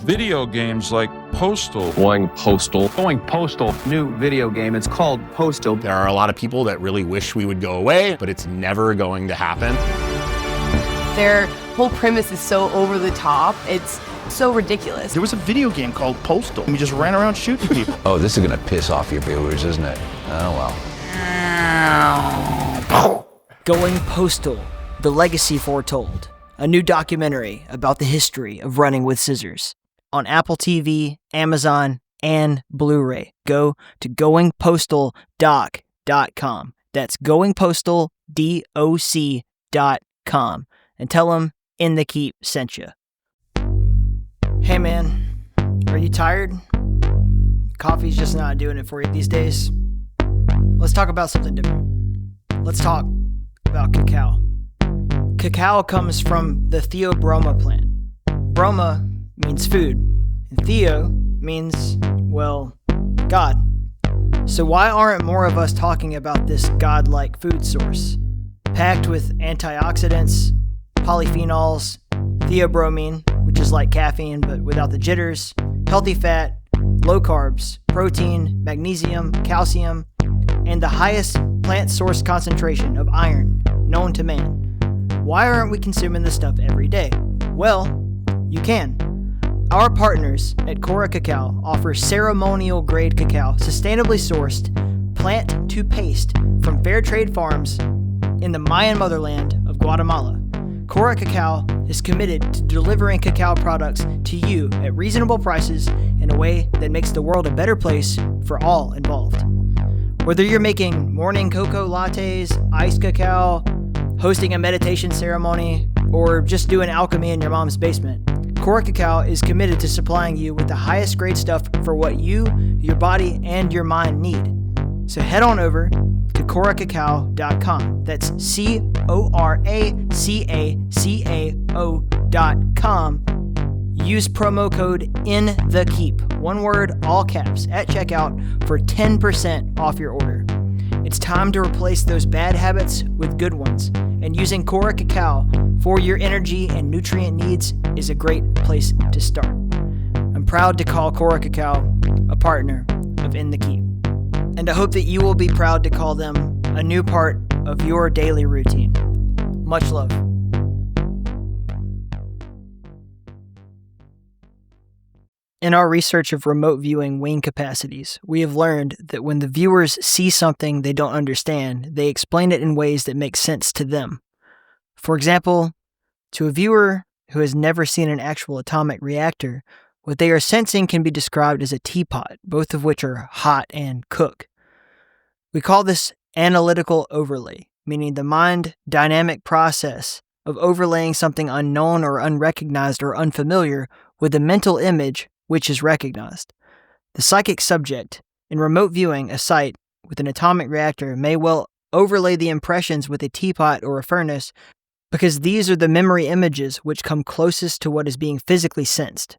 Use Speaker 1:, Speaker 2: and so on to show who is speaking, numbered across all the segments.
Speaker 1: Video games like Postal.
Speaker 2: Going postal.
Speaker 3: Going postal. New video game. It's called Postal.
Speaker 4: There are a lot of people that really wish we would go away, but it's never going to happen.
Speaker 5: Their whole premise is so over the top. It's so ridiculous.
Speaker 6: There was a video game called Postal. We just ran around shooting people.
Speaker 7: Oh, this is going to piss off your viewers, isn't it? Oh, well.
Speaker 8: Going Postal, The Legacy Foretold. A new documentary about the history of running with scissors. On Apple TV, Amazon, and Blu-ray. Go to goingpostaldoc.com. That's goingpostaldoc.com. And tell them In the Keep sent you. Hey man, are you tired? Coffee's just not doing it for you these days. Let's talk about something different. Let's talk about cacao. Cacao comes from the Theobroma plant. Broma means food, and Theo means, well, God. So why aren't more of us talking about this godlike food source? Packed with antioxidants, polyphenols, theobromine, which is like caffeine but without the jitters, healthy fat, low carbs, protein, magnesium, calcium, and the highest plant source concentration of iron known to man. Why aren't we consuming this stuff every day? Well, you can. Our partners at Cora Cacao offer ceremonial grade cacao, sustainably sourced, plant to paste from fair trade farms in the Mayan motherland of Guatemala. Cora Cacao is committed to delivering cacao products to you at reasonable prices in a way that makes the world a better place for all involved. Whether you're making morning cocoa lattes, iced cacao, hosting a meditation ceremony, or just doing alchemy in your mom's basement, Cora Cacao is committed to supplying you with the highest grade stuff for what you, your body, and your mind need. So head on over to coracacao.com. That's coracacao.com. Use promo code INTHEKEEP, one word, all caps, at checkout for 10% off your order. It's time to replace those bad habits with good ones, and using Cora Cacao for your energy and nutrient needs is a great place to start. I'm proud to call Cora Cacao a partner of In the Keep, and I hope that you will be proud to call them a new part of your daily routine. Much love. In our research of remote viewing wing capacities, we have learned that when the viewers see something they don't understand, they explain it in ways that make sense to them. For example, to a viewer who has never seen an actual atomic reactor, what they are sensing can be described as a teapot, both of which are hot and cook. We call this analytical overlay, meaning the mind dynamic process of overlaying something unknown or unrecognized or unfamiliar with a mental image which is recognized. The psychic subject, in remote viewing a site with an atomic reactor, may well overlay the impressions with a teapot or a furnace because these are the memory images which come closest to what is being physically sensed.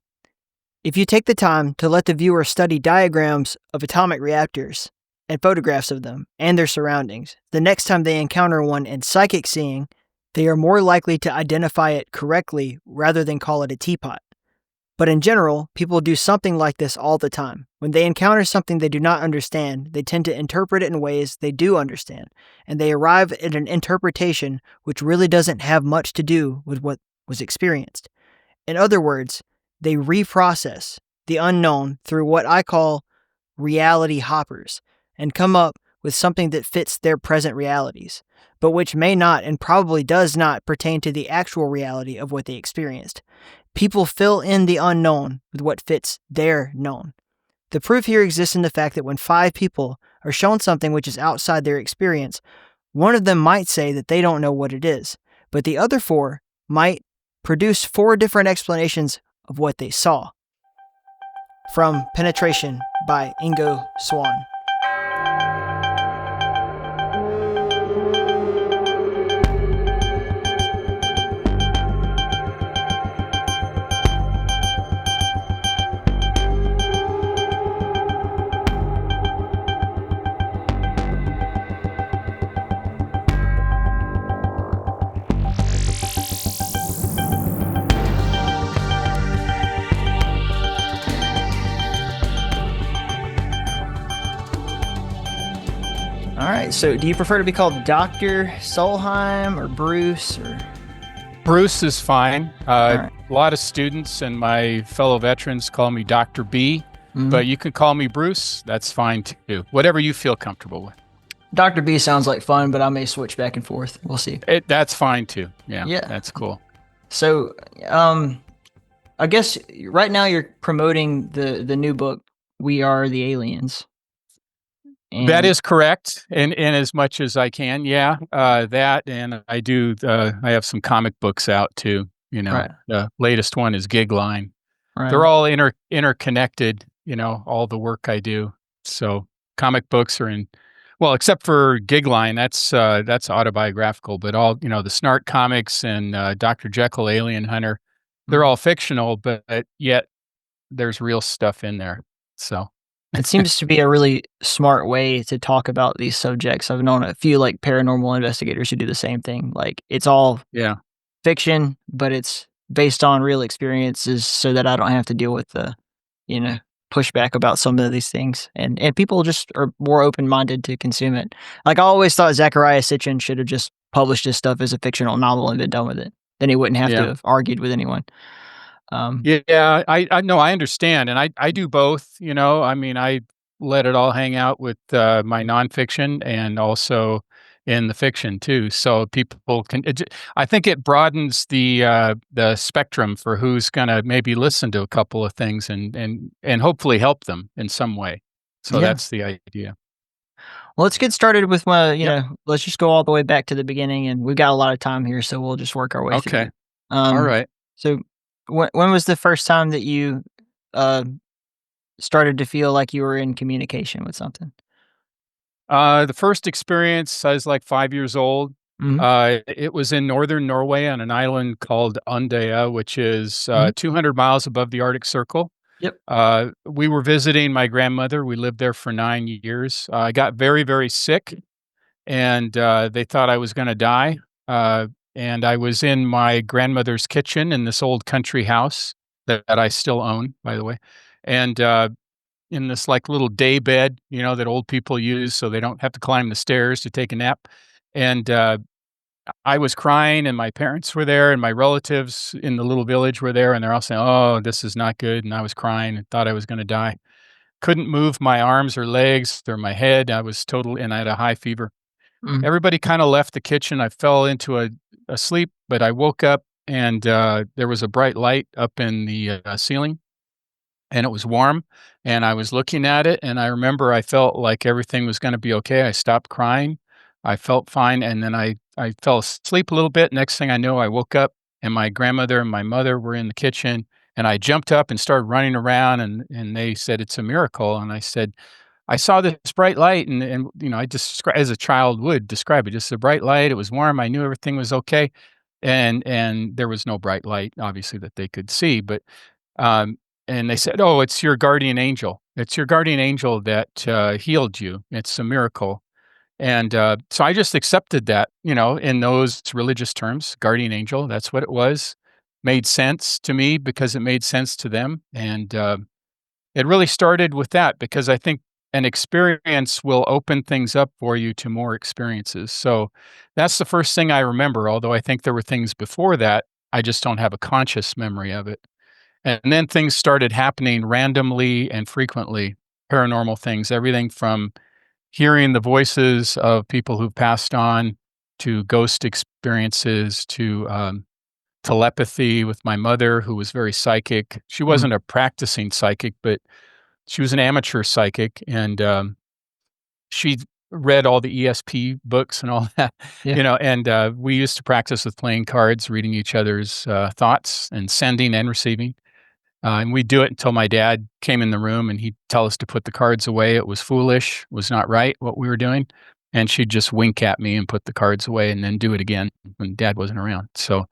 Speaker 8: If you take the time to let the viewer study diagrams of atomic reactors and photographs of them and their surroundings, the next time they encounter one in psychic seeing, they are more likely to identify it correctly rather than call it a teapot. But in general, people do something like this all the time. When they encounter something they do not understand, they tend to interpret it in ways they do understand, and they arrive at an interpretation which really doesn't have much to do with what was experienced. In other words, they reprocess the unknown through what I call reality hoppers, and come up with something that fits their present realities, but which may not and probably does not pertain to the actual reality of what they experienced. People fill in the unknown with what fits their known. The proof here exists in the fact that when 5 people are shown something which is outside their experience, one of them might say that they don't know what it is, but the other 4 might produce 4 different explanations of what they saw. From Penetration by Ingo Swann. right. So, do you prefer to be called Dr. Solheim or Bruce or?
Speaker 2: Bruce is fine.
Speaker 8: Right.
Speaker 2: A lot of students and my fellow veterans call me Dr. B,
Speaker 8: Mhm.
Speaker 2: but you can call me Bruce. That's fine too. Whatever you feel comfortable with.
Speaker 8: Dr. B sounds like fun, but I may switch back and forth. We'll see.
Speaker 2: That's fine too. Yeah,
Speaker 8: Yeah.
Speaker 2: that's cool.
Speaker 8: So, I guess right now you're promoting the new book, We Are the Aliens.
Speaker 2: That is correct, in as much as I can. Yeah, that, and I do. I have some comic books out too.
Speaker 8: Right.
Speaker 2: The latest one is Gig Line.
Speaker 8: Right.
Speaker 2: They're all interconnected. All the work I do. So comic books are in, well, except for Gig Line, that's autobiographical. But all the Snart comics and Dr. Jekyll, Alien Hunter, they're all fictional, but yet there's real stuff in there. So.
Speaker 8: It seems to be a really smart way to talk about these subjects. I've known a few like paranormal investigators who do the same thing. Like it's all
Speaker 2: Yeah.
Speaker 8: fiction, but it's based on real experiences so that I don't have to deal with the, pushback about some of these things. And people just are more open-minded to consume it. Like I always thought Zachariah Sitchin should have just published his stuff as a fictional novel and been done with it. Then he wouldn't have to have argued with anyone.
Speaker 2: Yeah, I know, I understand, and I do both. I let it all hang out with my nonfiction and also in the fiction too. So people can. I think it broadens the spectrum for who's going to maybe listen to a couple of things and hopefully help them in some way. So that's the idea.
Speaker 8: Well, let's get started with let's just go all the way back to the beginning, and we've got a lot of time here, so we'll just work our way through.
Speaker 2: Okay. All right.
Speaker 8: So, when was the first time that you started to feel like you were in communication with something?
Speaker 2: The first experience, I was like 5 years old.
Speaker 8: Mhm.
Speaker 2: It was in northern Norway on an island called Andøya, which is 200 miles above the Arctic Circle.
Speaker 8: Yep.
Speaker 2: We were visiting my grandmother. We lived there for 9 years. I got very, very sick, and they thought I was going to die. And I was in my grandmother's kitchen in this old country house that I still own, by the way. And in this like little day bed, that old people use so they don't have to climb the stairs to take a nap. And I was crying, and my parents were there, and my relatives in the little village were there, and they're all saying, "Oh, this is not good." And I was crying and thought I was going to die. Couldn't move my arms or legs or my head. I was and I had a high fever.
Speaker 8: Mhm.
Speaker 2: Everybody kind of left the kitchen. I fell into a sleep, but I woke up, and there was a bright light up in the ceiling, and it was warm, and I was looking at it, and I remember I felt like everything was going to be okay. I stopped crying. I felt fine, and then I fell asleep a little bit. Next thing I know, I woke up, and my grandmother and my mother were in the kitchen, and I jumped up and started running around, and they said, "It's a miracle." And I said, "I saw this bright light," and I just as a child would describe it, just a bright light. It was warm. I knew everything was okay, and there was no bright light, obviously, that they could see. But and they said, "Oh, it's your guardian angel. It's your guardian angel that healed you. It's a miracle." And so I just accepted that, in those religious terms, guardian angel. That's what it was. Made sense to me because it made sense to them, and it really started with that because I think an experience will open things up for you to more experiences. So that's the first thing I remember, although I think there were things before that. I just don't have a conscious memory of it. And then things started happening randomly and frequently, paranormal things, everything from hearing the voices of people who've passed on to ghost experiences to telepathy with my mother, who was very psychic. She wasn't a practicing psychic, but she was an amateur psychic, and she read all the ESP books and all that,
Speaker 8: Yeah.
Speaker 2: and we used to practice with playing cards, reading each other's thoughts and sending and receiving. And we'd do it until my dad came in the room and he'd tell us to put the cards away. It was foolish, was not right what we were doing. And she'd just wink at me and put the cards away and then do it again when dad wasn't around. So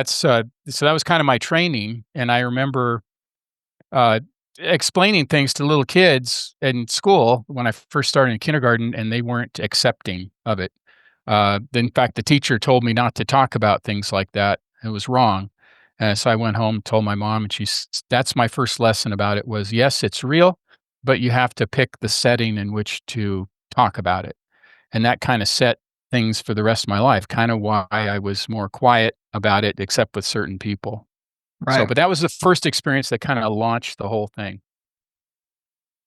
Speaker 2: so that was kind of my training. And I remember uh, explaining things to little kids in school when I first started in kindergarten, and they weren't accepting of it. In fact, the teacher told me not to talk about things like that. It was wrong. So I went home, told my mom, and that's my first lesson about it was, yes, it's real, but you have to pick the setting in which to talk about it. and that kind of set things for the rest of my life, kind of why I was more quiet about it, except with certain people. So,
Speaker 8: Right.
Speaker 2: but that was the first experience that kind of launched the whole thing.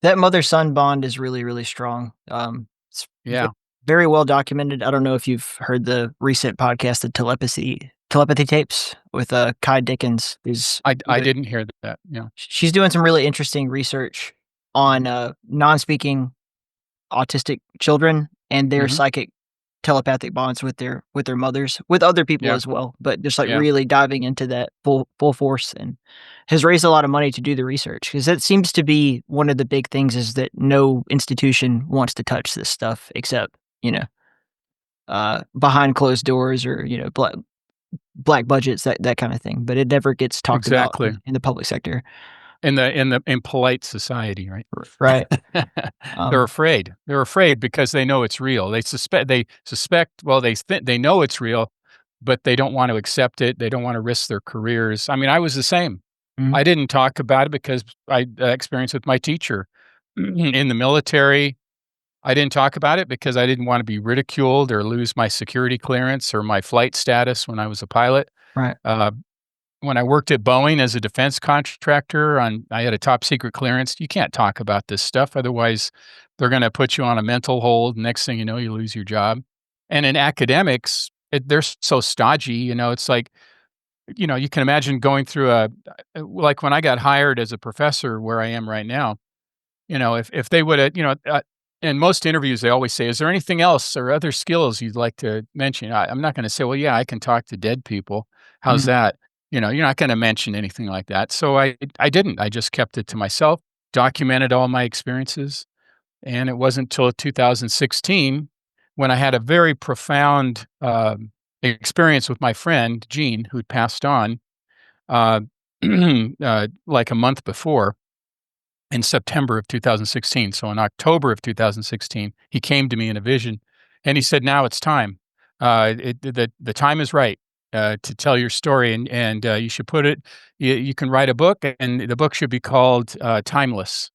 Speaker 8: That mother-son bond is really, really strong. It's
Speaker 2: Yeah.
Speaker 8: very well documented. I don't know if you've heard the recent podcast, the Telepathy tapes with Kai Dickens.
Speaker 2: I didn't hear that. Yeah.
Speaker 8: She's doing some really interesting research on non-speaking autistic children and their
Speaker 2: Mhm.
Speaker 8: psychic telepathic bonds with their mothers, with other people
Speaker 2: Yeah.
Speaker 8: as well, but just like
Speaker 2: Yeah.
Speaker 8: really diving into that full force, and has raised a lot of money to do the research, because that seems to be one of the big things, is that no institution wants to touch this stuff except, behind closed doors, or, black budgets, that kind of thing, but it never gets talked about
Speaker 2: Exactly.
Speaker 8: in the public sector.
Speaker 2: In polite society, right?
Speaker 8: Right.
Speaker 2: They're afraid. They're afraid because they know it's real. Well, they know it's real, but they don't want to accept it. They don't want to risk their careers. I mean, I was the same.
Speaker 8: Mhm.
Speaker 2: I didn't talk about it because I experienced with my teacher in the military. I didn't talk about it because I didn't want to be ridiculed or lose my security clearance or my flight status when I was a pilot.
Speaker 8: Right.
Speaker 2: When I worked at Boeing as a defense contractor, I had a top secret clearance. You can't talk about this stuff, otherwise they're going to put you on a mental hold. Next thing you know, you lose your job. And in academics, they're so stodgy. It's like, you can imagine going through like when I got hired as a professor where I am right now. If they would have, in most interviews, they always say, "Is there anything else or other skills you'd like to mention?" I'm not going to say, "Well, yeah, I can talk to dead people. How's
Speaker 8: Mhm.
Speaker 2: that?" You're not going to mention anything like that. So I didn't. I just kept it to myself, documented all my experiences, and it wasn't until 2016 when I had a very profound experience with my friend Gene, who'd passed on uh, like a month before in September of 2016. So in October of 2016, he came to me in a vision, and he said, "Now it's time. The time is right to tell your story, and you should put it. You can write a book, and the book should be called Timeless."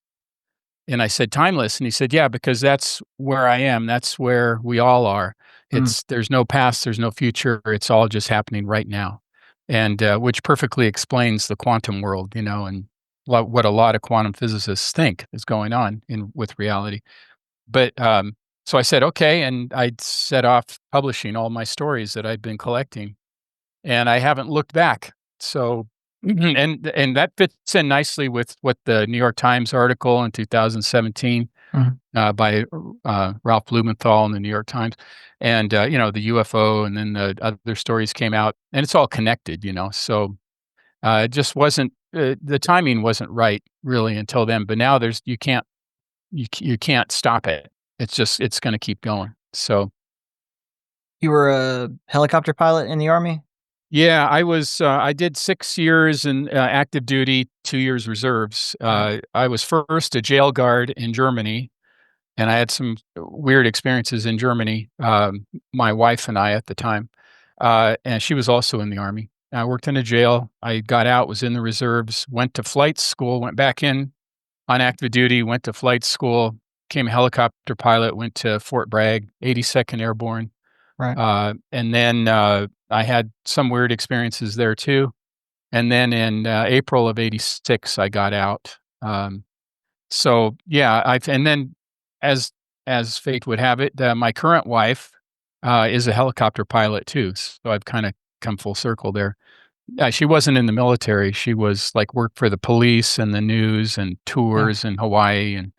Speaker 2: And I said, "Timeless," and he said, "Yeah, because that's where I am. That's where we all are.
Speaker 8: Mm.
Speaker 2: There's no past, there's no future. It's all just happening right now." And which perfectly explains the quantum world, and what a lot of quantum physicists think is going on with reality. But so I said, "Okay," and I set off publishing all my stories that I'd been collecting, and I haven't looked back. So, and that fits in nicely with what the New York Times article in 2017
Speaker 8: Mhm.
Speaker 2: by Ralph Blumenthal in the New York Times, and the UFO, and then the other stories came out, and it's all connected. So it just wasn't the timing wasn't right really until then. But now you can't stop it. It's going to keep going. So
Speaker 8: You were a helicopter pilot in the Army?
Speaker 2: yeah, I did 6 years in active duty, 2 years reserves.
Speaker 8: Right.
Speaker 2: I was first a jail guard in Germany, and I had some weird experiences in Germany. My wife and I at the time, and she was also in the Army. I worked in a jail. I got out, was in the reserves, went to flight school, went back in on active duty, went to flight school, became a helicopter pilot, went to Fort Bragg, 82nd Airborne.
Speaker 8: Right.
Speaker 2: And then I had some weird experiences there too. And then in April of '86, I got out. So yeah, and then as fate would have it, my current wife is a helicopter pilot too. So I've kind of come full circle there. She wasn't in the military. She was like worked for the police and the news and
Speaker 8: Yeah.
Speaker 2: tours in Hawaii, and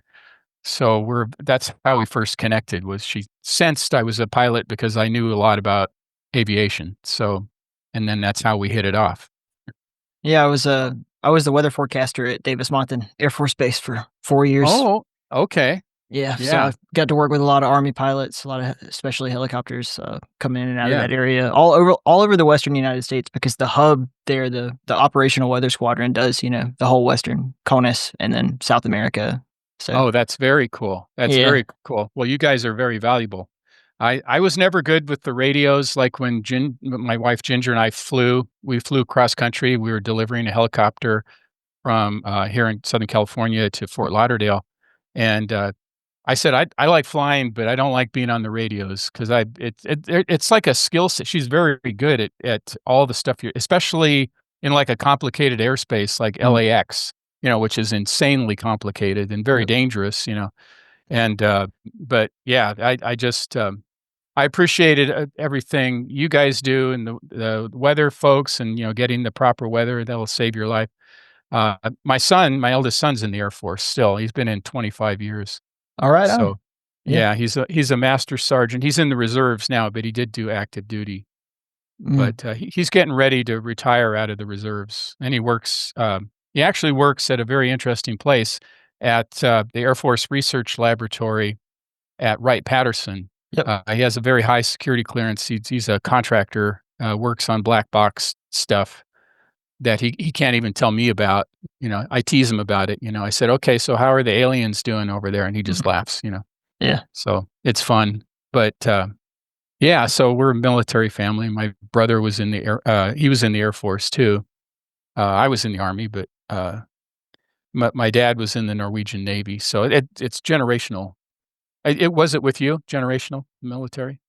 Speaker 2: so that's how we first connected. Was she sensed I was a pilot because I knew a lot about aviation. So, and then that's how we hit it off.
Speaker 8: Yeah, I was the weather forecaster at Davis Monthan Air Force Base for 4 years.
Speaker 2: Oh, okay.
Speaker 8: Yeah, so
Speaker 2: Yeah.
Speaker 8: I got to work with a lot of Army pilots, a lot of especially helicopters, coming in and out of
Speaker 2: Yeah.
Speaker 8: that area, all over the Western United States, because the hub there, the Operational Weather Squadron does, the whole Western CONUS and then South America. So
Speaker 2: Oh, that's very cool. That's
Speaker 8: yeah,
Speaker 2: very cool. Well, you guys are very valuable. I was never good with the radios. Like when my wife Ginger and I we flew cross country. We were delivering a helicopter from here in Southern California to Fort Lauderdale, and I said, I like flying, but I don't like being on the radios because it's like a skill set. She's very good at all the stuff especially in like a complicated airspace like LAX, which is insanely complicated and very dangerous, And, but yeah, I just, I appreciated everything you guys do and the weather folks and, getting the proper weather that will save your life. My eldest son's in the Air Force still. He's been in 25 years.
Speaker 8: All right.
Speaker 2: So
Speaker 8: Yeah.
Speaker 2: yeah, he's a master sergeant. He's in the reserves now, but he did do active duty. But he's getting ready to retire out of the reserves, and he actually works at a very interesting place at the Air Force Research Laboratory at Wright-Patterson.
Speaker 8: Yep.
Speaker 2: He has a very high security clearance. He's a contractor, works on black box stuff that he can't even tell me about. I tease him about it. I said, "Okay, so how are the aliens doing over there?" And he just laughs.
Speaker 8: Yeah.
Speaker 2: So it's fun. But yeah, so we're a military family. My brother was in the he was in the Air Force too. I was in the Army, but my dad was in the Norwegian Navy. So it's generational. Was it with you, generational military?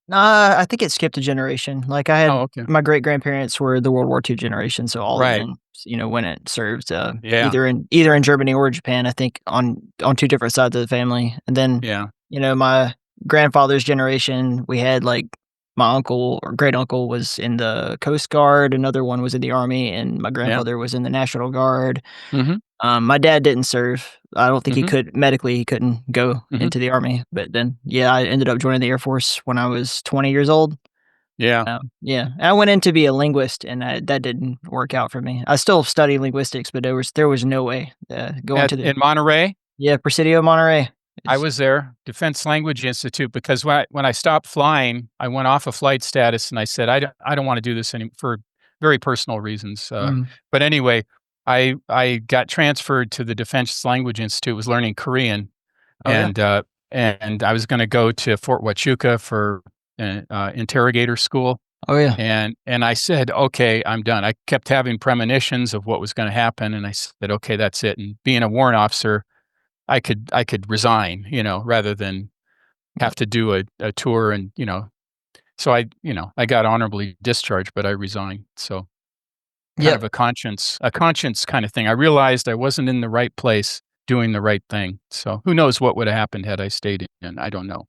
Speaker 8: I think it skipped a generation. Like I had
Speaker 2: Oh, okay.
Speaker 8: my great grandparents were the World War II generation, so all of
Speaker 2: Right.
Speaker 8: them, when it served
Speaker 2: Yeah.
Speaker 8: either in Germany or Japan, I think on two different sides of the family. And then
Speaker 2: Yeah.
Speaker 8: my grandfather's generation, we had like my uncle or great uncle was in the Coast Guard, another one was in the Army, and my grandfather was in the National Guard.
Speaker 2: Mhm.
Speaker 8: My dad didn't serve. I don't think he
Speaker 2: Mhm.
Speaker 8: could medically, he couldn't go
Speaker 2: Mhm.
Speaker 8: into the Army, but then, yeah, I ended up joining the Air Force when I was 20 years old.
Speaker 2: Yeah.
Speaker 8: Yeah, I went in to be a linguist, and that didn't work out for me. I still study linguistics, but there was no way, going to the
Speaker 2: In Monterey?
Speaker 8: Presidio Monterey.
Speaker 2: I was there, Defense Language Institute, because when I stopped flying, I went off of flight status, and I said, I don't wanna do this for very personal reasons, but anyway, I got transferred to the Defense Language Institute, was learning Korean,
Speaker 8: Oh, yeah.
Speaker 2: and I was gonna go to Fort Huachuca for interrogator school,
Speaker 8: Oh, yeah.
Speaker 2: and I said, "Okay, I'm done." I kept having premonitions of what was gonna happen, and I said, "Okay, that's it," and being a warrant officer, I could resign, rather than have to do a tour and, so I got honorably discharged, but I resigned. So kind
Speaker 8: Yep.
Speaker 2: of a conscience kind of thing. I realized I wasn't in the right place doing the right thing. So who knows what would have happened had I stayed in? I don't know.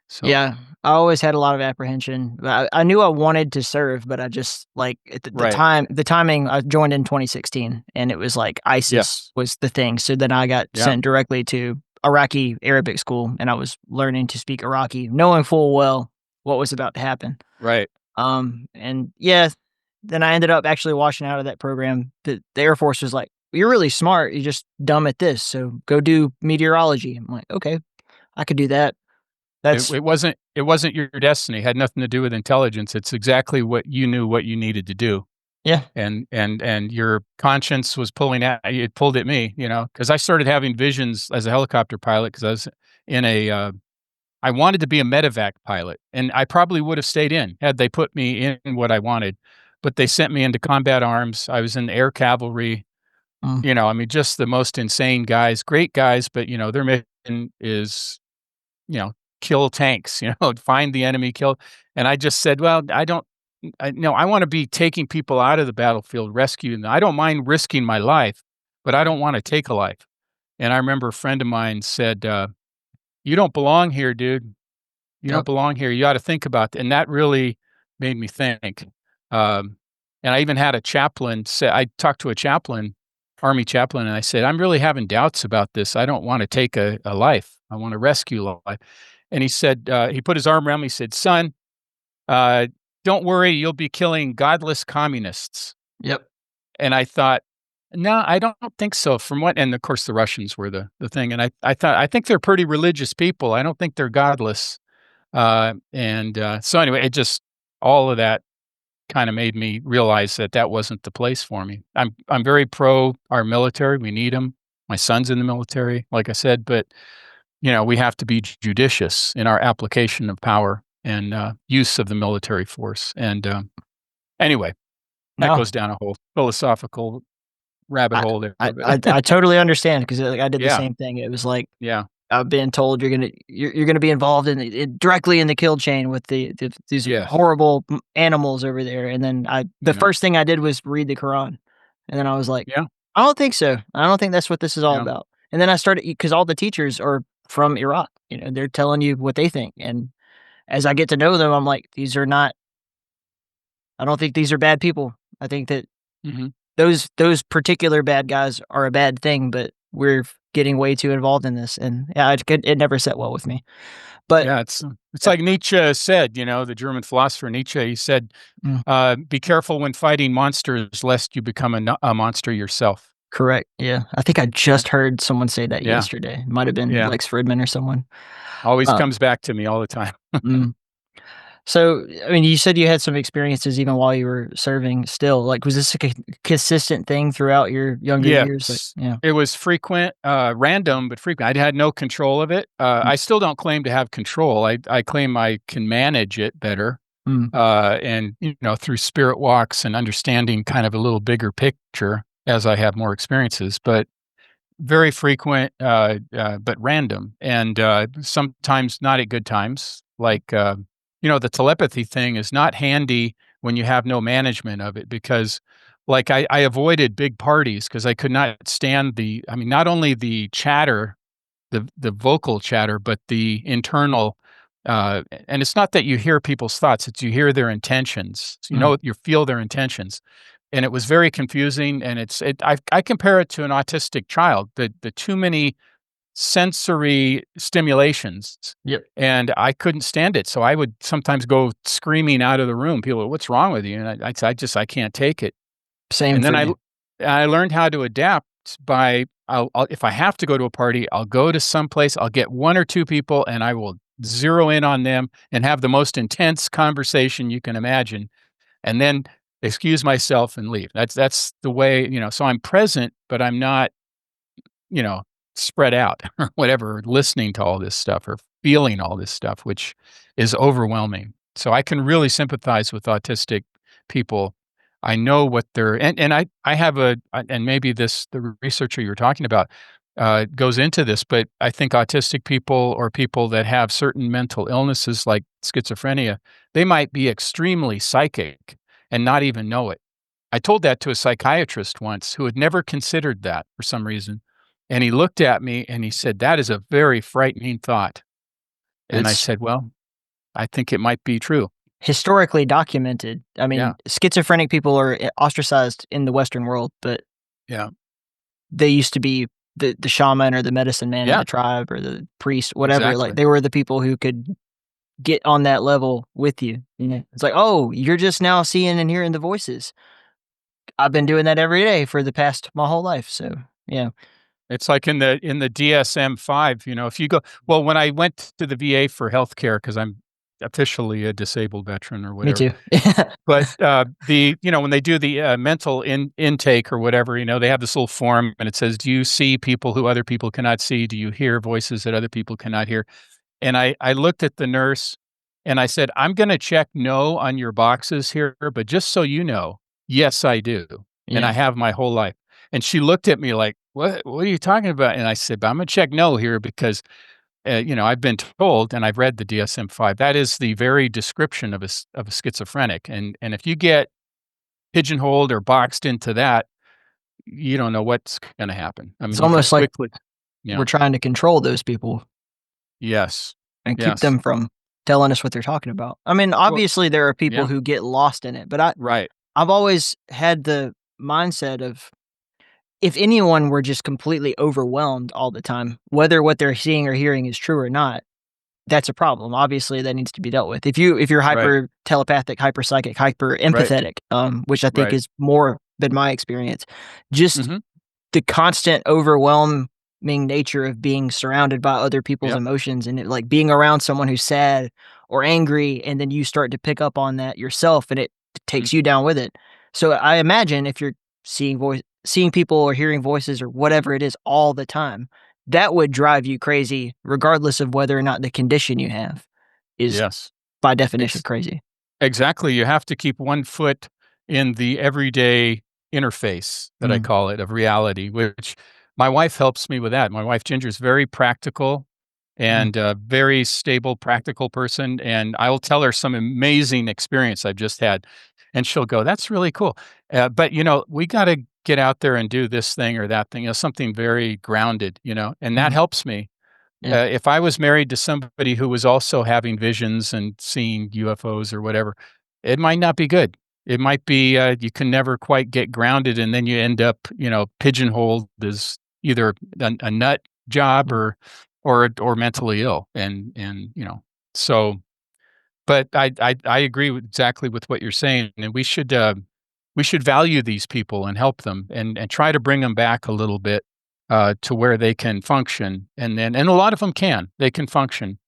Speaker 2: So
Speaker 8: Yeah, I always had a lot of apprehension. I knew I wanted to serve, but I just like at
Speaker 2: right.
Speaker 8: the timing. I joined in 2016, and it was like
Speaker 2: Yeah.
Speaker 8: ISIS was the thing. So then I got
Speaker 2: Yeah.
Speaker 8: sent directly to Iraqi Arabic school, and I was learning to speak Iraqi, knowing full well what was about to happen.
Speaker 2: Right.
Speaker 8: And yeah, then I ended up actually washing out of that program. The Air Force was like, "You're really smart. You're just dumb at this. So go do meteorology." I'm like, "Okay, I could do that." That's
Speaker 2: It wasn't your destiny. It had nothing to do with intelligence. It's exactly what you knew what you needed to do.
Speaker 8: yeah.
Speaker 2: And your conscience was pulling at it pulled at me, because I started having visions as a helicopter pilot because I was in I wanted to be a medevac pilot, and I probably would have stayed in had they put me in what I wanted, but they sent me into combat arms. I was in the air cavalry,
Speaker 8: Mm.
Speaker 2: I mean, just the most insane guys, great guys, but, their mission is, you know, kill tanks, find the enemy, kill and I just said, "Well, I wanna be taking people out of the battlefield, rescuing them. I don't mind risking my life, but I don't wanna take a life." And I remember a friend of mine said, "You don't belong here, dude. You don't
Speaker 8: Yep.
Speaker 2: belong here. You ought to think about that." And that really made me think. Um, and I even had a chaplain say I talked to a chaplain, Army chaplain, and I said, "I'm really having doubts about this. I don't wanna take a life. I wanna rescue a life." And he said, he put his arm around me, he said, "Son, uh, don't worry, you'll be killing godless communists."
Speaker 8: Yep.
Speaker 2: And I thought, "No, I don't think so." From what and of course, the Russians were the thing, and I thought, "I think they're pretty religious people. I don't think they're godless." So anyway, it just all of that kinda made me realize that that wasn't the place for me. I'm very pro our military, we need them. My son's in the military, like I said, but, we have to be judicious in our application of power and, use of the military force, and, anyway, that
Speaker 8: No.
Speaker 2: goes down a whole philosophical rabbit
Speaker 8: I
Speaker 2: hole there,
Speaker 8: I
Speaker 2: but
Speaker 8: I I totally understand 'cause, like, I did the
Speaker 2: Yeah,
Speaker 8: same thing. It was like,
Speaker 2: yeah,
Speaker 8: I've been told you're gonna be involved directly in the kill chain with these
Speaker 2: Yes.
Speaker 8: horrible animals over there. And then the
Speaker 2: Yeah.
Speaker 8: first thing I did was read the Quran, and then I was like,
Speaker 2: Yeah.
Speaker 8: I don't think so. I don't think that's what this is all
Speaker 2: Yeah.
Speaker 8: about. And then I started, because all the teachers are from Iraq. They're telling you what they think, and as I get to know them, I'm like, these are not. I don't think these are bad people. I think that
Speaker 2: Mhm.
Speaker 8: those particular bad guys are a bad thing, but we're getting way too involved in this, and yeah, it never set well with me. But
Speaker 2: Yeah, it's like Nietzsche said, the German philosopher Nietzsche, he said,
Speaker 8: Mm.
Speaker 2: "Be careful when fighting monsters, lest you become a monster yourself."
Speaker 8: correct, yeah. I think I just heard someone say that
Speaker 2: Yeah.
Speaker 8: yesterday. It might have been
Speaker 2: Yeah.
Speaker 8: Lex Fridman or someone.
Speaker 2: Always
Speaker 8: Uh,
Speaker 2: comes back to me all the time.
Speaker 8: mm. So, I mean, you said you had some experiences even while you were serving still. Like, was this a consistent thing throughout your younger years? Like,
Speaker 2: Yes.
Speaker 8: yeah.
Speaker 2: It was frequent, random, but frequent. I had no control of it. I still don't claim to have control. I claim I can manage it better.
Speaker 8: Mm.
Speaker 2: And, through spirit walks and understanding kind of a little bigger picture as I have more experiences, but very frequent, but random. And sometimes not at good times. Like, the telepathy thing is not handy when you have no management of it because, like, I avoided big parties because I could not stand not only the chatter, the vocal chatter, but the internal. And it's not that you hear people's thoughts; it's you hear their intentions. You feel their intentions, and it was very confusing. And I compare it to an autistic child. The too many sensory stimulations.
Speaker 8: Yep.
Speaker 2: And I couldn't stand it. So I would sometimes go screaming out of the room. People, what's wrong with you? And I can't take it.
Speaker 8: Same
Speaker 2: And
Speaker 8: for
Speaker 2: then
Speaker 8: me.
Speaker 2: I learned how to adapt by, if I have to go to a party, I'll go to some place, I'll get one or two people and I will zero in on them and have the most intense conversation you can imagine. And then excuse myself and leave. That's the way, so I'm present, but I'm not, you know, spread out or whatever, listening to all this stuff or feeling all this stuff, which is overwhelming. So I can really sympathize with autistic people. I know what they're and I have and maybe the researcher you're talking about goes into this, but I think autistic people or people that have certain mental illnesses like schizophrenia, they might be extremely psychic and not even know it. I told that to a psychiatrist once who had never considered that for some reason. And he looked at me and he said, "That is a very frightening thought." And I
Speaker 8: It's
Speaker 2: said, "Well, I think it might be true."
Speaker 8: historically documented. I mean,
Speaker 2: Yeah.
Speaker 8: schizophrenic people are ostracized in the Western world, but
Speaker 2: Yeah.
Speaker 8: they used to be the shaman or the medicine man in
Speaker 2: Yeah.
Speaker 8: the tribe or the priest, whatever.
Speaker 2: Exactly.
Speaker 8: Like, they were the people who could get on that level with you. It's like, oh, you're just now seeing and hearing the voices. I've been doing that every day for the past my whole life. So yeah,
Speaker 2: It's like in the DSM-5, if you go when I went to the VA for healthcare because I'm officially a disabled veteran or
Speaker 8: me
Speaker 2: whatever.
Speaker 8: too.
Speaker 2: But, when they do the, mental intake or whatever, they have this little form and it says, "Do you see people who other people cannot see? Do you hear voices that other people cannot hear?" And I looked at the nurse and I said, "I'm gonna check no on your boxes here, but just so you know, yes, I do. And I
Speaker 8: Yeah.
Speaker 2: have my whole life." And she looked at me like, What are you talking about?" And I said, "But I'm gonna check no here because, I've been told and I've read the DSM-5. That is the very description of of a schizophrenic. And if you get pigeonholed or boxed into that, you don't know what's gonna happen. I mean,
Speaker 8: It's
Speaker 2: you could
Speaker 8: almost like
Speaker 2: quickly. Yeah.
Speaker 8: we're trying to control those people
Speaker 2: Yes.
Speaker 8: and keep
Speaker 2: Yes.
Speaker 8: them from telling us what they're talking about. I mean,
Speaker 2: Well,
Speaker 8: obviously there are people
Speaker 2: yeah.
Speaker 8: who get lost in it, but
Speaker 2: Right.
Speaker 8: I've always had the mindset of, if anyone were just completely overwhelmed all the time, whether what they're seeing or hearing is true or not, that's a problem. Obviously, that needs to be dealt with. If you're
Speaker 2: Right.
Speaker 8: hyper telepathic, hyper psychic, hyper
Speaker 2: Right.
Speaker 8: empathetic, which I think
Speaker 2: Right.
Speaker 8: is more been my experience, just
Speaker 2: Mhm.
Speaker 8: the constant overwhelming nature of being surrounded by other people's
Speaker 2: Yep.
Speaker 8: emotions, and like being around someone who's sad or angry, and then you start to pick up on that yourself, and it
Speaker 2: Mm.
Speaker 8: takes you down with it. So I imagine if you're seeing people or hearing voices or whatever it is all the time, that would drive you crazy regardless of whether or not the condition you have is
Speaker 2: Yes.
Speaker 8: by definition
Speaker 2: Ex
Speaker 8: crazy.
Speaker 2: exactly. You have to keep one foot in the everyday interface that I
Speaker 8: Mm.
Speaker 2: call it of reality, which my wife helps me with that. My wife Ginger is very practical. and a very stable, practical person. And I will tell her some amazing experience I've just had, and she'll go, "That's really cool." But we got to get out there and do this thing or that thing. Something very grounded, and that helps me.
Speaker 8: Yeah.
Speaker 2: If I was married to somebody who was also having visions and seeing UFOs or whatever, it might not be good. It might be you can never quite get grounded, and then you end up, pigeonholed as either a nut job or mentally ill, and so. But I agree exactly with what you're saying, and we should value these people and help them, and try to bring them back a little bit to where they can function, and a lot of them they can function,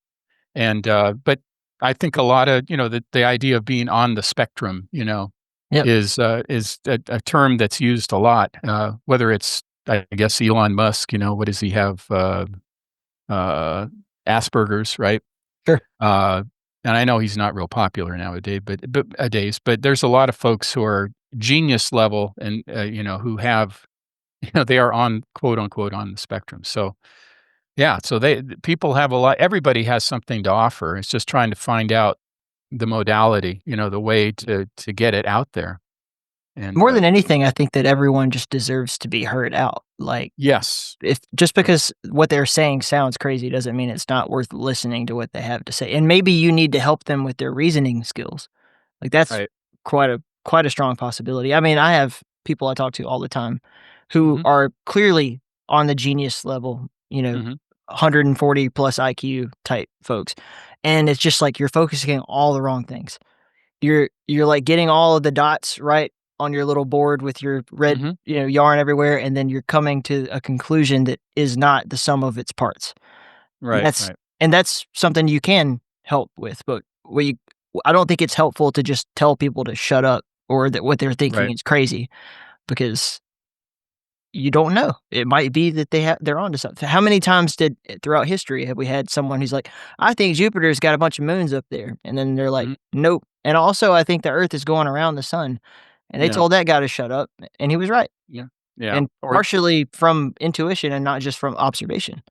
Speaker 2: and but I think a lot of the idea of being on the spectrum,
Speaker 8: Yep.
Speaker 2: is a term that's used a lot. Whether it's I guess Elon Musk, what does he have? Asperger's, right?
Speaker 8: Sure.
Speaker 2: And I know he's not real popular nowadays, but there's a lot of folks who are genius level and who have they are on quote unquote on the spectrum. So yeah, so people have a lot. Everybody has something to offer. It's just trying to find out the modality, the way to get it out there. And
Speaker 8: More than anything, I think that everyone just deserves to be heard out. Like,
Speaker 2: yes,
Speaker 8: if just because what they're saying sounds crazy doesn't mean it's not worth listening to what they have to say. And maybe you need to help them with their reasoning skills. Like that's
Speaker 2: right.
Speaker 8: quite a strong possibility. I mean, I have people I talk to all the time who
Speaker 2: Mhm.
Speaker 8: are clearly on the genius level,
Speaker 2: Mhm.
Speaker 8: 140 plus IQ type folks. And it's just like you're focusing on all the wrong things. You're like getting all of the dots right on your little board with your red,
Speaker 2: Mhm.
Speaker 8: yarn everywhere, and then you're coming to a conclusion that is not the sum of its parts.
Speaker 2: Right. Right.
Speaker 8: And that's something you can help with, but I don't think it's helpful to just tell people to shut up or that what they're thinking
Speaker 2: Right.
Speaker 8: is crazy because you don't know. It might be that they're onto something. How many times throughout history have we had someone who's like, "I think Jupiter's got a bunch of moons up there," and then they're like,
Speaker 2: Mhm.
Speaker 8: "Nope." And also, I think the Earth is going around the sun, and they
Speaker 2: Yeah.
Speaker 8: told that guy to shut up, and he was right,
Speaker 2: Yeah. Yeah.
Speaker 8: and
Speaker 2: Or
Speaker 8: partially from intuition and not just from observation.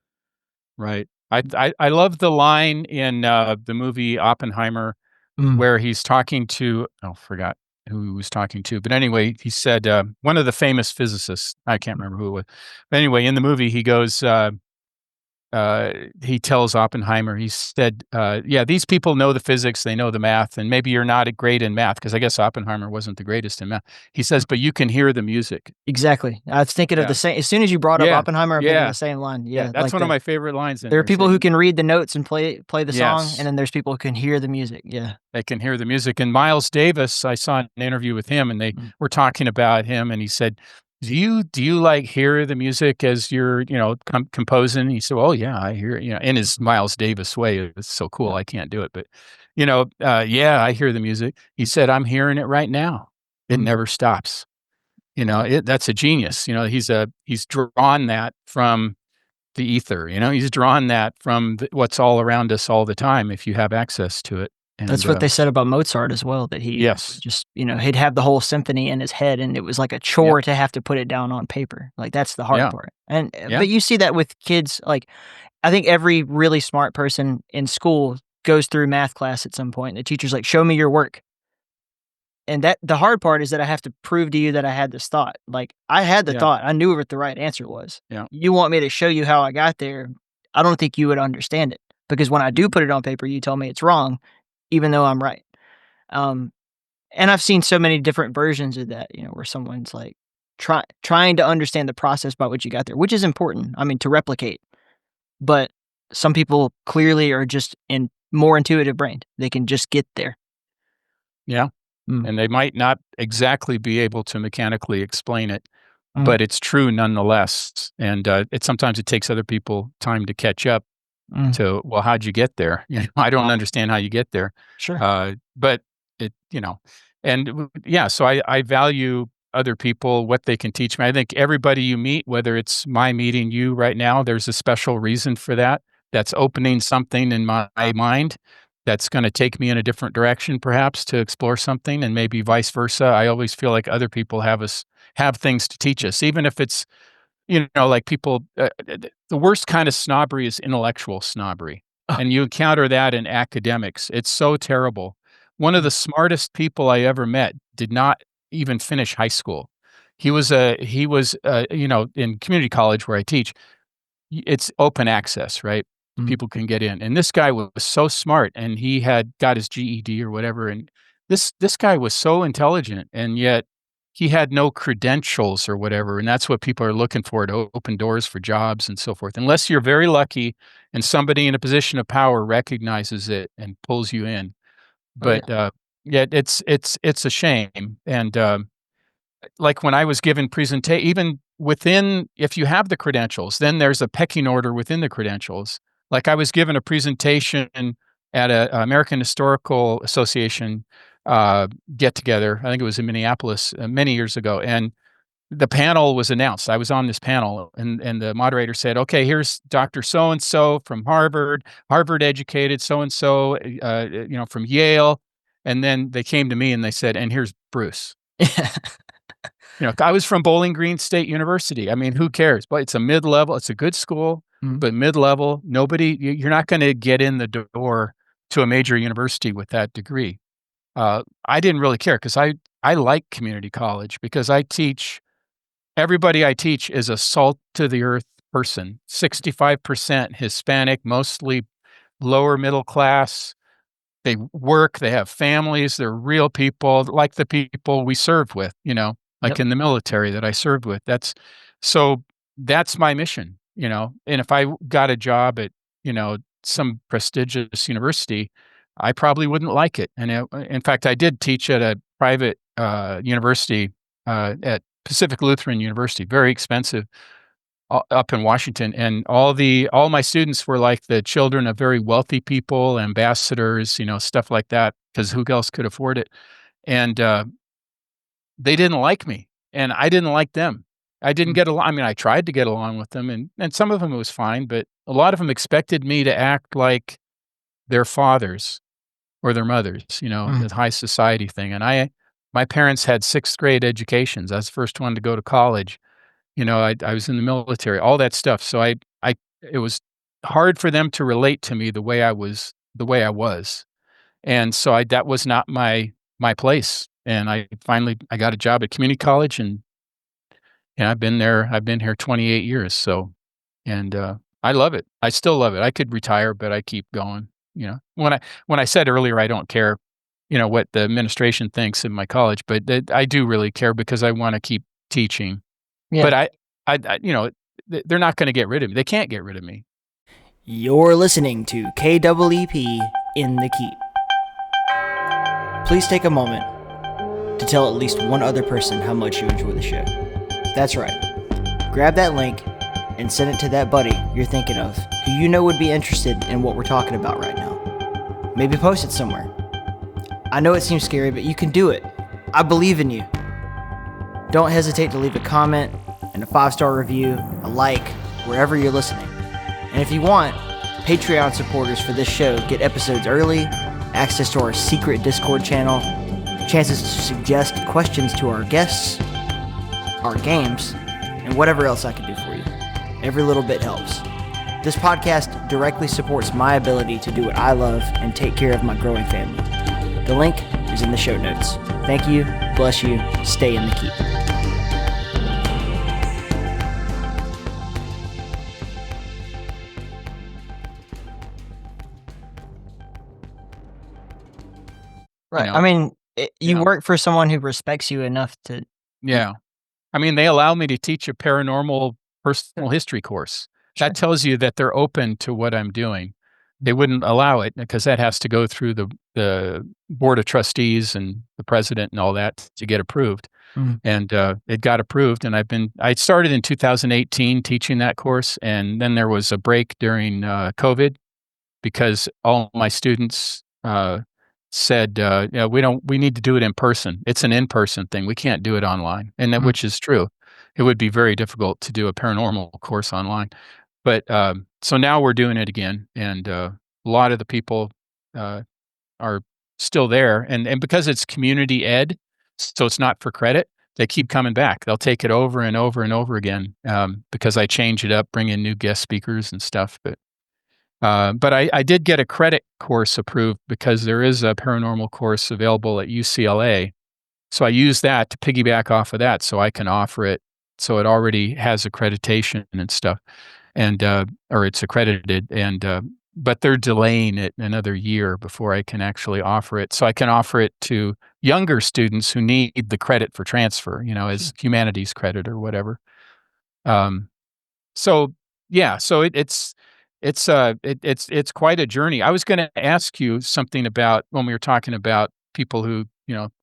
Speaker 2: right. I love the line in the movie Oppenheimer
Speaker 8: Mm.
Speaker 2: where he's talking to forgot who he was talking to, but anyway, he said, one of the famous physicists, I can't remember who it was. But anyway, in the movie, he goes, he tells Oppenheimer, he said, "Yeah, these people know the physics, they know the math, and maybe you're not great in math," because I guess Oppenheimer wasn't the greatest in math. He says, "But you can hear the music."
Speaker 8: Exactly. I was thinking of
Speaker 2: Yeah.
Speaker 8: the same as soon as you brought up
Speaker 2: Yeah.
Speaker 8: Oppenheimer, I'm thinking of
Speaker 2: Yeah.
Speaker 8: the same line.
Speaker 2: Yeah.
Speaker 8: Yeah,
Speaker 2: That's
Speaker 8: like
Speaker 2: one of
Speaker 8: that.
Speaker 2: my favorite lines in
Speaker 8: There are
Speaker 2: there. He
Speaker 8: people
Speaker 2: said,
Speaker 8: who can read the notes and play the song,
Speaker 2: yes.
Speaker 8: and then there's people who can hear the music. Yeah.
Speaker 2: They can hear the music. And Miles Davis, I saw an interview with him, and they
Speaker 8: Mm.
Speaker 2: were talking about him, and he said, "Do you like hear the music as you're composing?" He said, "Oh yeah, I hear it." In his Miles Davis way. It's so cool.
Speaker 8: Yeah.
Speaker 2: I can't do it, but yeah, I hear the music. He said, "I'm hearing it right now. It
Speaker 8: Mm.
Speaker 2: never stops." That's a genius. He's drawn that from the ether. He's drawn that from what's all around us all the time. If you have access to it,
Speaker 8: That's
Speaker 2: and
Speaker 8: what they said about Mozart as well, that he
Speaker 2: yes.
Speaker 8: just, he'd have the whole symphony in his head, and it was like a
Speaker 2: Yep.
Speaker 8: chore to have to put it down on paper. Like, that's the hard
Speaker 2: Yeah.
Speaker 8: part. And
Speaker 2: Yeah.
Speaker 8: but you see that with kids, like, I think every really smart person in school goes through math class at some point. The teacher's like, "Show me your work." And that the hard part is that I have to prove to you that I had this thought. Like, I had the
Speaker 2: Yeah.
Speaker 8: thought. I knew what the right answer was.
Speaker 2: Yeah.
Speaker 8: You want me to show you how I got there, I don't think you would understand it, because when I do put it on paper, you tell me it's wrong, even though I'm right. Um, and I've seen so many different versions of that, where someone's like trying to understand the process by which you got there, which is important. I mean, to replicate. But some people clearly are just in more intuitive brained. They can just get there.
Speaker 2: Yeah.
Speaker 8: Mm.
Speaker 2: And they might not exactly be able to mechanically explain it,
Speaker 8: Mm.
Speaker 2: but it's true nonetheless. And sometimes it takes other people time to catch up
Speaker 8: Mm.
Speaker 2: to, well, how'd you get there? I don't
Speaker 8: Wow.
Speaker 2: understand how you get there.
Speaker 8: Sure.
Speaker 2: But and yeah, so I value other people, what they can teach me. I think everybody you meet, whether it's my meeting you right now, there's a special reason for that. That's opening something in my mind that's going to take me in a different direction, perhaps to explore something, and maybe vice versa. I always feel like other people have things to teach us, even if it's like people, the worst kind of snobbery is intellectual snobbery. And you encounter that in academics. It's so terrible. One of the smartest people I ever met did not even finish high school. He was, in community college where I teach, it's open access, right? People can get in. And this guy was so smart, and he had got his GED or whatever. And this guy was so intelligent, and yet he had no credentials or whatever. And that's what people are looking for, to open doors for jobs and so forth. Unless you're very lucky and somebody in a position of power recognizes it and pulls you in. But yeah, it's a shame. And like when I was given even within, if you have the credentials, then there's a pecking order within the credentials. Like I was given a presentation at a American Historical Association get together. I think it was in Minneapolis many years ago, and the panel was announced. I was on this panel, and the moderator said, "Okay, here's Dr. So and so from Harvard educated, so and so, from Yale," and then they came to me and they said, "And here's Bruce." I was from Bowling Green State University. I mean, who cares? But it's a mid-level. It's a good school, but mid-level. You're not going to get in the door to a major university with that degree. I didn't really care because I like community college because everybody I teach is a salt to the earth person. 65% Hispanic, mostly lower middle class. They work, they have families, they're real people, like the people we served with, like in the military that I served with. That's my mission, and if I got a job at, some prestigious university, I probably wouldn't like it. And in fact, I did teach at a private university at Pacific Lutheran University, very expensive, up in Washington, and all my students were like the children of very wealthy people, ambassadors, stuff like that, because who else could afford it? And they didn't like me, and I didn't like them. I didn't get along. I mean, I tried to get along with them, and some of them it was fine, but a lot of them expected me to act like their fathers or their mothers, the high society thing. And my parents had sixth grade educations. I was the first one to go to college. I was in the military, all that stuff. So it was hard for them to relate to me the way I was. And so that was not my place. And I got a job at community college, and I've been here 28 years. So, and I love it. I still love it. I could retire, but I keep going. When I said earlier, I don't care, what the administration thinks in my college, but I do really care because I want to keep teaching. Yeah. But they're not going to get rid of me. They can't get rid of me.
Speaker 8: You're listening to KEEP in the Keep. Please take a moment to tell at least one other person how much you enjoy the show. That's right. Grab that link and send it to that buddy you're thinking of who you know would be interested in what we're talking about right now. Maybe post it somewhere. I know it seems scary, but you can do it. I believe in you. Don't hesitate to leave a comment and a 5-star review, a like, wherever you're listening. And if you want, Patreon supporters for this show get episodes early, access to our secret Discord channel, chances to suggest questions to our guests, our games, and whatever else I can do for you. Every little bit helps. This podcast directly supports my ability to do what I love and take care of my growing family. The link is in the show notes. Thank you, bless you, stay in the Keep. Right. I mean, you work for someone who respects you enough to...
Speaker 2: Yeah. I mean, they allow me to teach a paranormal personal history course. Sure. That tells you that they're open to what I'm doing. They wouldn't allow it because that has to go through the board of trustees and the president and all that to get approved. Mm-hmm. And it got approved, and I started in 2018 teaching that course, and then there was a break during COVID because all my students said, we need to do it in person. It's an in-person thing. We can't do it online, and which is true. It would be very difficult to do a paranormal course online. But so now we're doing it again, and a lot of the people are still there, and because it's community ed, so it's not for credit. they keep coming back. They'll take it over and over and over again because I change it up, bring in new guest speakers and stuff. But I did get a credit course approved because there is a paranormal course available at UCLA. So I use that to piggyback off of that so I can offer it. So it already has accreditation and stuff, and or it's accredited, and but they're delaying it another year before I can actually offer it. So I can offer it to younger students who need the credit for transfer, as humanities credit or whatever. So yeah, so it's quite a journey. I was going to ask you something about when we were talking about people who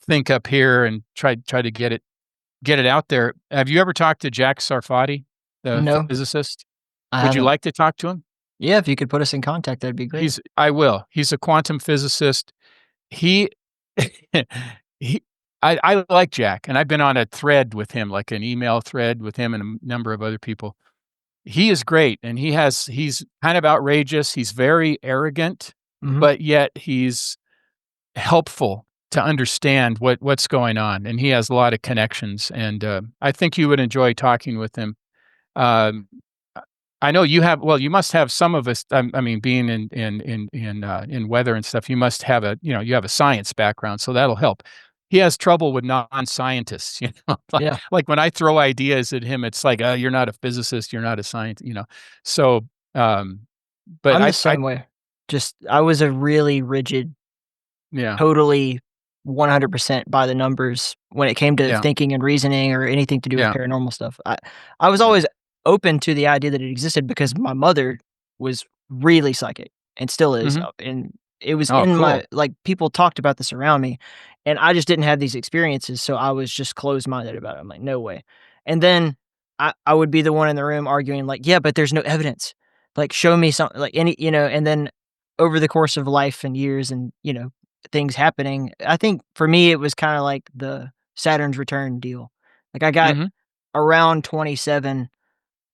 Speaker 2: think up here and try to get it out there. Have you ever talked to Jack Sarfati, the
Speaker 8: No.
Speaker 2: physicist?
Speaker 8: I
Speaker 2: Would you
Speaker 8: haven't.
Speaker 2: like to talk to him?
Speaker 8: Yeah, if you could put us in contact, that'd be great.
Speaker 2: I will. He's a quantum physicist. He he I like Jack, and I've been on a thread with him, like an email thread with him and a number of other people. He is great, and he's kind of outrageous. He's very arrogant,
Speaker 8: Mhm.
Speaker 2: but yet he's helpful to understand what's going on, and he has a lot of connections, and I think you would enjoy talking with him. Um, I know you have. Well, you must have some of us. I mean, being in weather and stuff, you must have you have a science background, so that'll help. He has trouble with non-scientists, like,
Speaker 8: Yeah.
Speaker 2: like when I throw ideas at him, it's like, you're not a physicist, you're not a scientist. So, but
Speaker 8: I'm the
Speaker 2: I
Speaker 8: same way. Just I was a really rigid,
Speaker 2: yeah,
Speaker 8: totally 100% by the numbers when it came to
Speaker 2: yeah,
Speaker 8: thinking and reasoning or anything to do with
Speaker 2: yeah,
Speaker 8: paranormal stuff. I was
Speaker 2: yeah,
Speaker 8: always open to the idea that it existed because my mother was really psychic and still is,
Speaker 2: hmm
Speaker 8: and it was
Speaker 2: oh,
Speaker 8: in
Speaker 2: cool,
Speaker 8: my like, people talked about this around me, and I just didn't have these experiences, so I was just closed-minded about it. I'm like, "No way." And then I would be the one in the room arguing like, "Yeah, but there's no evidence. Like, show me something like, any," and then over the course of life and years and, things happening, I think for me, it was kinda like the Saturn's return deal. Like, I got
Speaker 2: hmm
Speaker 8: around 27,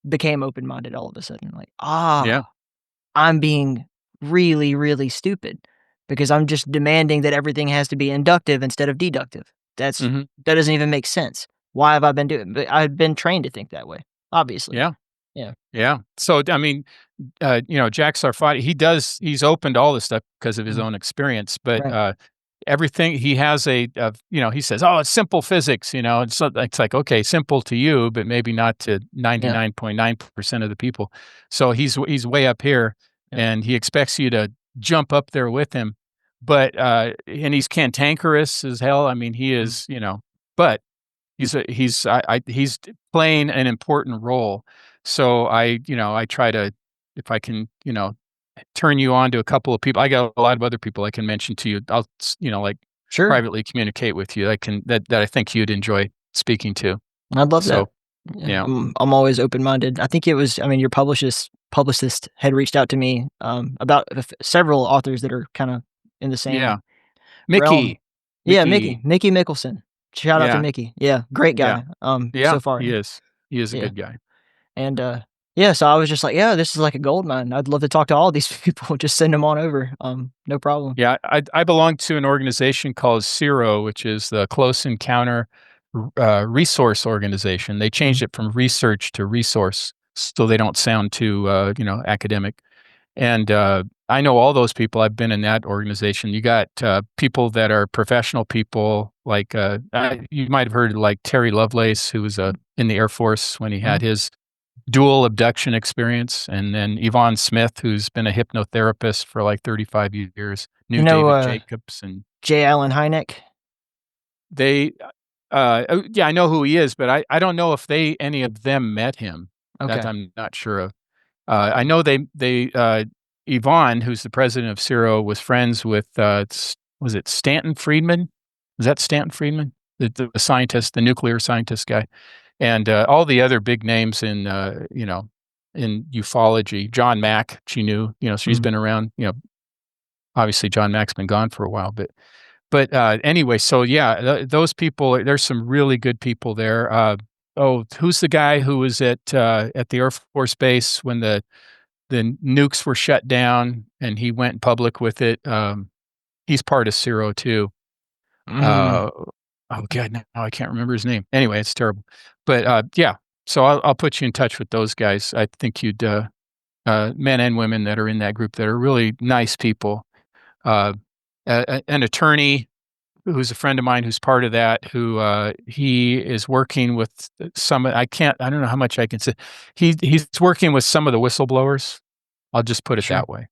Speaker 8: became open-minded all of a sudden, like,
Speaker 2: yeah,
Speaker 8: I'm being really, really stupid because I'm just demanding that everything has to be inductive instead of deductive.
Speaker 2: hmm
Speaker 8: That doesn't even make sense. Why have I been doing but I've been trained to think that way, obviously.
Speaker 2: yeah,
Speaker 8: Yeah.
Speaker 2: yeah. So I mean, Jack Sarfati, he's open to all this stuff because of his
Speaker 8: Mhm.
Speaker 2: own experience, but
Speaker 8: Right.
Speaker 2: everything he has he says, oh, it's simple physics, it's like, okay, simple to you, but maybe not to
Speaker 8: Yeah.
Speaker 2: 99.9% of the people. So he's way up here,
Speaker 8: Yeah.
Speaker 2: and he expects you to jump up there with him, but and he's cantankerous as hell. I mean, he
Speaker 8: Mhm.
Speaker 2: is, but he's playing an important role. So I try to, if I can, turn you on to a couple of people. I got a lot of other people I can mention to you. I'll, like
Speaker 8: Sure.
Speaker 2: privately communicate with you. That I think you'd enjoy speaking to.
Speaker 8: I'd love that.
Speaker 2: So,
Speaker 8: Yeah.
Speaker 2: yeah.
Speaker 8: I'm always open-minded. I think it was your publicist had reached out to me, about several authors that are kinda in the
Speaker 2: Yeah.
Speaker 8: same realm.
Speaker 2: Mickey.
Speaker 8: Yeah,
Speaker 2: Mickey.
Speaker 8: Mickey Mickelson. Shout out to
Speaker 2: Yeah.
Speaker 8: Mickey. Yeah, great
Speaker 2: Yeah.
Speaker 8: guy,
Speaker 2: Yeah.
Speaker 8: so far.
Speaker 2: He is. He is a
Speaker 8: Yeah,
Speaker 2: good guy.
Speaker 8: and, yeah, so I was just like, "Yeah, this is like a gold mine. I'd love to talk to all these people. Just send them on over. No problem."
Speaker 2: Yeah. I belong to an organization called CERO, which is the Close Encounter Resource Organization. They changed
Speaker 8: Mhm,
Speaker 2: it from research to resource so they don't sound too, academic. And I know all those people. I've been in that organization. You got people that are professional people, like you might have heard like Terry Lovelace, who was in the Air Force when he
Speaker 8: mhm.
Speaker 2: had his dual abduction experience, and then Yvonne Smith, who's been a hypnotherapist for like 35 years.
Speaker 8: You
Speaker 2: Knew
Speaker 8: know,
Speaker 2: David Jacobs, and
Speaker 8: J. Allen Hynek?
Speaker 2: they. Yeah, I know who he is, but I don't know if any of them met him. That
Speaker 8: Okay.
Speaker 2: I'm not sure of. I know Yvonne, who's the president of CERO, was friends with, was it Stanton Friedman? Is that Stanton Friedman? The scientist, the nuclear scientist guy, and all the other big names in ufology. John Mack, she knew, she's
Speaker 8: Mhm.
Speaker 2: been around. Obviously John Mack's been gone for a while, but anyway, so yeah, those people. There's some really good people there. Who's the guy who was at the Air Force Base when the nukes were shut down and he went public with it? He's part of CERO too.
Speaker 8: Mm.
Speaker 2: Uh, oh God, now I can't remember his name. Anyway, it's terrible. But yeah, so I'll put you in touch with those guys. I think you'd men and women that are in that group that are really nice people. An attorney who's a friend of mine who's part of that, who he is working with some. I don't know how much I can say. He's working with some of the whistleblowers. I'll just put it
Speaker 8: Sure.
Speaker 2: that way.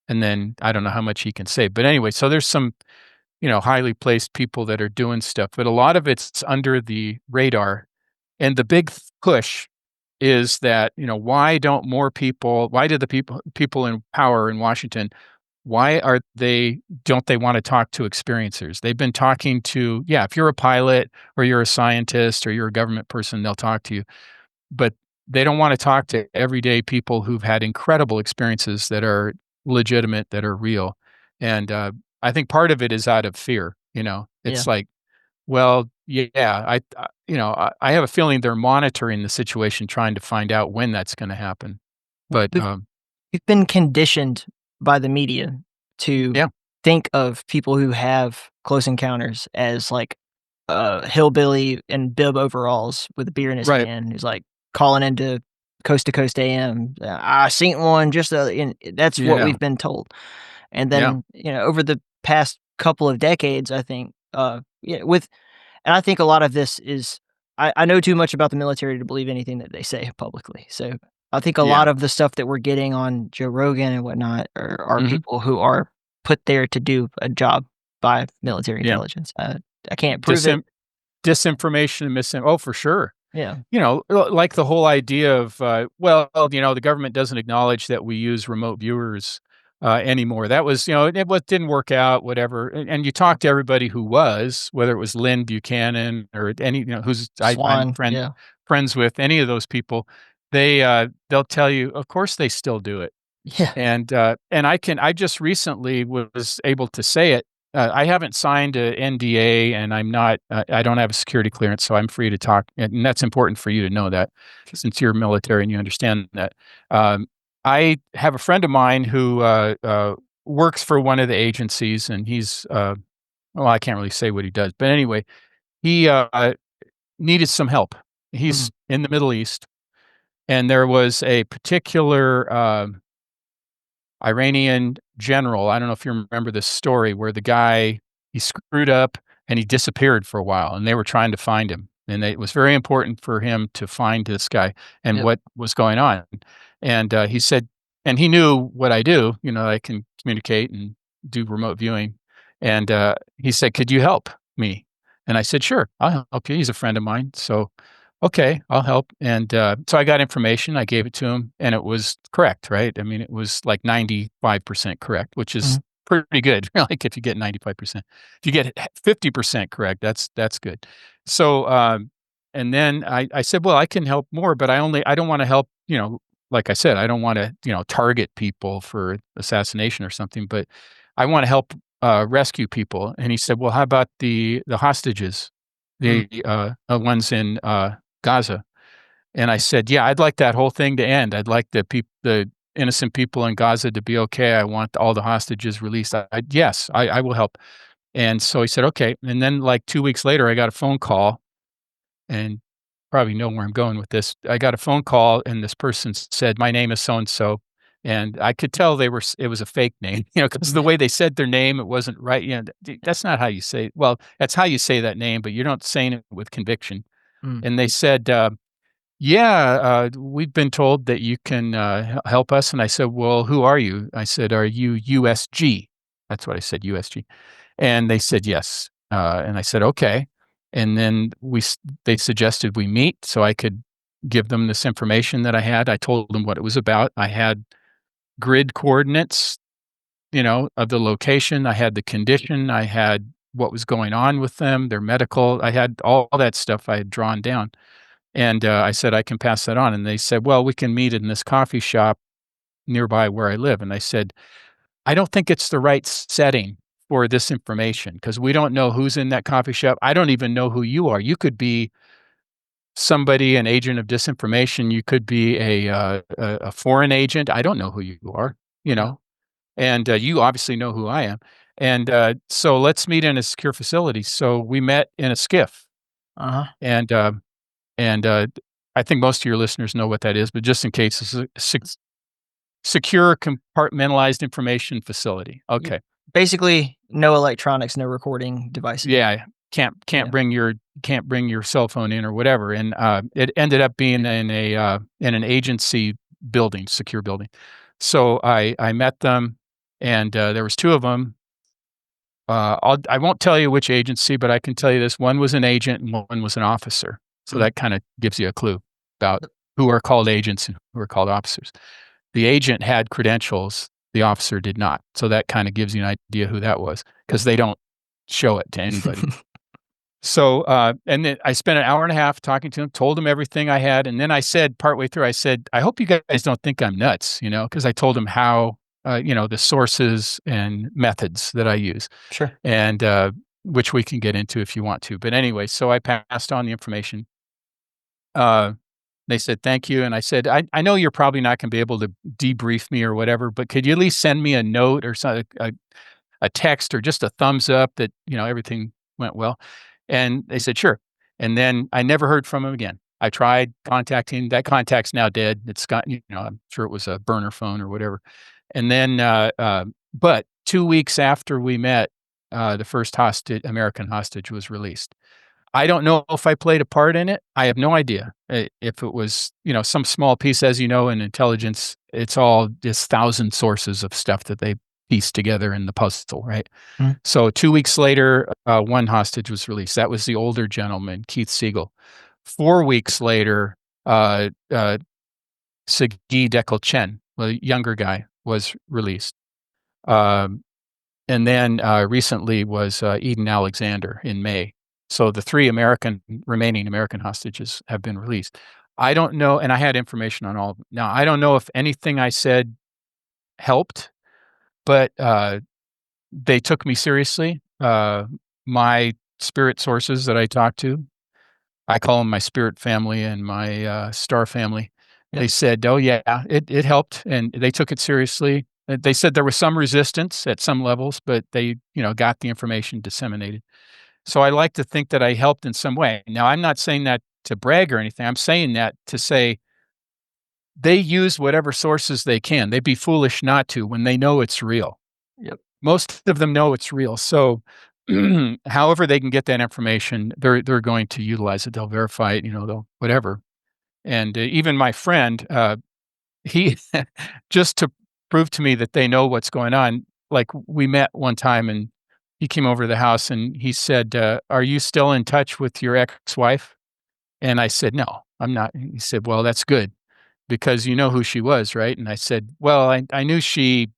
Speaker 2: And then I don't know how much he can say. But anyway, so there's some, highly placed people that are doing stuff, but a lot of it's under the radar. And the big push is that, why don't more people, why do the people in power in Washington, don't they want to talk to experiencers? They've been talking to, if you're a pilot or you're a scientist or you're a government person, they'll talk to you. But they don't want to talk to everyday people who've had incredible experiences that are legitimate, that are real. And I think part of it is out of fear. It's like, well, I have a feeling they're monitoring the situation, trying to find out when that's going to happen. But
Speaker 8: We've been conditioned by the media to think of people who have close encounters as like a hillbilly in bib overalls with a beer in his hand who's like calling into Coast to Coast AM. I seen one just that's what we've been told. And then, over the past couple of decades, I think, and I think a lot of this is, I know too much about the military to believe anything that they say publicly. So I think a lot of the stuff that we're getting on Joe Rogan and whatnot are people who are put there to do a job by military intelligence. I can't prove it.
Speaker 2: Disinformation and misinformation. Oh, for sure.
Speaker 8: Yeah.
Speaker 2: Like the whole idea of, the government doesn't acknowledge that we use remote viewers anymore. That was, it didn't work out, whatever. And you talk to everybody who was, whether it was Lynn Buchanan or any, who's I'm friends with, any of those people, they'll tell you, of course they still do it.
Speaker 8: Yeah.
Speaker 2: And I just recently was able to say it. I haven't signed a NDA, and I don't have a security clearance, so I'm free to talk. And that's important for you to know that, since you're military and you understand that. I have a friend of mine who works for one of the agencies, and he's, I can't really say what he does, but anyway, he needed some help. He's in the Middle East, and there was a particular Iranian general. I don't know if you remember this story where the guy, he screwed up and he disappeared for a while, and they were trying to find him. And it was very important for him to find this guy and what was going on. And he said, and he knew what I do, I can communicate and do remote viewing. And he said, could you help me? And I said, sure, I'll help you. He's a friend of mine. So, okay, I'll help. And so I got information, I gave it to him, and it was correct, right? I mean, it was like 95% correct, which is pretty good. Like if you get 95%. If you get 50% correct, that's good. So, and then I said, well, I can help more, but I don't want to help, like I said, I don't want to, target people for assassination or something, but I want to help rescue people. And he said, well, how about the hostages, the ones in Gaza? And I said, yeah, I'd like that whole thing to end. I'd like the innocent people in Gaza to be okay. I want all the hostages released. Yes, I will help. And so he said, okay. And then like 2 weeks later, I got a phone call, and probably know where I'm going with this. I got a phone call, and this person said, my name is so-and-so. And I could tell it was a fake name, because the way they said their name, it wasn't right. That's not how you say, well, that's how you say that name, but you're not saying it with conviction. And they said, we've been told that you can help us. And I said, well, who are you? I said, are you USG? That's what I said, USG. And they said, yes. And I said, okay. And then they suggested we meet so I could give them this information that I had. I told them what it was about. I had grid coordinates, of the location. I had the condition. I had what was going on with them, their medical. I had all that stuff I had drawn down. And I said, I can pass that on. And they said, well, we can meet in this coffee shop nearby where I live. And I said, I don't think it's the right setting for this information, because we don't know who's in that coffee shop. I don't even know who you are. You could be somebody, an agent of disinformation. You could be a foreign agent. I don't know who you are, and you obviously know who I am. And so let's meet in a secure facility. So we met in a skiff, and I think most of your listeners know what that is, but just in case, it's a secure compartmentalized information facility. Okay.
Speaker 8: Basically, no electronics, no recording devices.
Speaker 2: Yeah, can't bring your cell phone in or whatever. And it ended up being in an agency building, secure building. So I met them, and there was two of them. I won't tell you which agency, but I can tell you this: one was an agent and one was an officer. So that kind of gives you a clue about who are called agents and who are called officers. The agent had credentials. The officer did not. So that kind of gives you an idea who that was, because they don't show it to anybody. So, and then I spent an hour and a half talking to him, told him everything I had. And then I said, partway through, I said, I hope you guys don't think I'm nuts, because I told him how, the sources and methods that I use.
Speaker 8: Sure.
Speaker 2: And which we can get into if you want to. But anyway, so I passed on the information. They said, thank you. And I said, I know you're probably not going to be able to debrief me or whatever, but could you at least send me a note or something, a text or just a thumbs up that, everything went well? And they said, sure. And then I never heard from him again. I tried contacting, that contact's now dead. It's got, I'm sure it was a burner phone or whatever. And then, but 2 weeks after we met, the first American hostage was released. I don't know if I played a part in it. I have no idea if it was, some small piece. As you know, in intelligence, it's all just 1,000 sources of stuff that they piece together in the puzzle, right? Mm-hmm. So 2 weeks later, one hostage was released. That was the older gentleman, Keith Siegel. 4 weeks later, Sagi Dekel Chen, the younger guy, was released. And then recently was Eden Alexander in May. So the three remaining American hostages have been released. I don't know, and I had information on all of them. Now, I don't know if anything I said helped, but they took me seriously. My spirit sources that I talked to, I call them my spirit family and my star family. Yep. They said, oh yeah, it helped, and they took it seriously. They said there was some resistance at some levels, but they, got the information disseminated. So I like to think that I helped in some way. Now, I'm not saying that to brag or anything. I'm saying that to say they use whatever sources they can. They'd be foolish not to when they know it's real.
Speaker 8: Yep.
Speaker 2: Most of them know it's real. So however they can get that information, they're going to utilize it. They'll verify it, they'll whatever. And even my friend, he just to prove to me that they know what's going on, like we met one time and he came over to the house and he said, are you still in touch with your ex-wife? And I said, no, I'm not. He said, well, that's good because you know who she was, right? And I said, well, I knew she,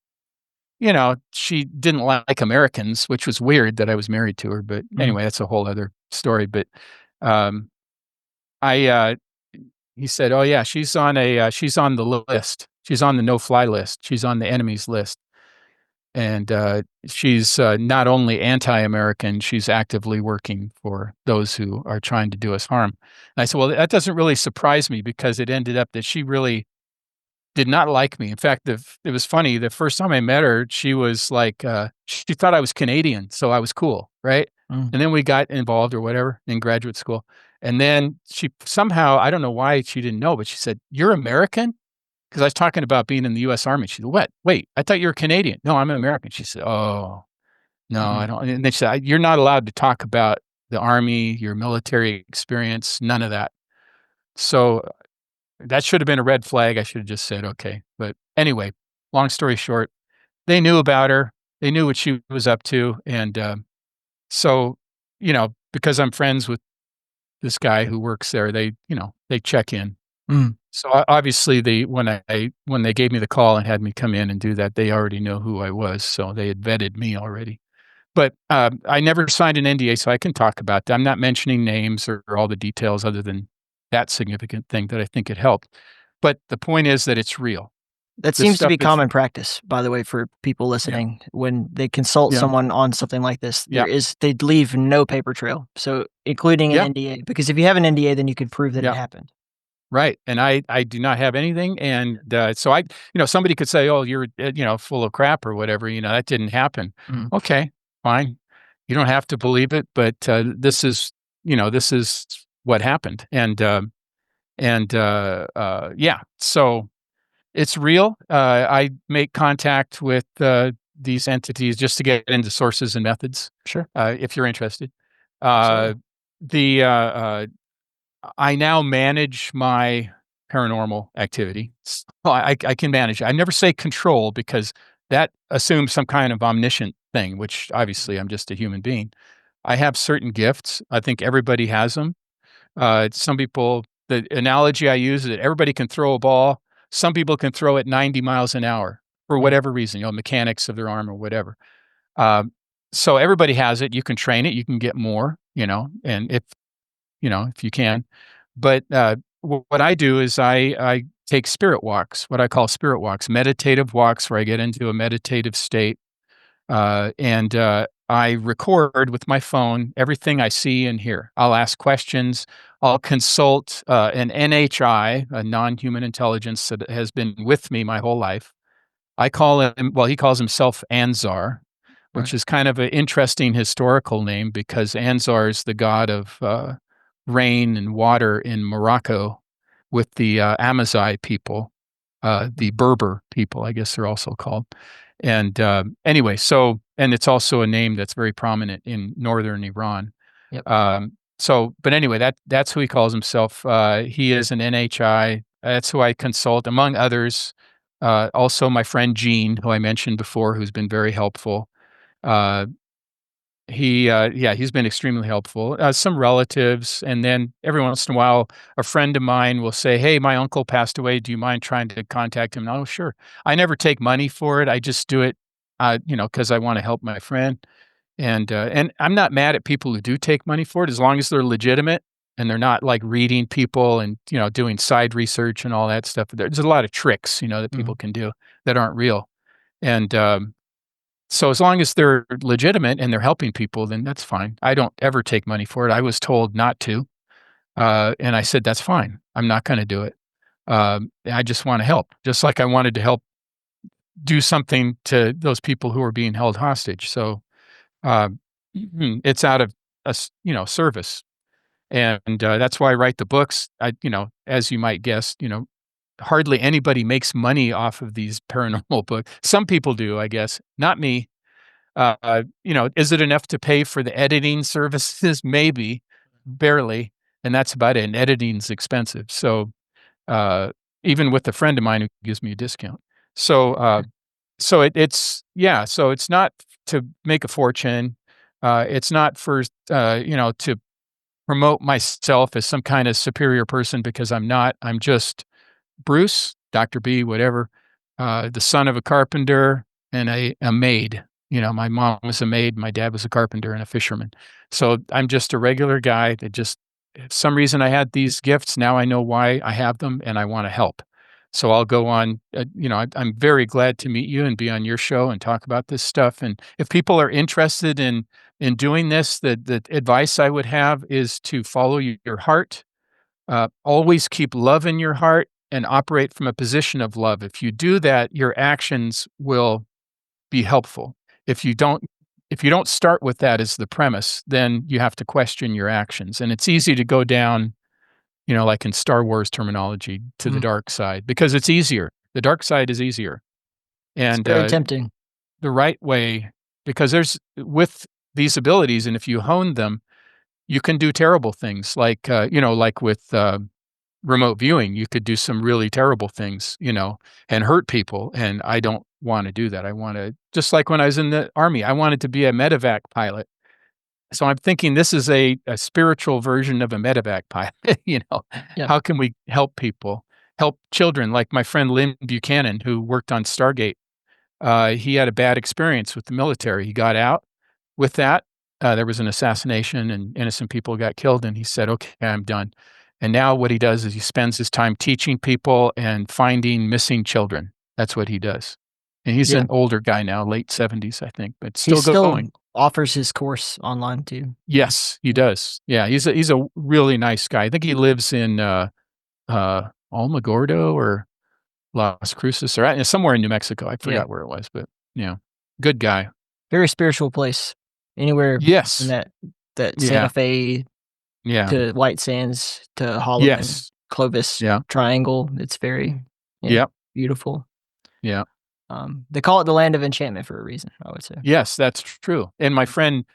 Speaker 2: she didn't like Americans, which was weird that I was married to her. But anyway, that's a whole other story. But he said, oh yeah, she's on the list. She's on the no-fly list. She's on the enemy's list. And she's not only anti-American, she's actively working for those who are trying to do us harm. And I said, well, that doesn't really surprise me because it ended up that she really did not like me. In fact, it was funny. The first time I met her, she was like, she thought I was Canadian, so I was cool, right? Mm. And then we got involved or whatever in graduate school. And then she somehow, I don't know why she didn't know, but she said, you're American? Because I was talking about being in the U.S. Army. She said, what? Wait, I thought you were Canadian. No, I'm an American. She said, oh, no, I don't. And then she said, you're not allowed to talk about the Army, your military experience, none of that. So that should have been a red flag. I should have just said, okay. But anyway, long story short, they knew about her. They knew what she was up to. And so, because I'm friends with this guy who works there, they check in. Mm. So obviously when they gave me the call and had me come in and do that, they already know who I was. So they had vetted me already. But I never signed an NDA, so I can talk about that. I'm not mentioning names or all the details other than that significant thing that I think it helped. But the point is that it's real.
Speaker 8: That seems to be common practice, by the way, for people listening. Yeah. When they consult someone on something like this, they'd leave no paper trail. So including an NDA, because if you have an NDA, then you could prove that it happened.
Speaker 2: Right. And I do not have anything. And so somebody could say, oh, you're, full of crap or whatever. That didn't happen.
Speaker 8: Mhm.
Speaker 2: Okay, fine. You don't have to believe it, but this is what happened. Yeah, so it's real. I make contact with these entities just to get into sources and methods.
Speaker 8: Sure.
Speaker 2: If you're interested.
Speaker 8: Absolutely.
Speaker 2: I now manage my paranormal activity. I can manage it. I never say control because that assumes some kind of omniscient thing, which obviously I'm just a human being. I have certain gifts. I think everybody has them. Some people, the analogy I use is that everybody can throw a ball. Some people can throw it 90 miles an hour for whatever reason, mechanics of their arm or whatever. So everybody has it. You can train it. You can get more, and if you can. But what I do is I take spirit walks, what I call spirit walks, meditative walks where I get into a meditative state. And I record with my phone everything I see and hear. I'll ask questions. I'll consult an NHI, a non-human intelligence that has been with me my whole life. I call him, well, he calls himself Anzar, which is kind of an interesting historical name because Anzar is the god of rain and water in Morocco with the Amazigh people, the Berber people, I guess they're also called. And anyway, and it's also a name that's very prominent in northern Iran.
Speaker 8: Yep.
Speaker 2: But anyway, that's who he calls himself. He is an NHI. That's who I consult, among others. Also, my friend Gene, who I mentioned before, who's been very helpful. He's been extremely helpful. Some relatives, and then every once in a while, a friend of mine will say, "Hey, my uncle passed away. Do you mind trying to contact him?" Oh, sure. I never take money for it. I just do it, because I want to help my friend. And I'm not mad at people who do take money for it, as long as they're legitimate and they're not like reading people and doing side research and all that stuff. There's a lot of tricks, that people can do that aren't real, and so as long as they're legitimate and they're helping people, then that's fine. I don't ever take money for it. I was told not to, and I said that's fine. I'm not going to do it. I just want to help, just like I wanted to help do something to those people who are being held hostage. So it's out of service, and that's why I write the books. As you might guess, hardly anybody makes money off of these paranormal books. Some people do, I guess, not me. Is it enough to pay for the editing services? Maybe, barely, and that's about it. And editing's expensive, so even with a friend of mine who gives me a discount. So it's not to make a fortune. It's not for to promote myself as some kind of superior person, because I'm not. I'm just Bruce, Dr. B, whatever, the son of a carpenter and a maid. My mom was a maid, my dad was a carpenter and a fisherman. So I'm just a regular guy that just, if some reason I had these gifts, now I know why I have them and I want to help. So I'll go on, I'm very glad to meet you and be on your show and talk about this stuff. And if people are interested in doing this, the advice I would have is to follow your heart. Always keep love in your heart and operate from a position of love. If you do that, your actions will be helpful. If you don't start with that as the premise, then you have to question your actions. And it's easy to go down, like in Star Wars terminology, to the dark side, because it's easier. The dark side is easier. And
Speaker 8: it's very tempting.
Speaker 2: The right way, because with these abilities, and if you hone them, you can do terrible things, like with remote viewing, you could do some really terrible things, and hurt people. And I don't want to do that. I want to, just like when I was in the Army, I wanted to be a medevac pilot. So I'm thinking this is a spiritual version of a medevac pilot.
Speaker 8: Yeah.
Speaker 2: How can we help people, help children? Like my friend Lynn Buchanan, who worked on Stargate. He had a bad experience with the military. He got out with that. There was an assassination and innocent people got killed. And he said, okay, I'm done. And now what he does is he spends his time teaching people and finding missing children. That's what he does. And he's an older guy now, late 70s, I think, but still going.
Speaker 8: Offers his course online too.
Speaker 2: Yes, he does. Yeah, he's a really nice guy. I think he lives in Alamogordo or Las Cruces or somewhere in New Mexico. I forgot where it was, but good guy.
Speaker 8: Very spiritual place. Anywhere in
Speaker 2: Yes.
Speaker 8: that
Speaker 2: Yeah.
Speaker 8: Santa Fe
Speaker 2: Yeah.
Speaker 8: to White Sands to Hollow
Speaker 2: Yes.
Speaker 8: Clovis
Speaker 2: Yeah.
Speaker 8: triangle. It's very
Speaker 2: Yep.
Speaker 8: beautiful.
Speaker 2: Yeah.
Speaker 8: They call it the land of enchantment for a reason, I would say.
Speaker 2: Yes, that's true. And my friend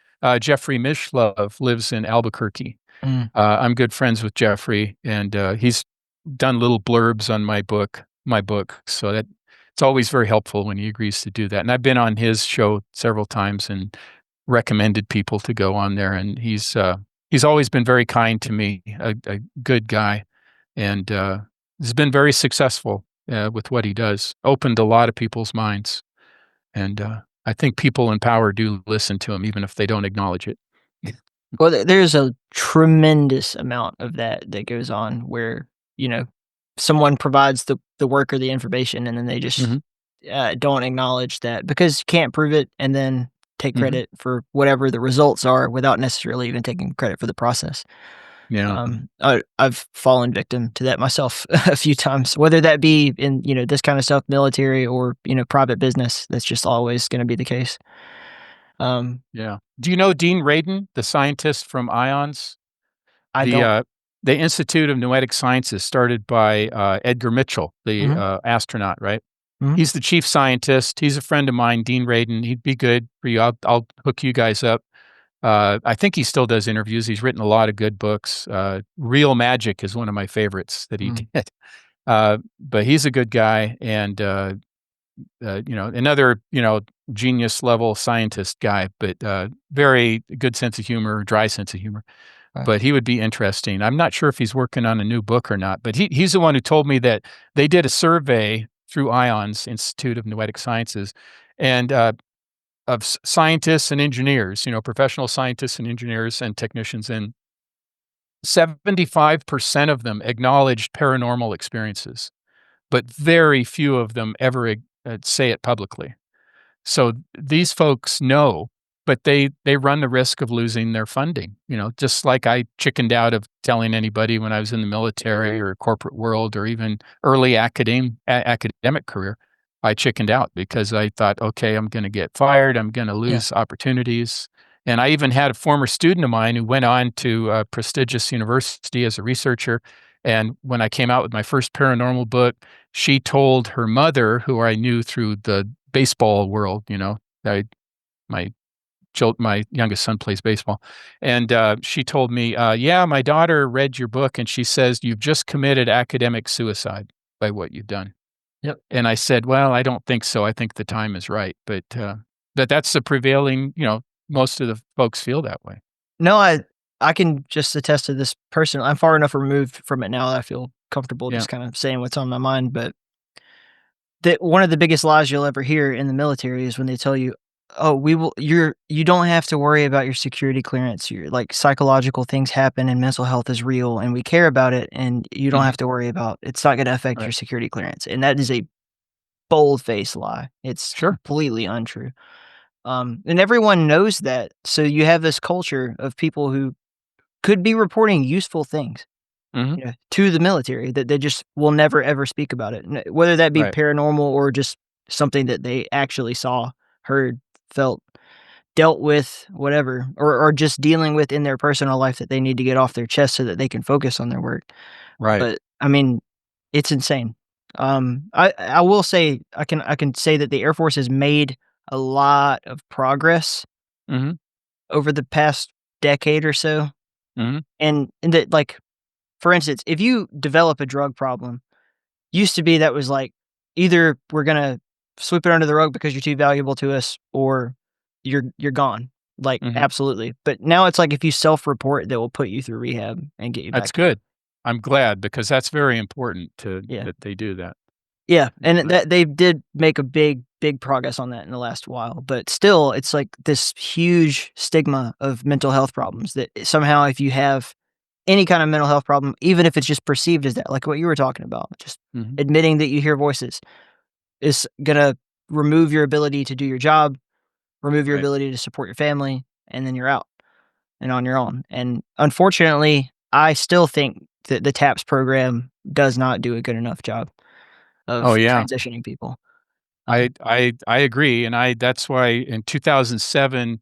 Speaker 2: Jeffrey Mishlove lives in Albuquerque. I'm good friends with Jeffrey, and he's done little blurbs on my book. So that it's always very helpful when he agrees to do that. And I've been on his show several times and recommended people to go on there. And he's always been very kind to me, a good guy, and has been very successful with what he does. Opened a lot of people's minds, and I think people in power do listen to him, even if they don't acknowledge it.
Speaker 8: Well, there's a tremendous amount of that goes on where, someone provides the work or the information and then they just don't acknowledge that because you can't prove it and then take credit for whatever the results are without necessarily even taking credit for the process.
Speaker 2: Yeah.
Speaker 8: I've fallen victim to that myself a few times, whether that be in, this kind of stuff, military or, private business. That's just always going to be the case.
Speaker 2: Yeah. Do you know Dean Radin, the scientist from IONS?
Speaker 8: I don't.
Speaker 2: The Institute of Noetic Sciences, started by Edgar Mitchell, the astronaut, right? He's the chief scientist. He's a friend of mine, Dean Radin. He'd be good for you. I'll hook you guys up. I think he still does interviews. He's written a lot of good books. Real Magic is one of my favorites that he did. But he's a good guy, and another genius level scientist guy, but very good sense of humor, dry sense of humor. But he would be interesting. I'm not sure if he's working on a new book or not, but he's the one who told me that they did a survey through IONS, Institute of Noetic Sciences, and of scientists and engineers, professional scientists and engineers and technicians, and 75% of them acknowledged paranormal experiences, but very few of them ever say it publicly. So these folks know, but they run the risk of losing their funding. Just like I chickened out of telling anybody when I was in the military or corporate world or even early academic career. I chickened out because I thought, okay, I'm going to get fired. I'm going to lose opportunities. And I even had a former student of mine who went on to a prestigious university as a researcher. And when I came out with my first paranormal book, she told her mother, who I knew through the baseball world, my youngest son plays baseball. And she told me, my daughter read your book and she says, you've just committed academic suicide by what you've done.
Speaker 8: Yep.
Speaker 2: And I said, well, I don't think so. I think the time is right. But that's the prevailing, most of the folks feel that way.
Speaker 8: No, I can just attest to this person. I'm far enough removed from it now that I feel comfortable just kind of saying what's on my mind. But one of the biggest lies you'll ever hear in the military is when they tell you, oh, you don't have to worry about your security clearance. Your psychological things happen and mental health is real and we care about it and you don't have to worry about it's not going to affect your security clearance. And that is a bold-faced lie. It's completely untrue. And everyone knows that. So you have this culture of people who could be reporting useful things to the military that they just will never, ever speak about it. Whether that be paranormal or just something that they actually saw, heard, felt, dealt with, whatever, or just dealing with in their personal life that they need to get off their chest so that they can focus on their work.
Speaker 2: Right.
Speaker 8: But I mean, it's insane. I will say I can say that the Air Force has made a lot of progress over the past decade or so. And that, for instance, if you develop a drug problem, used to be that was either we're gonna sweep it under the rug because you're too valuable to us, or you're gone. Absolutely. But now it's if you self-report, that will put you through rehab and get you back.
Speaker 2: That's good. I'm glad because that's very important that they do that.
Speaker 8: Yeah, and that they did make a big progress on that in the last while, but still, it's this huge stigma of mental health problems that somehow if you have any kind of mental health problem, even if it's just perceived as that, like what you were talking about, just admitting that you hear voices is gonna remove your ability to do your job, remove your ability to support your family, and then you're out and on your own. And unfortunately, I still think that the TAPS program does not do a good enough job of
Speaker 2: Oh, yeah.
Speaker 8: transitioning people.
Speaker 2: I agree, and that's why in 2007,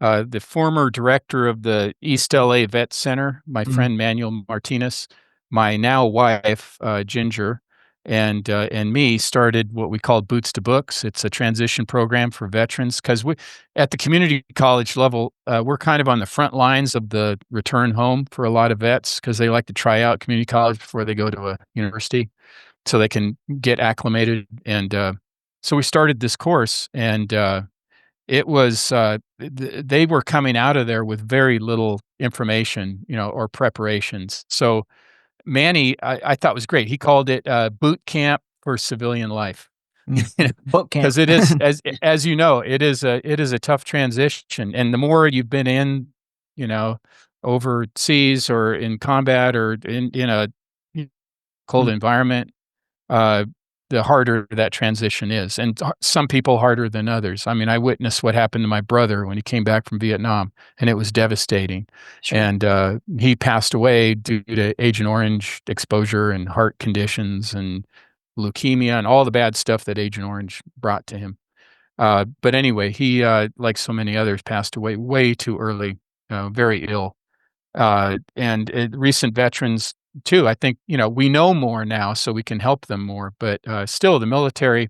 Speaker 2: the former director of the East LA Vet Center, my friend Manuel Martinez, my now wife Ginger, and me started what we call Boots to Books. It's a transition program for veterans because we, at the community college level, we're kind of on the front lines of the return home for a lot of vets because they like to try out community college before they go to a university, so they can get acclimated and. So we started this course, and it was they were coming out of there with very little information, or preparations. So Manny, I thought was great. He called it boot camp for civilian life,
Speaker 8: Boot camp.
Speaker 2: because it is as you know, it is a tough transition, and the more you've been in, overseas or in combat or in a cold environment. The harder that transition is, and some people harder than others. I mean, I witnessed what happened to my brother when he came back from Vietnam, and it was devastating.
Speaker 8: Sure.
Speaker 2: And he passed away due to Agent Orange exposure and heart conditions and leukemia and all the bad stuff that Agent Orange brought to him. But anyway, he, like so many others, passed away way too early, very ill. And recent veterans too. I think, we know more now, so we can help them more. But still, the military,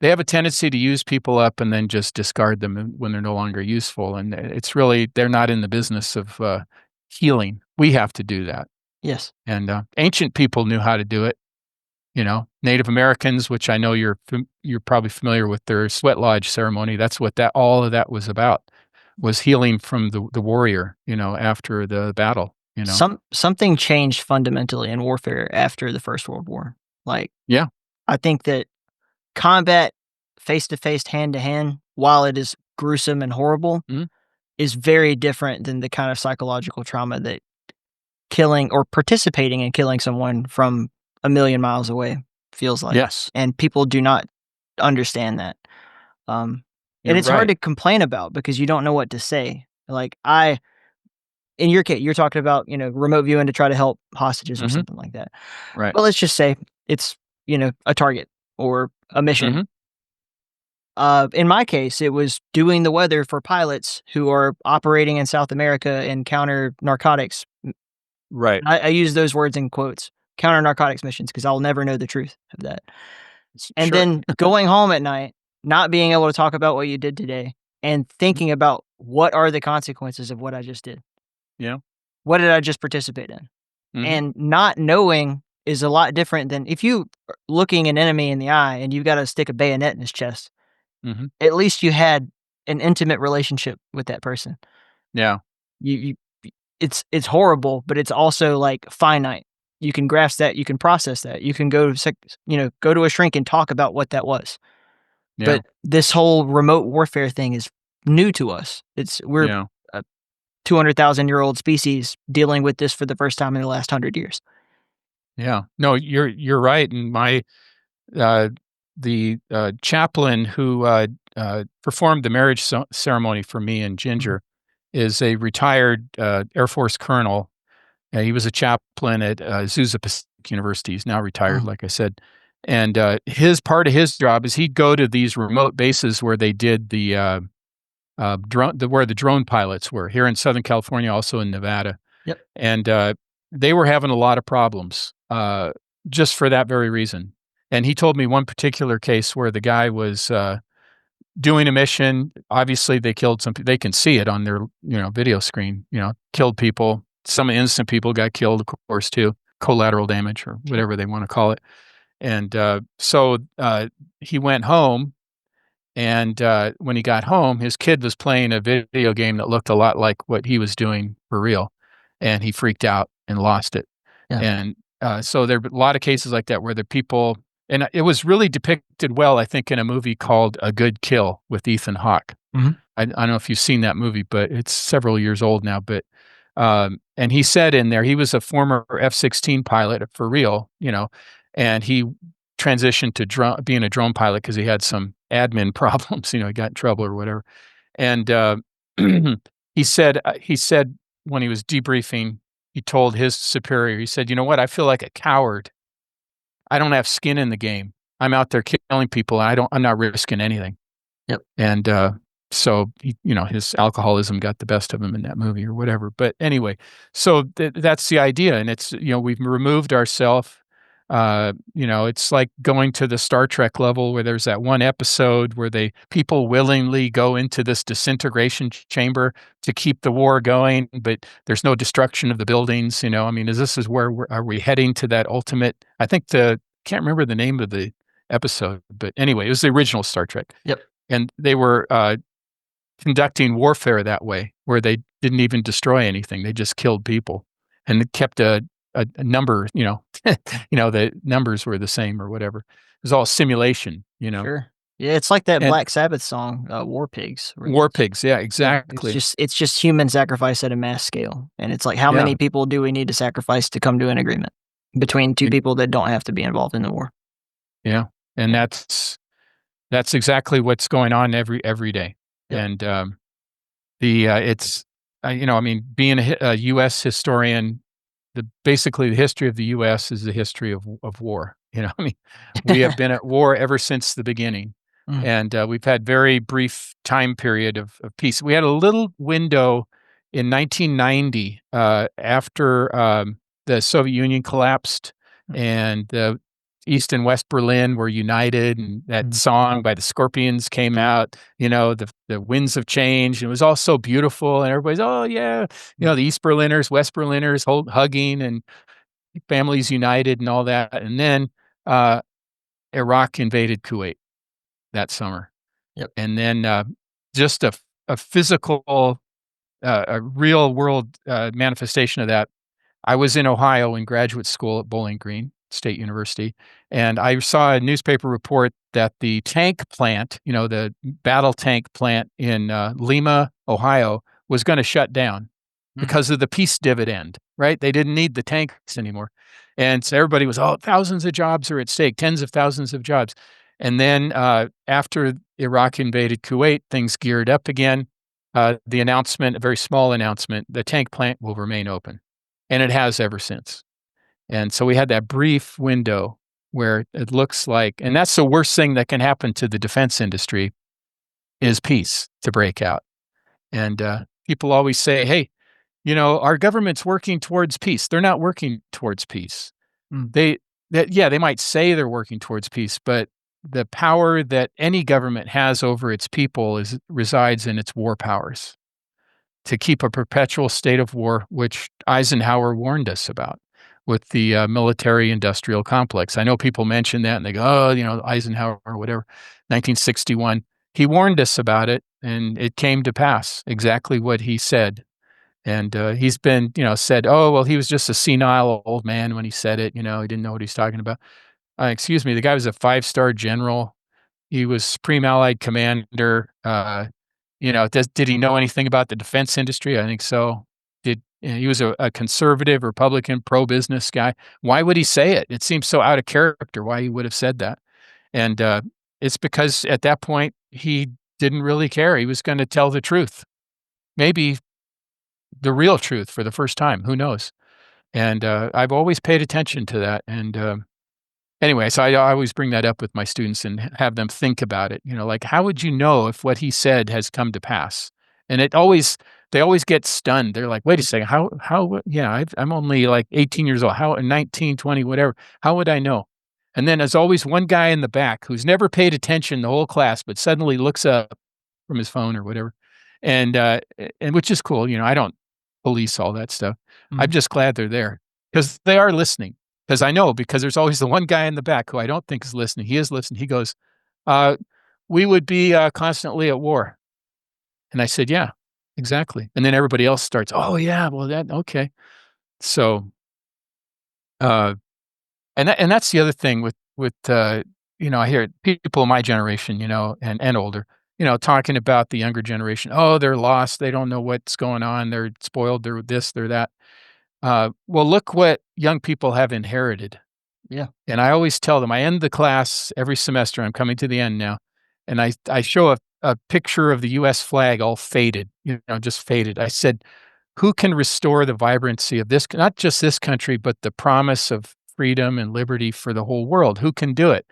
Speaker 2: they have a tendency to use people up and then just discard them when they're no longer useful. And it's really, they're not in the business of healing. We have to do that.
Speaker 8: Yes.
Speaker 2: And ancient people knew how to do it. Native Americans, which I know you're probably familiar with their sweat lodge ceremony. That's what all of that was about. Was healing from the warrior, after the battle,
Speaker 8: Something changed fundamentally in warfare after the First World War.
Speaker 2: Yeah.
Speaker 8: I think that combat, face to face, hand to hand, while it is gruesome and horrible, is very different than the kind of psychological trauma that killing or participating in killing someone from a million miles away feels like.
Speaker 2: Yes.
Speaker 8: And people do not understand that. And it's hard to complain about because you don't know what to say. In your case, you're talking about, remote viewing to try to help hostages or something like that.
Speaker 2: Right.
Speaker 8: Well, let's just say it's, a target or a mission. In my case, it was doing the weather for pilots who are operating in South America and counter narcotics.
Speaker 2: Right.
Speaker 8: I use those words in quotes, counter narcotics missions, because I'll never know the truth of that. And then going home at night, not being able to talk about what you did today and thinking about what are the consequences of what I just did.
Speaker 2: Yeah.
Speaker 8: What did I just participate in? And not knowing is a lot different than if you are looking an enemy in the eye and you've got to stick a bayonet in his chest. At least you had an intimate relationship with that person.
Speaker 2: Yeah.
Speaker 8: It's horrible, but it's also finite. You can grasp that, you can process that. You can go to a shrink and talk about what that was.
Speaker 2: Yeah.
Speaker 8: But this whole remote warfare thing is new to us. We're a 200,000-year-old species dealing with this for the first time in the last 100 years.
Speaker 2: Yeah. No, you're right. And my the chaplain who performed the marriage ceremony for me and Ginger is a retired Air Force colonel. He was a chaplain at Azusa Pacific University. He's now retired, like I said. And part of his job is he'd go to these remote bases where they did the where the drone pilots were here in Southern California, also in Nevada.
Speaker 8: Yep.
Speaker 2: And they were having a lot of problems just for that very reason. And he told me one particular case where the guy was doing a mission. Obviously, they killed some. They can see it on their video screen. Killed people. Some innocent people got killed, of course, too. Collateral damage or whatever they want to call it. And so he went home. And when he got home, his kid was playing a video game that looked a lot like what he was doing for real. And he freaked out and lost it.
Speaker 8: Yeah.
Speaker 2: And so there are a lot of cases like that where the people, and it was really depicted well, I think, in a movie called A Good Kill with Ethan Hawke. I don't know if you've seen that movie, but it's several years old now. But and he said in there, he was a former F-16 pilot for real, and he transitioned to being a drone pilot because he had some admin problems, he got in trouble or whatever. And he said when he was debriefing, he told his superior, he said, "You know what? I feel like a coward I don't have skin in the game. I'm out there killing people. I'm not risking anything.
Speaker 8: Yep.
Speaker 2: And so his alcoholism got the best of him in that movie or whatever. But anyway, so that's the idea, and it's we've removed ourselves. It's like going to the Star Trek level where there's that one episode where people willingly go into this disintegration chamber to keep the war going, but there's no destruction of the buildings. This is where are we heading to that ultimate? I think can't remember the name of the episode, but anyway, it was the original Star Trek.
Speaker 8: Yep.
Speaker 2: And they were conducting warfare that way, where they didn't even destroy anything; they just killed people, and it kept a number. The numbers were the same or whatever. It was all simulation.
Speaker 8: Sure. Yeah, it's like that Black Sabbath song, War Pigs.
Speaker 2: War Pigs, yeah, exactly.
Speaker 8: It's just human sacrifice at a mass scale, and it's like how many people do we need to sacrifice to come to an agreement between two people that don't have to be involved in the war?
Speaker 2: Yeah, and that's exactly what's going on every day.
Speaker 8: Yep.
Speaker 2: And being a U.S. historian, basically the history of the U.S. is the history of war. We have been at war ever since the beginning, and we've had very brief time period of peace. We had a little window in 1990 after the Soviet Union collapsed and the East and West Berlin were united, and that song by the Scorpions came out, the winds of change. And it was all so beautiful, and everybody's, oh yeah, the East Berliners, West Berliners hugging and families united and all that. And then Iraq invaded Kuwait that summer.
Speaker 8: Yep.
Speaker 2: And then just a physical, a real world manifestation of that. I was in Ohio in graduate school at Bowling Green State University, and I saw a newspaper report that the tank plant, the battle tank plant in Lima, Ohio, was going to shut down because of the peace dividend, right? They didn't need the tanks anymore. And so everybody was, thousands of jobs are at stake, tens of thousands of jobs. And then after Iraq invaded Kuwait, things geared up again. The announcement, a very small announcement, the tank plant will remain open. And it has ever since. And so we had that brief window where it looks like, and that's the worst thing that can happen to the defense industry, is peace to break out. And people always say, hey, our government's working towards peace. They're not working towards peace. They might say they're working towards peace, but the power that any government has over its people resides in its war powers to keep a perpetual state of war, which Eisenhower warned us about with the military-industrial complex. I know people mention that and they go, Eisenhower or whatever, 1961. He warned us about it, and it came to pass, exactly what he said. And he's been, said, he was just a senile old man when he said it. He didn't know what he's talking about. Excuse me, the guy was a 5-star general. He was Supreme Allied Commander. Did he know anything about the defense industry? I think so. He was a conservative, Republican, pro-business guy. Why would he say it? It seems so out of character why he would have said that. And it's because at that point, he didn't really care. He was going to tell the truth. Maybe the real truth for the first time. Who knows? And I've always paid attention to that. And anyway, so I always bring that up with my students and have them think about it. Like, how would you know if what he said has come to pass? And they always get stunned. They're like, wait a second, how, yeah, I'm only like 18 years old. How, 19, 20, whatever, how would I know? And then there's always one guy in the back who's never paid attention the whole class, but suddenly looks up from his phone or whatever. And which is cool. I don't police all that stuff. I'm just glad they're there because they are listening. Because I know, because there's always the one guy in the back who I don't think is listening. He is listening. He goes, we would be constantly at war. And I said, yeah, exactly. And then everybody else starts, oh yeah, well okay. So, and that's the other thing with I hear people in my generation, and older, talking about the younger generation. Oh, they're lost. They don't know what's going on. They're spoiled. They're this, they're that. Well, look what young people have inherited.
Speaker 8: Yeah.
Speaker 2: And I always tell them, I end the class every semester. I'm coming to the end now. And I show a picture of the U.S. flag all faded, just faded. I said, who can restore the vibrancy of this, not just this country, but the promise of freedom and liberty for the whole world. Who can do it?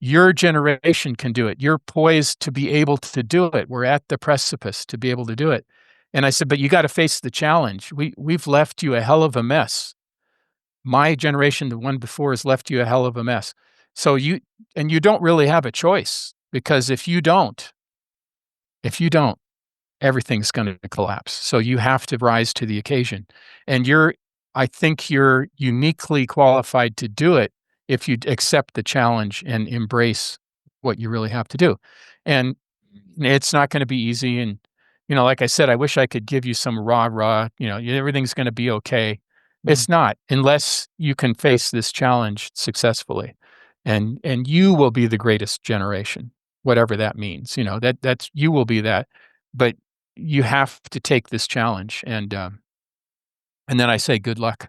Speaker 2: Your generation can do it. You're poised to be able to do it. We're at the precipice to be able to do it. And I said, but you got to face the challenge. We've left you a hell of a mess. My generation, the one before, has left you a hell of a mess. So you don't really have a choice, because if you don't, everything's going to collapse. So you have to rise to the occasion. And I think you're uniquely qualified to do it if you accept the challenge and embrace what you really have to do. And it's not going to be easy. And, like I said, I wish I could give you some rah, everything's going to be okay. It's not, unless you can face this challenge successfully. And you will be the greatest generation, whatever that means. That's you will be that. But you have to take this challenge. And then I say, good luck.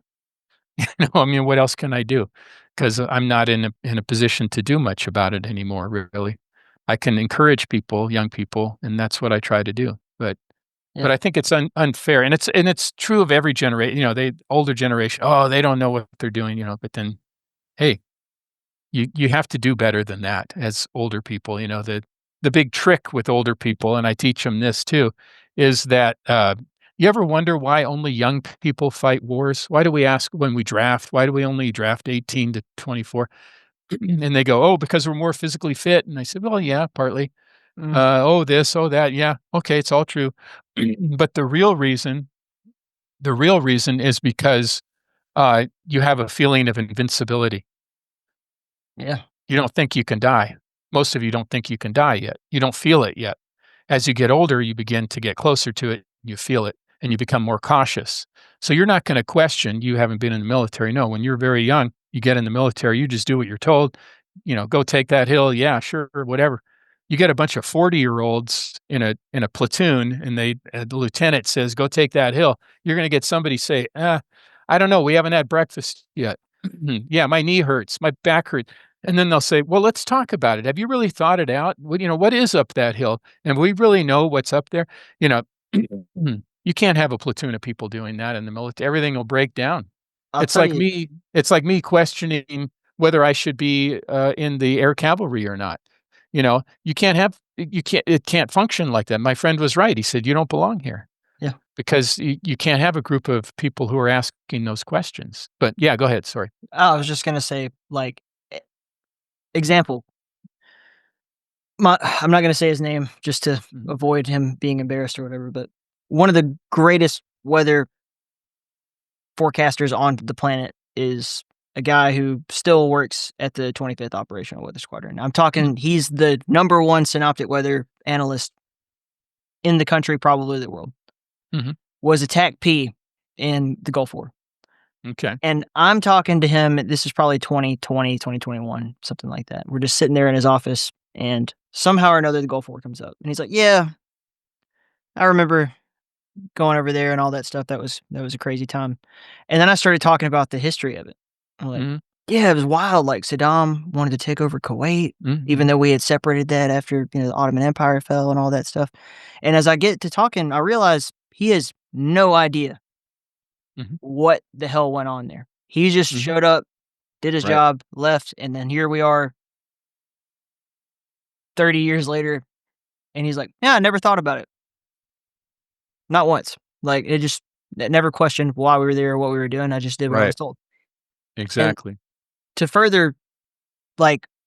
Speaker 2: What else can I do? Because I'm not in a position to do much about it anymore, really. I can encourage people, young people, and that's what I try to do. But I think it's unfair, and it's true of every generation. The older generation, they don't know what they're doing. But then, hey, you have to do better than that as older people. The big trick with older people, and I teach them this too, is that you ever wonder why only young people fight wars? Why do we ask when we draft? Why do we only draft 18 to 24? And they go, because we're more physically fit. And I said, well, yeah, partly. This, that. Yeah. Okay. It's all true. But the real reason is because you have a feeling of invincibility.
Speaker 8: Yeah.
Speaker 2: You don't think you can die. Most of you don't think you can die yet. You don't feel it yet. As you get older, you begin to get closer to it. You feel it, and you become more cautious. So you're not going to question, you haven't been in the military. No, when you're very young, you get in the military, you just do what you're told. Go take that hill. Yeah, sure, whatever. You get a bunch of 40-year-olds in a platoon, and the lieutenant says, go take that hill. You're going to get somebody say, I don't know, we haven't had breakfast yet. Yeah, my knee hurts, my back hurts. And then they'll say, well, let's talk about it. Have you really thought it out? What is up that hill? And we really know what's up there? You can't have a platoon of people doing that in the military. Everything will break down. It's like me questioning whether I should be in the air cavalry or not. It can't function like that. My friend was right. He said, you don't belong here.
Speaker 8: Yeah.
Speaker 2: Because you can't have a group of people who are asking those questions. But yeah, go ahead. Sorry.
Speaker 8: I was just going to say, example. I'm not going to say his name just to avoid him being embarrassed or whatever, but one of the greatest weather forecasters on the planet is a guy who still works at the 25th Operational Weather Squadron. I'm talking, he's the number one synoptic weather analyst in the country, probably the world. Was attack P in the Gulf War.
Speaker 2: Okay.
Speaker 8: And I'm talking to him, this is probably 2020, 2021, something like that. We're just sitting there in his office, and somehow or another the Gulf War comes up. And he's like, yeah, I remember going over there and all that stuff. That was a crazy time. And then I started talking about the history of it. I'm like, yeah, it was wild. Like Saddam wanted to take over Kuwait, even though we had separated that after the Ottoman Empire fell and all that stuff. And as I get to talking, I realize he has no idea what the hell went on there. He just showed up, did his job, left, and then here we are 30 years later, and he's like, yeah, I never thought about it. Not once. Like, it never questioned why we were there or what we were doing. I just did what I was told.
Speaker 2: Exactly.
Speaker 8: And to further,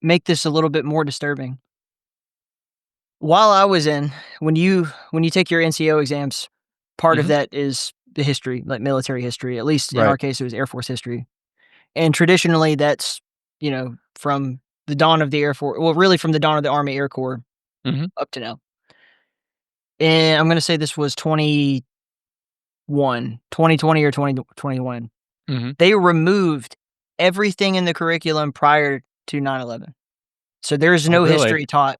Speaker 8: make this a little bit more disturbing, while I was when you take your NCO exams, part of that is the history, like military history. At least in our case, it was Air Force history. And traditionally, that's, from the dawn of the Air Force, well, really from the dawn of the Army Air Corps up to now. And I'm going to say this was 2020 or 2021. They removed everything in the curriculum prior to 9/11. So there's no history taught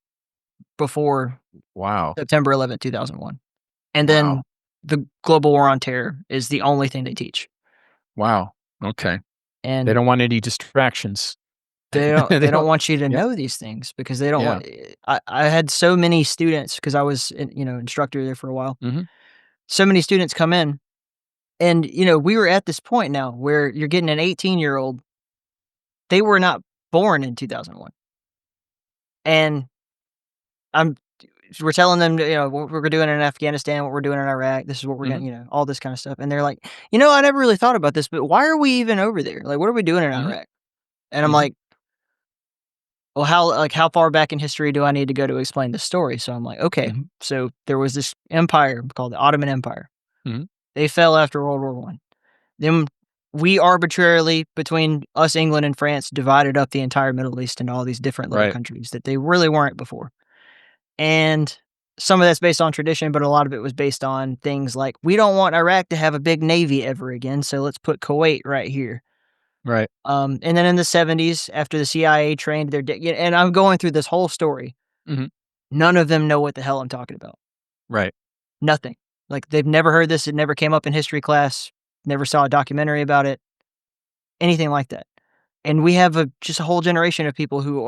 Speaker 8: before September 11th, 2001. And then the Global War on Terror is the only thing they teach.
Speaker 2: Wow. Okay.
Speaker 8: And
Speaker 2: they don't want any distractions.
Speaker 8: They don't want you to know these things, because they don't want. I had so many students, because I was instructor there for a while. So many students come in, and we were at this point now where you're getting an 18-year-old They were not born in 2001. And we're telling them, what we're doing in Afghanistan, what we're doing in Iraq, this is what we're doing, all this kind of stuff. And they're like, I never really thought about this, but why are we even over there? Like, what are we doing in Iraq? And I'm like, well, how far back in history do I need to go to explain the story? So I'm like, okay, so there was this empire called the Ottoman Empire. They fell after World War I. Then we arbitrarily, between us, England, and France, divided up the entire Middle East into all these different little countries that they really weren't before. And some of that's based on tradition, but a lot of it was based on things like, we don't want Iraq to have a big navy ever again, so let's put Kuwait right here.
Speaker 2: Right.
Speaker 8: And then in the 70s, after the CIA trained and I'm going through this whole story, none of them know what the hell I'm talking about.
Speaker 2: Right.
Speaker 8: Nothing. Like, they've never heard this. It never came up in history class. Never saw a documentary about it. Anything like that. And we have just a whole generation of people who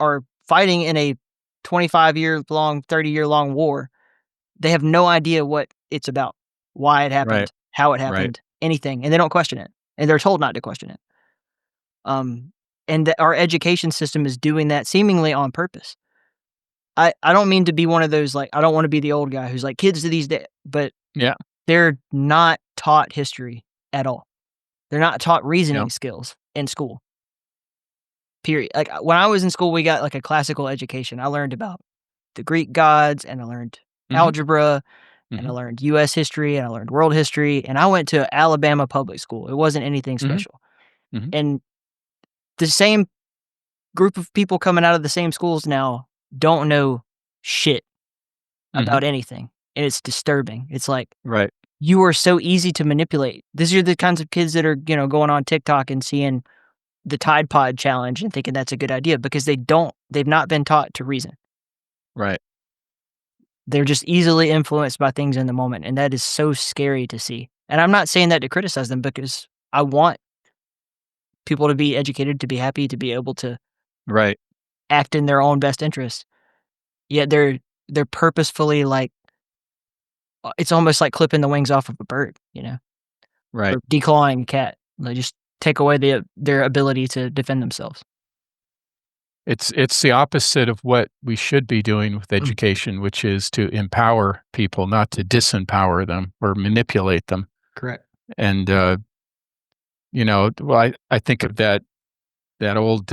Speaker 8: are fighting in a 25-year-long, 30-year-long war. They have no idea what it's about, why it happened, how it happened, anything, and they don't question it. And they're told not to question it. And our education system is doing that seemingly on purpose. I don't mean to be one of those, like, I don't want to be the old guy who's like, kids to these days, but they're not taught history at all. They're not taught reasoning skills in school. Period. Like, when I was in school, we got like a classical education. I learned about the Greek gods, and I learned algebra, and I learned U.S. history, and I learned world history, and I went to Alabama public school. It wasn't anything special. And the same group of people coming out of the same schools now don't know shit about anything. And it's disturbing. It's like, you are so easy to manipulate. These are the kinds of kids that are, going on TikTok and seeing the Tide Pod challenge and thinking that's a good idea because they've not been taught to reason.
Speaker 2: Right.
Speaker 8: They're just easily influenced by things in the moment. And that is so scary to see. And I'm not saying that to criticize them, because I want people to be educated, to be happy, to be able to act in their own best interest. Yet they're purposefully, like, it's almost like clipping the wings off of a bird, or declawing a cat. They just take away their ability to defend themselves.
Speaker 2: It's the opposite of what we should be doing with education, which is to empower people, not to disempower them or manipulate them.
Speaker 8: Correct.
Speaker 2: And well, I think of that old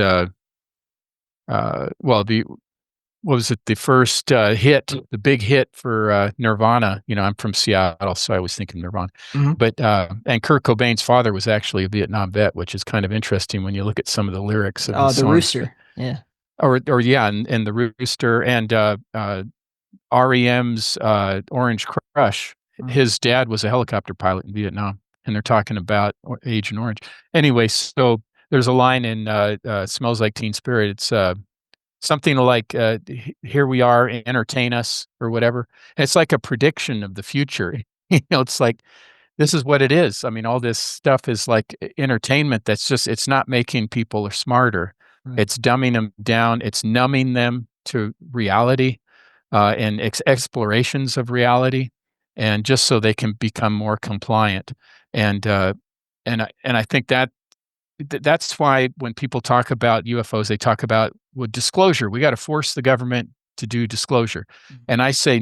Speaker 2: what was it? The first hit, the big hit for Nirvana. I'm from Seattle, so I was thinking Nirvana. But and Kurt Cobain's father was actually a Vietnam vet, which is kind of interesting when you look at some of the lyrics of the songs.
Speaker 8: Rooster, yeah,
Speaker 2: and the Rooster, and REM's Orange Crush. His dad was a helicopter pilot in Vietnam, and they're talking about Agent Orange. Anyway, so there's a line in "Smells Like Teen Spirit." It's something like, here we are, entertain us, or whatever. And it's like a prediction of the future. It's like, this is what it is. I mean, all this stuff is like entertainment it's not making people smarter. It's dumbing them down. It's numbing them to reality and explorations of reality, and just so they can become more compliant. And I think that's why when people talk about UFOs, they talk about disclosure. We got to force the government to do disclosure. And I say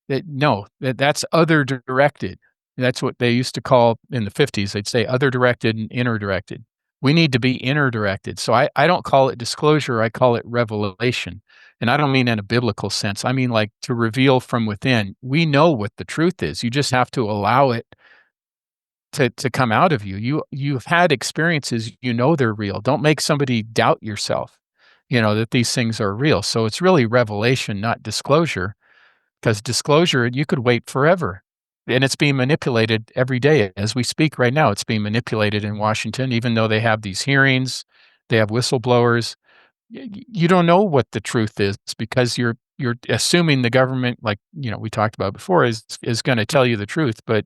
Speaker 2: that's other directed. That's what they used to call in the 50s. They'd say other directed and inner directed. We need to be inner directed. So I don't call it disclosure. I call it revelation. And I don't mean in a biblical sense. I mean like to reveal from within. We know what the truth is. You just have to allow it to come out of you. You've had experiences, they're real. Don't make somebody doubt yourself, that these things are real. So it's really revelation, not disclosure, because disclosure, you could wait forever. And it's being manipulated every day. As we speak right now, it's being manipulated in Washington, even though they have these hearings, they have whistleblowers. You don't know what the truth is because you're assuming the government, like, we talked about before, is going to tell you the truth, but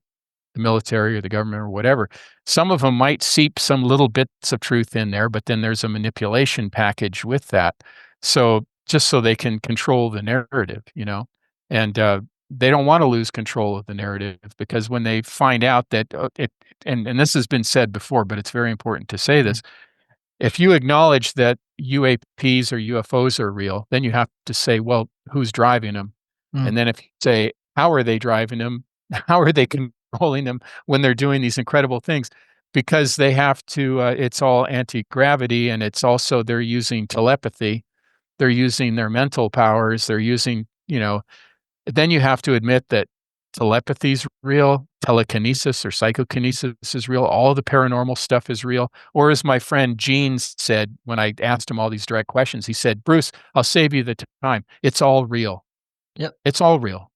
Speaker 2: the military or the government or whatever. Some of them might seep some little bits of truth in there, but then there's a manipulation package with that. So just so they can control the narrative, and they don't want to lose control of the narrative, because when they find out that and this has been said before, but it's very important to say this, if you acknowledge that UAPs or UFOs are real, then you have to say, well, who's driving them?
Speaker 8: Mm.
Speaker 2: And then if you say, how are they driving them? How are they controlling them when they're doing these incredible things? Because they have to, it's all anti-gravity, and it's also they're using telepathy. They're using their mental powers. They're using, then you have to admit that telepathy's real, telekinesis or psychokinesis is real, all the paranormal stuff is real. Or as my friend Gene said when I asked him all these direct questions, he said, Bruce, I'll save you the time. It's all real.
Speaker 8: Yep.
Speaker 2: It's all real.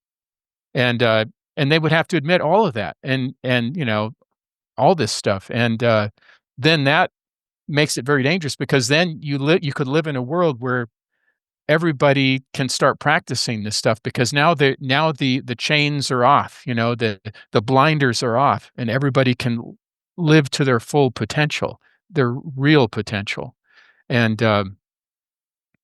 Speaker 2: And they would have to admit all of that and all this stuff. And then that makes it very dangerous, because then you could live in a world where everybody can start practicing this stuff, because now the chains are off, the blinders are off, and everybody can live to their full potential, their real potential. And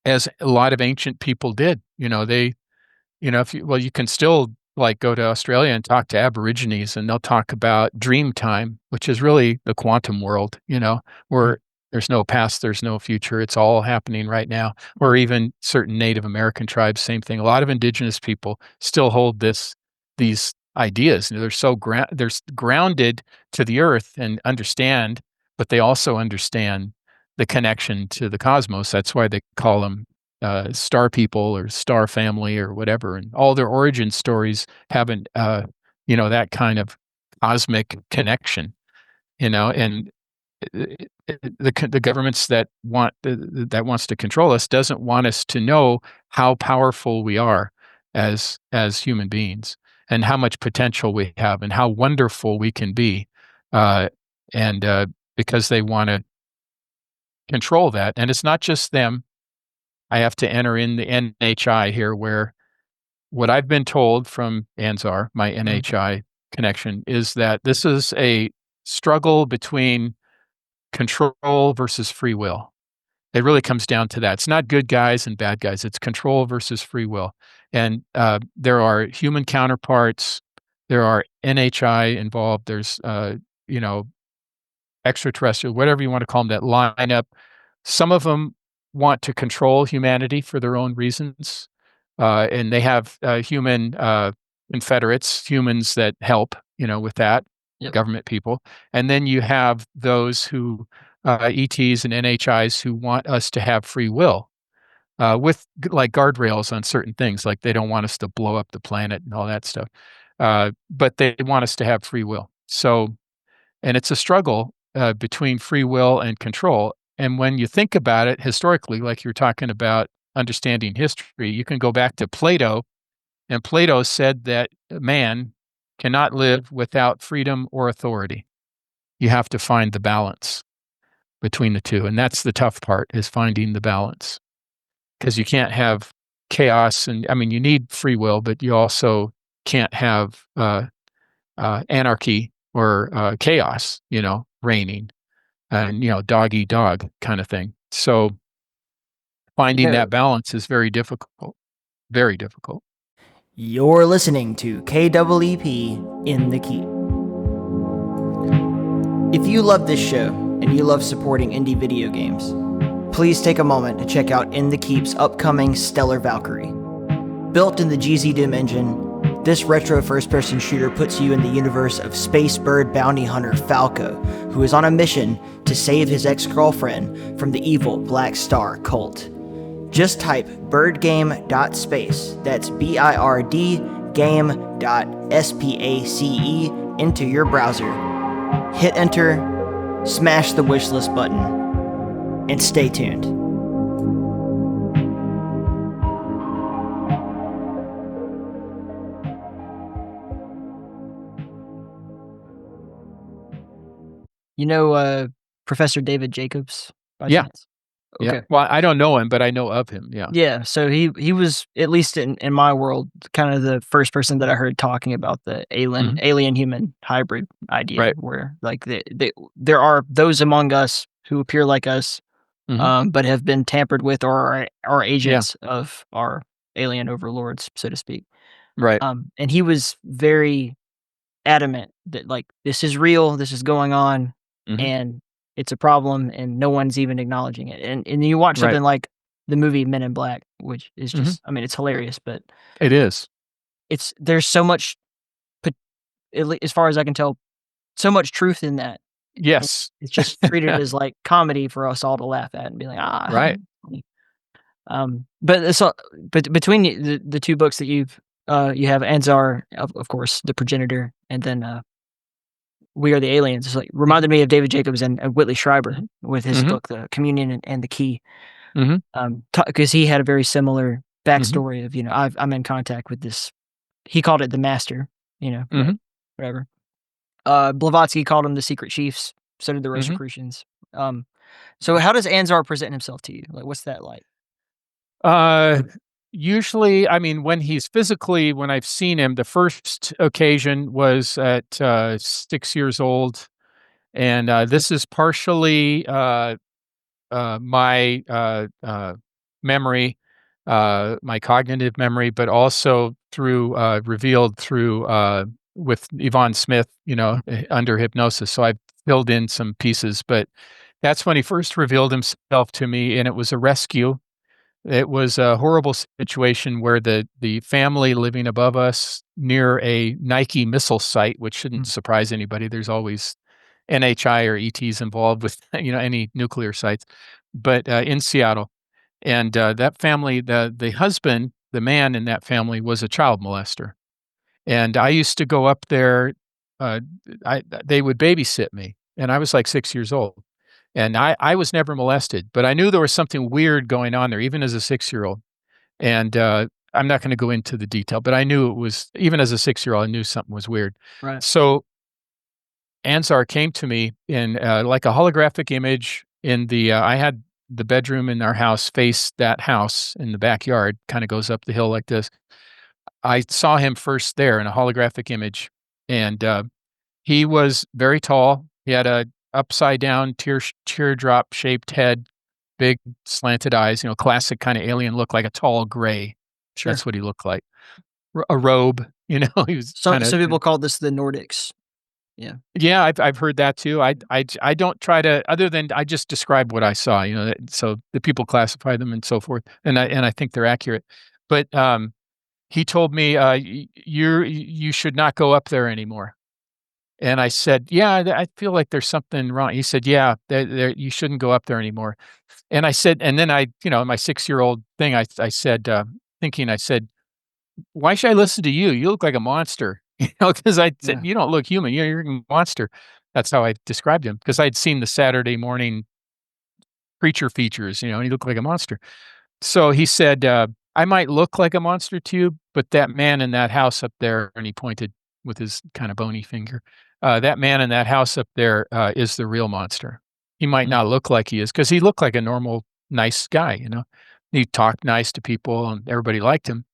Speaker 2: as a lot of ancient people did, if you can still like go to Australia and talk to Aborigines, and they'll talk about dream time, which is really the quantum world, where there's no past, there's no future. It's all happening right now. Or even certain Native American tribes, same thing. A lot of indigenous people still hold these ideas. They're so they're grounded to the earth and understand, but they also understand the connection to the cosmos. That's why they call them star people or star family or whatever. And all their origin stories haven't, that kind of cosmic connection, and the governments that wants to control us doesn't want us to know how powerful we are as human beings, and how much potential we have, and how wonderful we can be, and because they want to control that. And it's not just them. I have to enter in the NHI here, where what I've been told from Anzar, my NHI connection, is that this is a struggle between control versus free will. It really comes down to that. It's not good guys and bad guys. It's control versus free will. And there are human counterparts. There are NHI involved. There's, extraterrestrial, whatever you want to call them, that line up. Some of them want to control humanity for their own reasons. And they have human confederates, humans that help, with that. Yep. Government people. And then you have those who, ETs and NHIs, who want us to have free will, with like guardrails on certain things. Like they don't want us to blow up the planet and all that stuff. But they want us to have free will. So, and it's a struggle between free will and control. And when you think about it historically, like you're talking about understanding history, you can go back to Plato, and Plato said that man cannot live without freedom or authority. You have to find the balance between the two. And that's the tough part, is finding the balance. Because you can't have chaos, and you need free will, but you also can't have anarchy or chaos, reigning, and, dog eat dog kind of thing. So finding that balance is very difficult, very difficult.
Speaker 8: You're listening to KEEP in the Keep. If you love this show and you love supporting indie video games, please take a moment to check out In the Keep's upcoming Stellar Valkyrie. Built in the GZ Doom engine, this retro first-person shooter puts you in the universe of space bird bounty hunter Falco, who is on a mission to save his ex-girlfriend from the evil Black Star cult. Just type birdgame.space, that's BIRD game.space into your browser. Hit enter, smash the wishlist button, and stay tuned. Professor David Jacobs? By chance? Okay.
Speaker 2: Yeah. Well, I don't know him, but I know of him. Yeah.
Speaker 8: Yeah. So he was, at least in my world, kind of the first person that I heard talking about the alien human hybrid idea, right? Where like there are those among us who appear like us, but have been tampered with, or are agents of our alien overlords, so to speak.
Speaker 2: Right.
Speaker 8: And he was very adamant that like this is real, this is going on, and it's a problem and no one's even acknowledging it. And you watch
Speaker 2: Right.
Speaker 8: something like the movie Men in Black, which is just, I mean, it's hilarious, but
Speaker 2: It is.
Speaker 8: there's so much, as far as I can tell, so much truth in that.
Speaker 2: Yes.
Speaker 8: It's just treated as like comedy for us all to laugh at and be like, ah,
Speaker 2: Right.
Speaker 8: but between the two books that you have Anzar, of course, the progenitor, and then We Are the Aliens. It's like reminded me of David Jacobs and Whitley Schreiber with his book, The Communion and the Key. Because he had a very similar backstory of, I'm in contact with this. He called it the Master, whatever. Blavatsky called him the Secret Chiefs. So did the Rosicrucians. So how does Anzar present himself to you? Like, what's that like?
Speaker 2: Usually, I mean, when I've seen him, the first occasion was at 6 years old. And this is partially my memory, my cognitive memory, but also revealed through with Yvonne Smith, under hypnosis. So I've filled in some pieces, but that's when he first revealed himself to me, and it was a rescue. It was a horrible situation where the family living above us near a Nike missile site, which shouldn't surprise anybody. There's always NHI or ETs involved with any nuclear sites, but in Seattle, and that family, the husband, the man in that family, was a child molester, and I used to go up there. They would babysit me, and I was like 6 years old. And I was never molested, but I knew there was something weird going on there, even as a 6-year-old. And I'm not going to go into the detail, but I knew it was, even as a 6-year-old, I knew something was weird.
Speaker 8: Right.
Speaker 2: So Anzar came to me in like a holographic image I had the bedroom in our house face that house in the backyard, kind of goes up the hill like this. I saw him first there in a holographic image, and he was very tall. He had a upside down teardrop shaped head, big slanted eyes, classic kind of alien look, like a tall gray.
Speaker 8: Sure.
Speaker 2: That's what he looked like. A robe, he was
Speaker 8: Some people call this the Nordics. Yeah.
Speaker 2: Yeah, I've heard that too. I don't try to, other than I just describe what I saw, so the people classify them and so forth. And I think they're accurate. But he told me, you should not go up there anymore. And I said, yeah, I feel like there's something wrong. He said, yeah, you shouldn't go up there anymore. And I said, and then my 6-year-old thing, I said, thinking, I said, why should I listen to you? You look like a monster, because I said, you don't look human. You're a monster. That's how I described him, because I'd seen the Saturday morning creature features, and he looked like a monster. So he said, I might look like a monster to you, but that man in that house up there, and he pointed with his kind of bony finger, that man in that house up there is the real monster. He might not look like he is, because he looked like a normal, nice guy, He talked nice to people, and everybody liked him,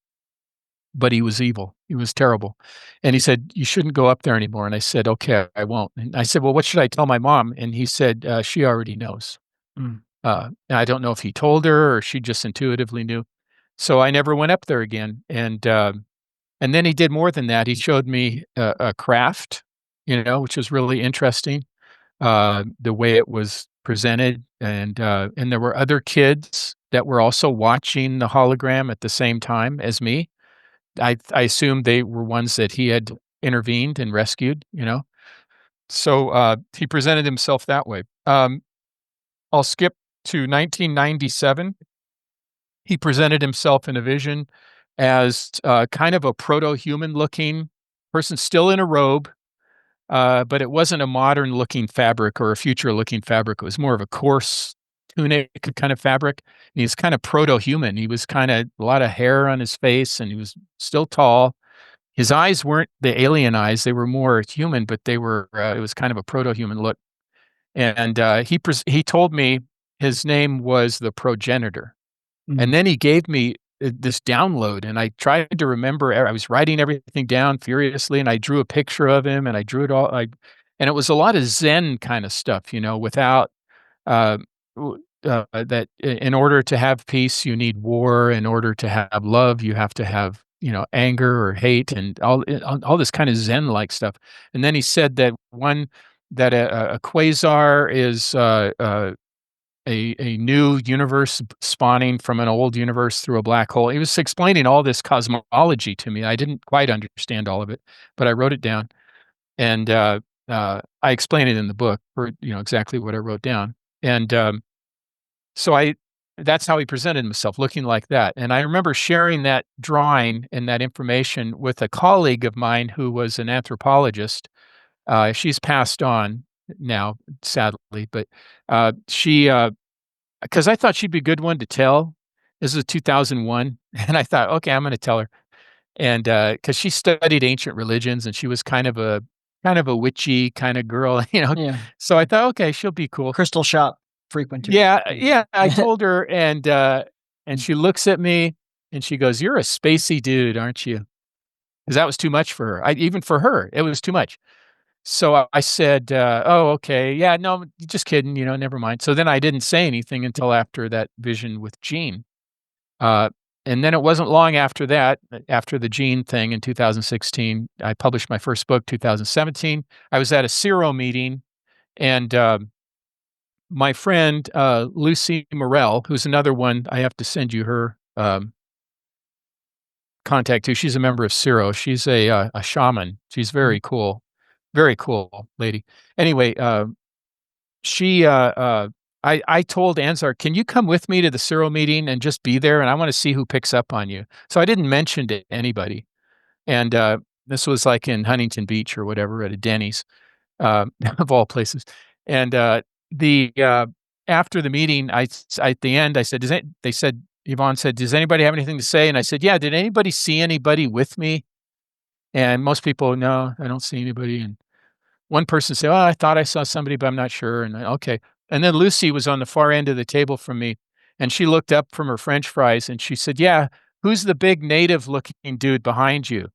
Speaker 2: but he was evil. He was terrible. And he said, you shouldn't go up there anymore. And I said, okay, I won't. And I said, well, what should I tell my mom? And he said, she already knows. And I don't know if he told her or she just intuitively knew. So I never went up there again. And then he did more than that. He showed me a craft, which was really interesting, the way it was presented. And there were other kids that were also watching the hologram at the same time as me. I assumed they were ones that he had intervened and rescued, So he presented himself that way. I'll skip to 1997. He presented himself in a vision as kind of a proto-human looking person, still in a robe, but it wasn't a modern looking fabric or a future looking fabric. It was more of a coarse tunic kind of fabric. And he was kind of proto-human. He was kind of a lot of hair on his face, and he was still tall. His eyes weren't the alien eyes. They were more human, but they were, it was kind of a proto-human look. And he told me his name was the progenitor. And then he gave me this download, and I tried to remember. I was writing everything down furiously, and I drew a picture of him, and I drew it all. And it was a lot of Zen kind of stuff, without that in order to have peace, you need war. In order to have love, you have to have, anger or hate, and all this kind of Zen-like stuff. And then he said that that a quasar is a new universe spawning from an old universe through a black hole. He was explaining all this cosmology to me. I didn't quite understand all of it, but I wrote it down, and I explain it in the book, or exactly what I wrote down. And so that's how he presented himself, looking like that. And I remember sharing that drawing and that information with a colleague of mine who was an anthropologist. She's passed on now, sadly, but she, because I thought she'd be a good one to tell. This is 2001, and I thought, okay, I'm going to tell her. And because she studied ancient religions, and she was kind of a witchy kind of girl,
Speaker 8: Yeah.
Speaker 2: So I thought, okay, she'll be cool.
Speaker 8: Crystal shop frequenter.
Speaker 2: Yeah. I told her, and she looks at me, and she goes, "You're a spacey dude, aren't you?" Because that was too much for her. Even for her, it was too much. So I said, "Oh, okay, yeah, no, just kidding, never mind." So then I didn't say anything until after that vision with Gene. And then it wasn't long after that, after the Gene thing in 2016, I published my first book, 2017. I was at a CERO meeting, and my friend Lucy Morell, who's another one, I have to send you her contact too. She's a member of CERO. She's a shaman. She's very cool lady. Anyway, I told Anzar, "Can you come with me to the CERO meeting and just be there? And I want to see who picks up on you." So I didn't mention to anybody. And this was like in Huntington Beach or whatever at a Denny's, of all places. And the after the meeting, at the end, I said, they said, Yvonne said, "Does anybody have anything to say?" And I said, "Yeah, did anybody see anybody with me?" And most people, "No, I don't see anybody." And one person said, "Oh, I thought I saw somebody, but I'm not sure." And okay. And then Lucy was on the far end of the table from me, and she looked up from her French fries and she said, "Yeah, who's the big native looking dude behind you?"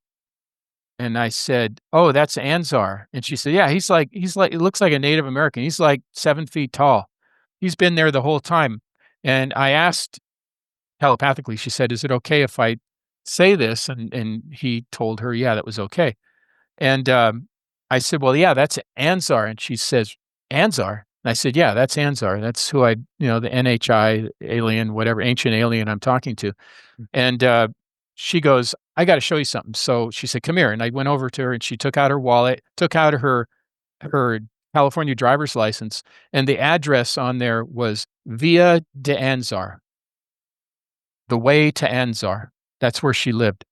Speaker 2: And I said, "Oh, that's Anzar." And she said, "Yeah, he's like, he looks like a Native American. He's like 7 feet tall. He's been there the whole time." And I asked telepathically, she said, "Is it okay if I say this?" And he told her, yeah, that was okay. And I said, "Well, yeah, that's Anzar." And she says, "Anzar?" And I said, "Yeah, that's Anzar. That's who the NHI alien, whatever, ancient alien I'm talking to." And she goes, "I got to show you something." So she said, "Come here." And I went over to her, and she took out her wallet, took out her California driver's license, and the address on there was Via de Anzar, the way to Anzar. That's where she lived,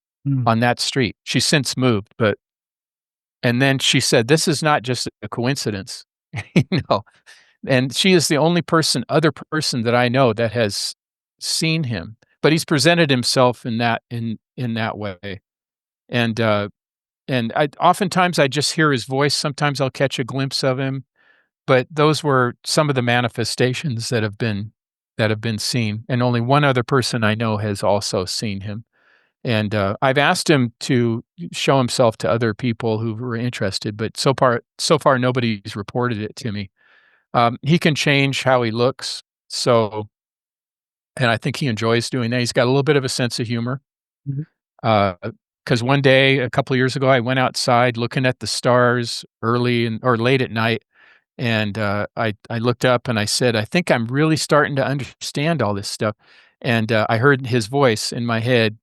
Speaker 2: on that street. She's since moved, but and then she said, "This is not just a coincidence." And she is the only other person that I know that has seen him, but he's presented himself in that way. And oftentimes I just hear his voice. Sometimes I'll catch a glimpse of him, but those were some of the manifestations that have been seen. And only one other person I know has also seen him. And I've asked him to show himself to other people who were interested, but so far nobody's reported it to me. He can change how he looks, and I think he enjoys doing that. He's got a little bit of a sense of humor. Because one day, a couple of years ago, I went outside looking at the stars or late at night, and I looked up and I said, "I think I'm really starting to understand all this stuff." And I heard his voice in my head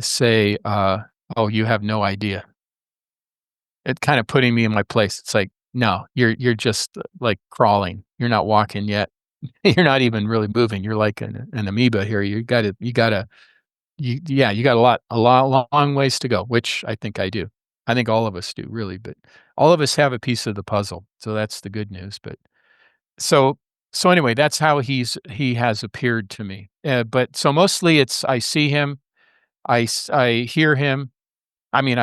Speaker 2: say, "Oh, you have no idea." It kind of putting me in my place. It's like, "No, you're just like crawling. You're not walking yet. You're not even really moving. You're like an amoeba here. You got a long ways to go," which I think I do. I think all of us do, really, but all of us have a piece of the puzzle. So that's the good news. But so anyway, that's how he has appeared to me. But so mostly it's I see him, I hear him. I mean,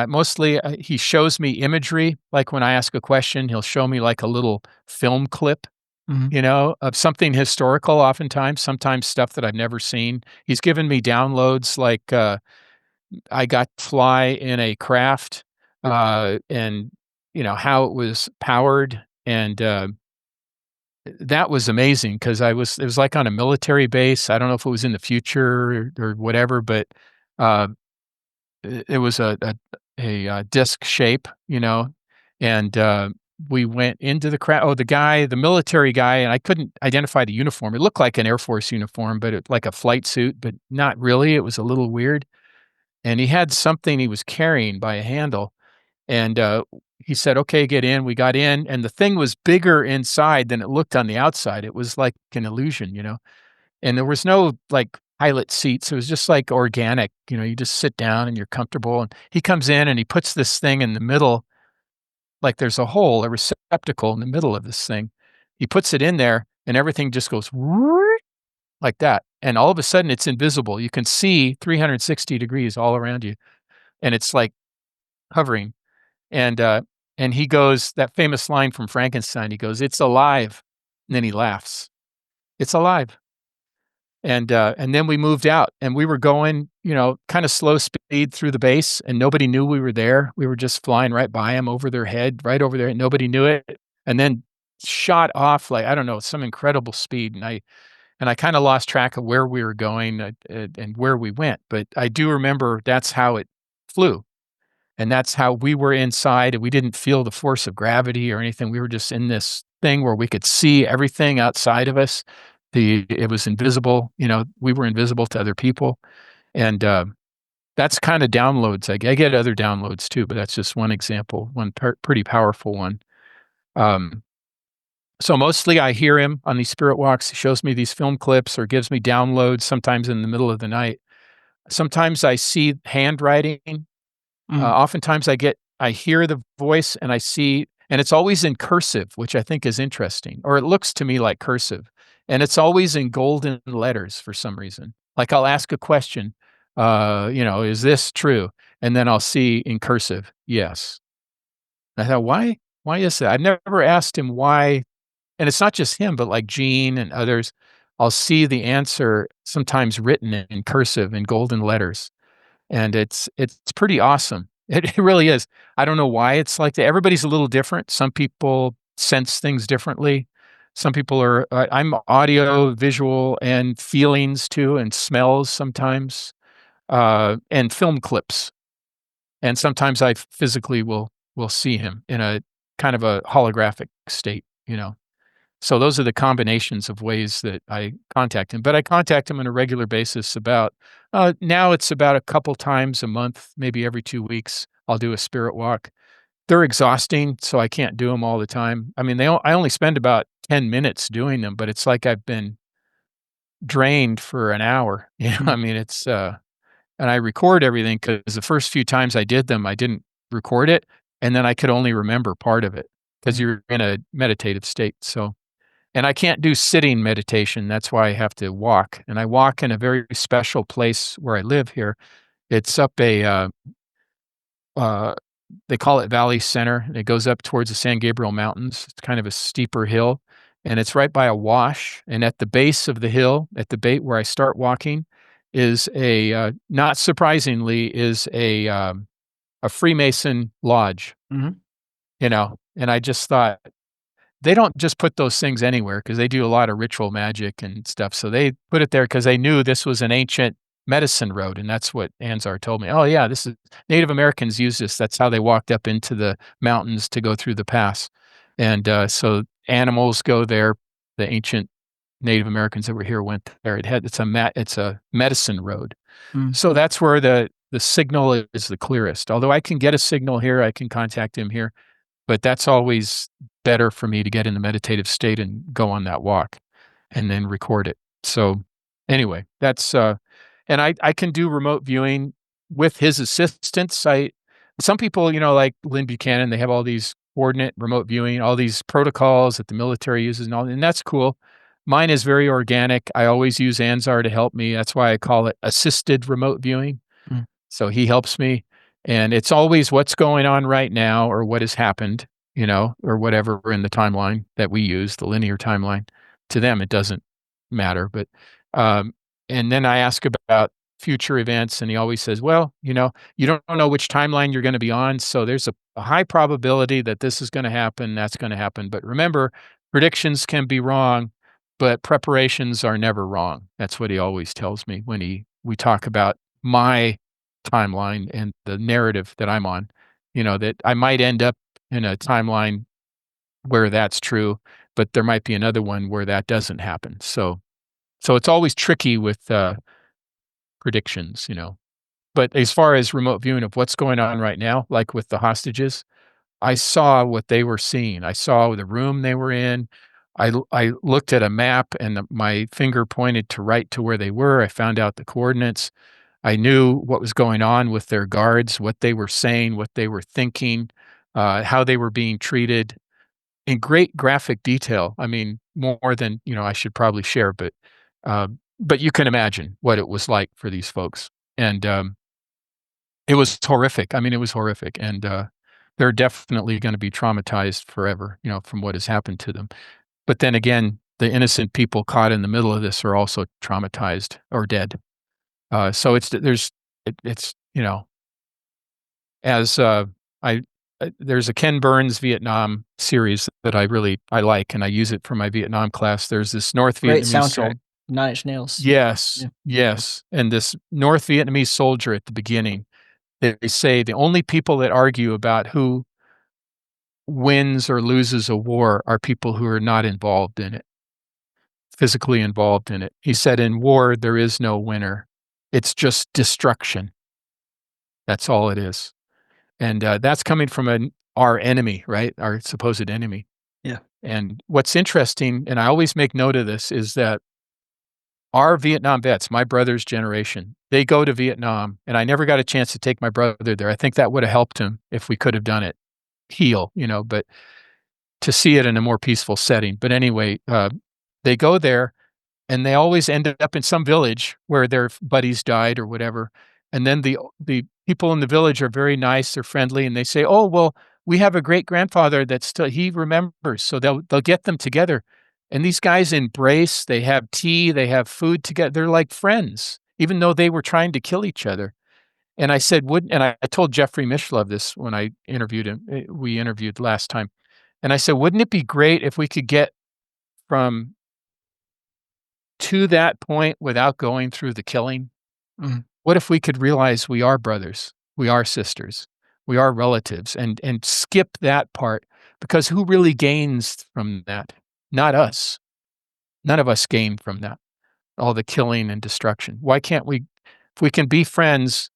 Speaker 2: he shows me imagery. Like when I ask a question, he'll show me like a little film clip, of something historical. Oftentimes, sometimes stuff that I've never seen. He's given me downloads like I got to fly in a craft, and how it was powered, and that was amazing because it was like on a military base. I don't know if it was in the future or whatever, but uh, it was a disc shape, and we went into the crowd. Oh, the military guy, and I couldn't identify the uniform. It looked like an Air Force uniform, but it, like a flight suit, but not really. It was a little weird. And he had something he was carrying by a handle. And he said, "Okay, get in." We got in, and the thing was bigger inside than it looked on the outside. It was like an illusion, and there was no like pilot seats. It was just like organic. You just sit down and you're comfortable. And he comes in and he puts this thing in the middle, like there's a hole, a receptacle in the middle of this thing. He puts it in there, and everything just goes like that. And all of a sudden, it's invisible. You can see 360 degrees all around you, and it's like hovering. And he goes, that famous line from Frankenstein, he goes, "It's alive." And then he laughs. It's alive. And then we moved out, and we were going, kind of slow speed through the base, and nobody knew we were there. We were just flying right by them, over their head, right over there, and nobody knew it. And then shot off like, I don't know, some incredible speed. And I kind of lost track of where we were going and where we went. But I do remember that's how it flew. And that's how we were inside, and we didn't feel the force of gravity or anything. We were just in this thing where we could see everything outside of us. It was invisible, we were invisible to other people. And that's kind of downloads. I get other downloads too, but that's just one example, one pretty powerful one. So mostly I hear him on these spirit walks. He shows me these film clips or gives me downloads sometimes in the middle of the night. Sometimes I see handwriting. Oftentimes I hear the voice and I see, and it's always in cursive, which I think is interesting, or it looks to me like cursive, and it's always in golden letters for some reason. Like I'll ask a question, is this true? And then I'll see in cursive, yes. I thought, why is that? I've never asked him why, and it's not just him, but like Gene and others. I'll see the answer sometimes written in cursive in golden letters. And it's pretty awesome. It really is. I don't know why it's like that. Everybody's a little different. Some people sense things differently. Some people are, I'm audio, visual, and feelings too, and smells sometimes, and film clips. And sometimes I physically will see him in a kind of a holographic state, So those are the combinations of ways that I contact him. But I contact him on a regular basis now it's about a couple times a month, maybe every 2 weeks, I'll do a spirit walk. They're exhausting, so I can't do them all the time. I mean, I only spend about 10 minutes doing them, but it's like I've been drained for an hour. I mean, it's, and I record everything because the first few times I did them, I didn't record it, and then I could only remember part of it because you're in a meditative state, so. And I can't do sitting meditation. That's why I have to walk. And I walk in a very special place where I live here. It's up they call it Valley Center. And it goes up towards the San Gabriel Mountains. It's kind of a steeper hill. And it's right by a wash. And at the base of the hill, at the base where I start walking, is not surprisingly, is a Freemason lodge. And I just thought, they don't just put those things anywhere because they do a lot of ritual magic and stuff. So they put it there because they knew this was an ancient medicine road. And that's what Anzar told me. Oh, yeah, this is Native Americans use this. That's how they walked up into the mountains to go through the pass. And so animals go there. The ancient Native Americans that were here went there. It's a medicine road. So that's where the signal is the clearest. Although I can get a signal here, I can contact him here. But that's always better for me to get in the meditative state and go on that walk and then record it. So anyway, that's, and I can do remote viewing with his assistance. Some people, like Lynn Buchanan, they have all these coordinate remote viewing, all these protocols that the military uses and that's cool. Mine is very organic. I always use Anzar to help me. That's why I call it assisted remote viewing. So he helps me. And it's always what's going on right now or what has happened, or whatever in the timeline that we use, the linear timeline. To them, it doesn't matter. But, and then I ask about future events, and he always says, well, you don't know which timeline you're going to be on. So there's a high probability that this is going to happen, that's going to happen. But remember, predictions can be wrong, but preparations are never wrong. That's what he always tells me when we talk about my timeline and the narrative that I'm on, that I might end up in a timeline where that's true, but there might be another one where that doesn't happen. So it's always tricky with predictions, But as far as remote viewing of what's going on right now, like with the hostages, I saw what they were seeing. I saw the room they were in. I looked at a map and my finger pointed right to where they were. I found out the coordinates. I knew what was going on with their guards, what they were saying, what they were thinking, how they were being treated in great graphic detail. I mean, more than, I should probably share, but you can imagine what it was like for these folks. And it was horrific. I mean, it was horrific. And they're definitely going to be traumatized forever, from what has happened to them. But then again, the innocent people caught in the middle of this are also traumatized or dead. So it's as there's a Ken Burns Vietnam series that I like, and I use it for my Vietnam class. There's this North
Speaker 8: Great
Speaker 2: Vietnamese
Speaker 8: soundtrack. 9 Inch Nails.
Speaker 2: Yes,
Speaker 8: Yeah.
Speaker 2: yes, and this North Vietnamese soldier at the beginning, they say the only people that argue about who wins or loses a war are people who are not involved in it, physically involved in it. He said, in war, there is no winner. It's just destruction. That's all it is. And that's coming from our enemy, right? Our supposed enemy.
Speaker 8: Yeah.
Speaker 2: And what's interesting, and I always make note of this, is that our Vietnam vets, my brother's generation, they go to Vietnam, and I never got a chance to take my brother there. I think that would have helped him if we could have done it, heal, but to see it in a more peaceful setting. But anyway, they go there, and they always end up in some village where their buddies died or whatever. And then the people in the village are very nice, they're friendly, and they say, "Oh, well, we have a great-grandfather that's still he remembers." So they'll get them together. And these guys embrace, they have tea, they have food together. They're like friends, even though they were trying to kill each other. And I said, I told Jeffrey Mishlove this when I interviewed him. We interviewed last time. And I said, wouldn't it be great if we could get from to that point without going through the killing?
Speaker 8: Mhm.
Speaker 2: What if we could realize we are brothers, we are sisters, we are relatives, and skip that part? Because who really gains from that? Not us. None of us gain from that, all the killing and destruction. Why can't we, if we can be friends,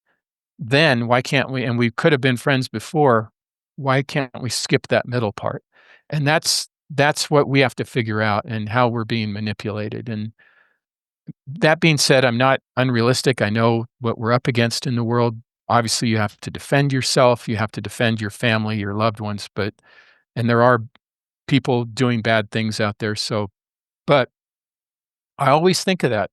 Speaker 2: then why can't we, and we could have been friends before, why can't we skip that middle part? And that's what we have to figure out, and how we're being manipulated. And that being said, I'm not unrealistic. I know what we're up against in the world. Obviously, you have to defend yourself. You have to defend your family, your loved ones. And there are people doing bad things out there. But I always think of that.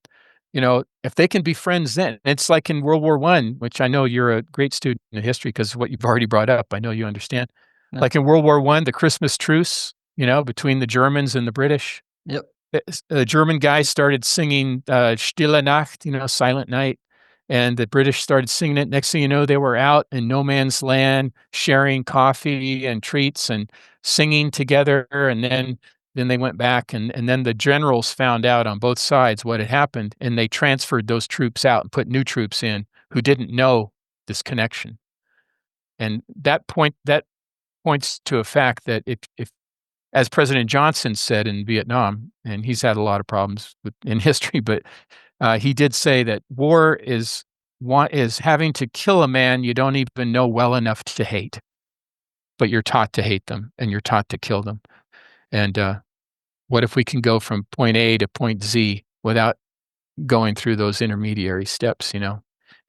Speaker 2: If they can be friends, then it's like in World War I, which I know you're a great student of history because of what you've already brought up. I know you understand.
Speaker 8: Yeah.
Speaker 2: Like in World War I, the Christmas truce, between the Germans and the British.
Speaker 8: Yep.
Speaker 2: The German guys started singing Stille Nacht, Silent Night, and the British started singing it. Next thing you know, they were out in no man's land, sharing coffee and treats and singing together. And then they went back, and then the generals found out on both sides what had happened, and they transferred those troops out and put new troops in who didn't know this connection. And that points to a fact that if as President Johnson said in Vietnam, and he's had a lot of problems in history, but he did say that war is having to kill a man you don't even know well enough to hate, but you're taught to hate them and you're taught to kill them. And what if we can go from point A to point Z without going through those intermediary steps,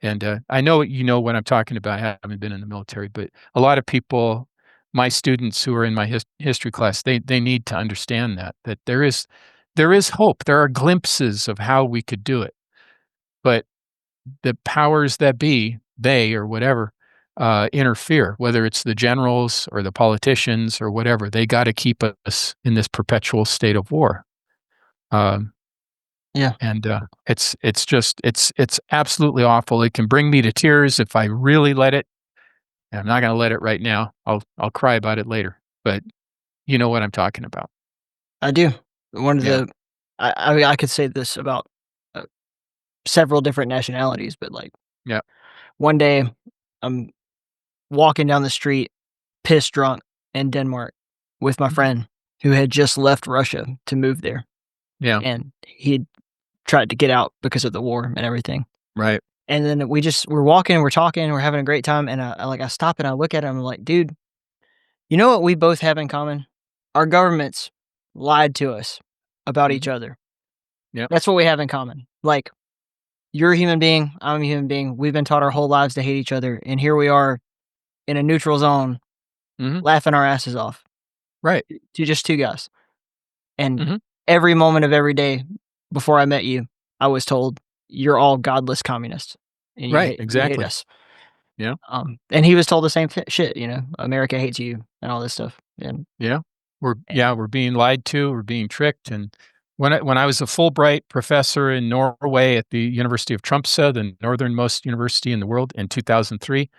Speaker 2: And I know you know what I'm talking about. I haven't been in the military, but a lot of people, my students who are in my history class, they need to understand that there is hope. There are glimpses of how we could do it, but the powers that be, they or whatever, interfere. Whether it's the generals or the politicians or whatever, they got to keep us in this perpetual state of war.
Speaker 8: Yeah.
Speaker 2: And it's absolutely awful. It can bring me to tears if I really let it. And I'm not going to let it right now. I'll cry about it later. But you know what I'm talking about.
Speaker 8: I do. One of
Speaker 2: Yeah.
Speaker 8: I mean, I could say this about several different nationalities, but
Speaker 2: Yeah.
Speaker 8: one day I'm walking down the street, pissed drunk in Denmark with my
Speaker 2: Mhm.
Speaker 8: friend, who had just left Russia to move there.
Speaker 2: Yeah.
Speaker 8: And he tried to get out because of the war and everything.
Speaker 2: Right.
Speaker 8: And then we're walking, we're talking, we're having a great time. And I stop and I look at him, I'm like, dude, you know what we both have in common? Our governments lied to us about each other.
Speaker 2: Yep.
Speaker 8: That's what we have in common. Like, you're a human being, I'm a human being. We've been taught our whole lives to hate each other. And here we are in a neutral zone, laughing our asses off.
Speaker 2: Right.
Speaker 8: To just two guys. And
Speaker 2: Mm-hmm.
Speaker 8: every moment of every day before I met you, I was told, you're all godless communists. And
Speaker 2: Right,
Speaker 8: you hate
Speaker 2: exactly.
Speaker 8: us.
Speaker 2: Yeah.
Speaker 8: And he was told the same shit, you know, America hates you and all this stuff. And
Speaker 2: Yeah. We're being lied to, we're being tricked. And when I was a Fulbright professor in Norway at the University of Tromsø, the northernmost university in the world, in 2003,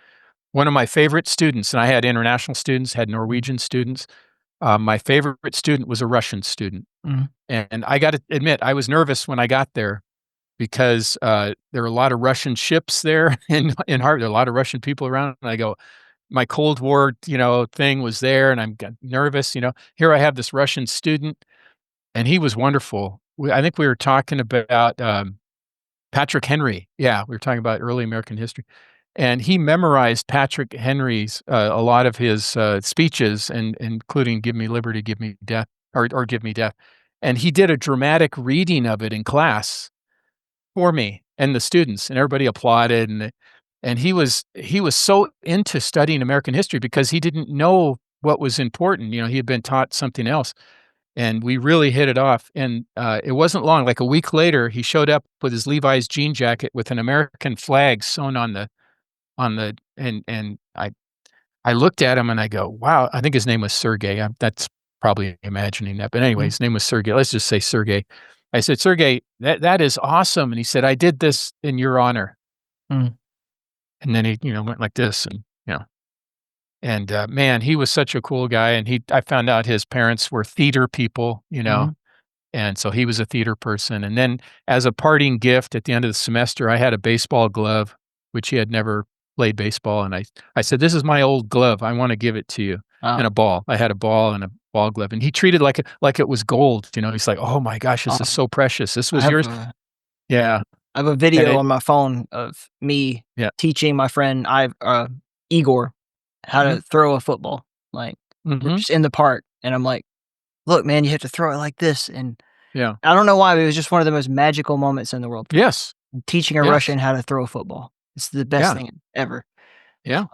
Speaker 2: one of my favorite students, and I had international students, had Norwegian students. My favorite student was a Russian student. And I got to admit, I was nervous when I got there because there were a lot of Russian ships there in Harvard. There are a lot of Russian people around. And I go, my Cold War, thing was there, and I'm nervous. Here I have this Russian student, and he was wonderful. I think we were talking about Patrick Henry. Yeah, we were talking about early American history, and he memorized Patrick Henry's a lot of his speeches, and including "Give me liberty, give me death," or "Give me death," and he did a dramatic reading of it in class for me and the students, and everybody applauded, and he was so into studying American history because he didn't know what was important. He had been taught something else, and we really hit it off. And it wasn't long, like a week later, he showed up with his Levi's jean jacket with an American flag sewn on the and I looked at him and I go, wow, I think his name was Sergey. That's probably imagining that, but anyway, his name was Sergey. Let's just say Sergey. I said, Sergey, that is awesome. And he said, I did this in your honor. And then he, went like this, and man, he was such a cool guy. And I found out his parents were theater people, and so he was a theater person. And then as a parting gift at the end of the semester, I had a baseball glove, which he had never played baseball. And I said, this is my old glove. I want to give it to you. And a ball. I had a ball and a ball glove. And he treated it like it was gold. He's like, oh my gosh, this is so precious. This was yours. Yeah.
Speaker 8: I have a video on my phone of me teaching my friend Igor how to throw a football. Like, we're just in the park, and I'm like, look, man, you have to throw it like this. And I don't know why, but it was just one of the most magical moments in the world.
Speaker 2: Yes.
Speaker 8: Teaching a Russian how to throw a football. It's the best thing ever.
Speaker 2: Yeah.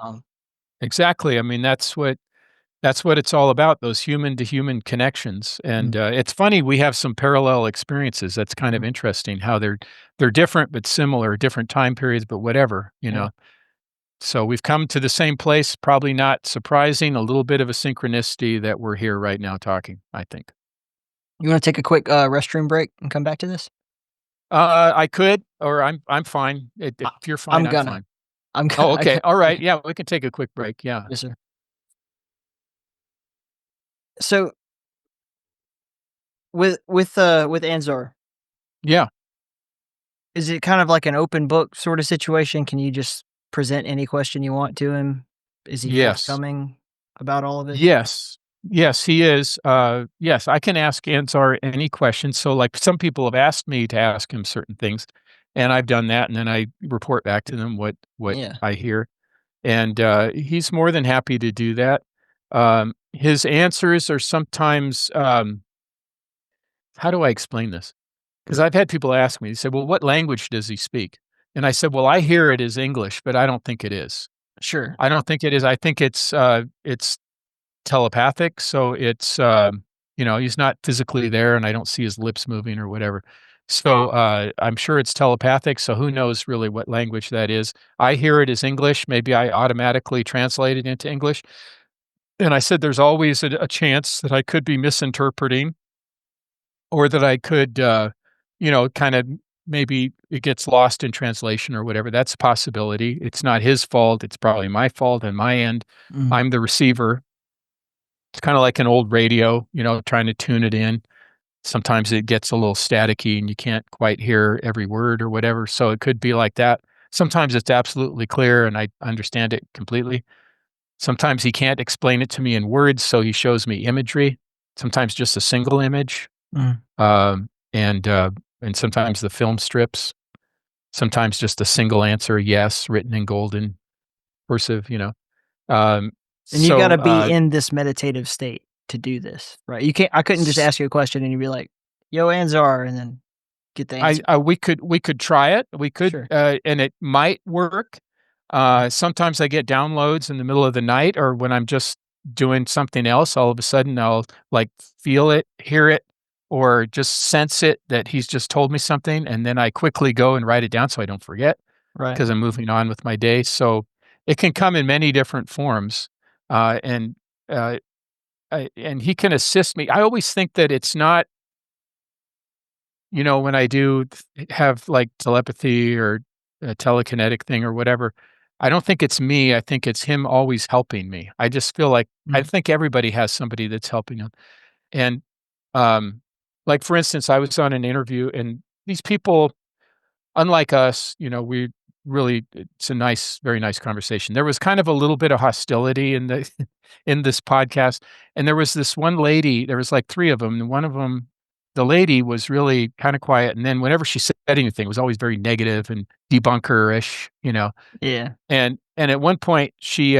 Speaker 2: Exactly. I mean, that's what it's all about, those human-to-human connections. And it's funny, we have some parallel experiences. That's kind of interesting how they're different but similar, different time periods, but whatever, So we've come to the same place, probably not surprising, a little bit of a synchronicity that we're here right now talking, I think.
Speaker 8: You want to take a quick restroom break and come back to this?
Speaker 2: I could, or I'm fine. If you're fine, I'm fine. Oh, okay. All right. Yeah, we can take a quick break. Yeah.
Speaker 8: Yes, sir. So with Anzar,
Speaker 2: yeah,
Speaker 8: is it kind of like an open book sort of situation? Can you just present any question you want to him? Is he forthcoming about all of it?
Speaker 2: Yes, he is. Yes, I can ask Anzar any question. So, like, some people have asked me to ask him certain things, and I've done that, and then I report back to them what I hear, and he's more than happy to do that. His answers are sometimes, how do I explain this? Because I've had people ask me, they said, well, what language does he speak? And I said, well, I hear it is English, but I don't think it is.
Speaker 8: Sure.
Speaker 2: I don't think it is. I think it's telepathic. So it's, he's not physically there and I don't see his lips moving or whatever. So I'm sure it's telepathic. So who knows really what language that is? I hear it as English. Maybe I automatically translate it into English. And I said, there's always a chance that I could be misinterpreting or that I could, kind of maybe it gets lost in translation or whatever. That's a possibility. It's not his fault. It's probably my fault on my end. I'm the receiver. It's kind of like an old radio, trying to tune it in. Sometimes it gets a little staticky and you can't quite hear every word or whatever. So it could be like that. Sometimes it's absolutely clear and I understand it completely. Sometimes he can't explain it to me in words, so he shows me imagery. sometimes just a single image,
Speaker 8: Mm.
Speaker 2: and sometimes the film strips, sometimes just a single answer, yes, written in golden cursive, Um,
Speaker 8: And you got to
Speaker 2: so,
Speaker 8: be in this meditative state to do this, right? You can't. I couldn't just
Speaker 2: s-
Speaker 8: ask you a question and you'd be like, "Yo, Anzar," and then get the answer.
Speaker 2: we could try it. We could,
Speaker 8: Sure.
Speaker 2: and it might work. Sometimes I get downloads in the middle of the night, or when I'm just doing something else. All of a sudden, I'll like feel it, hear it, or just sense it that he's just told me something, and then I quickly go and write it down so I don't forget
Speaker 8: Right.
Speaker 2: because I'm moving on with my day. So it can come in many different forms, and uh, and he can assist me. I always think that it's not, when I do have like telepathy or a telekinetic thing or whatever. I don't think it's me. I think it's him always helping me. I just feel like I
Speaker 8: Mm.
Speaker 2: think everybody has somebody that's helping them. And um, like for instance, I was on an interview, and these people, unlike us, we really it's a nice, very nice conversation. There was kind of a little bit of hostility in the in this podcast, and there was this one lady. There was like three of them, and one of them, the lady, was really kind of quiet, and then whenever she said anything, it was always very negative and debunker-ish.
Speaker 8: Yeah.
Speaker 2: And at one point, she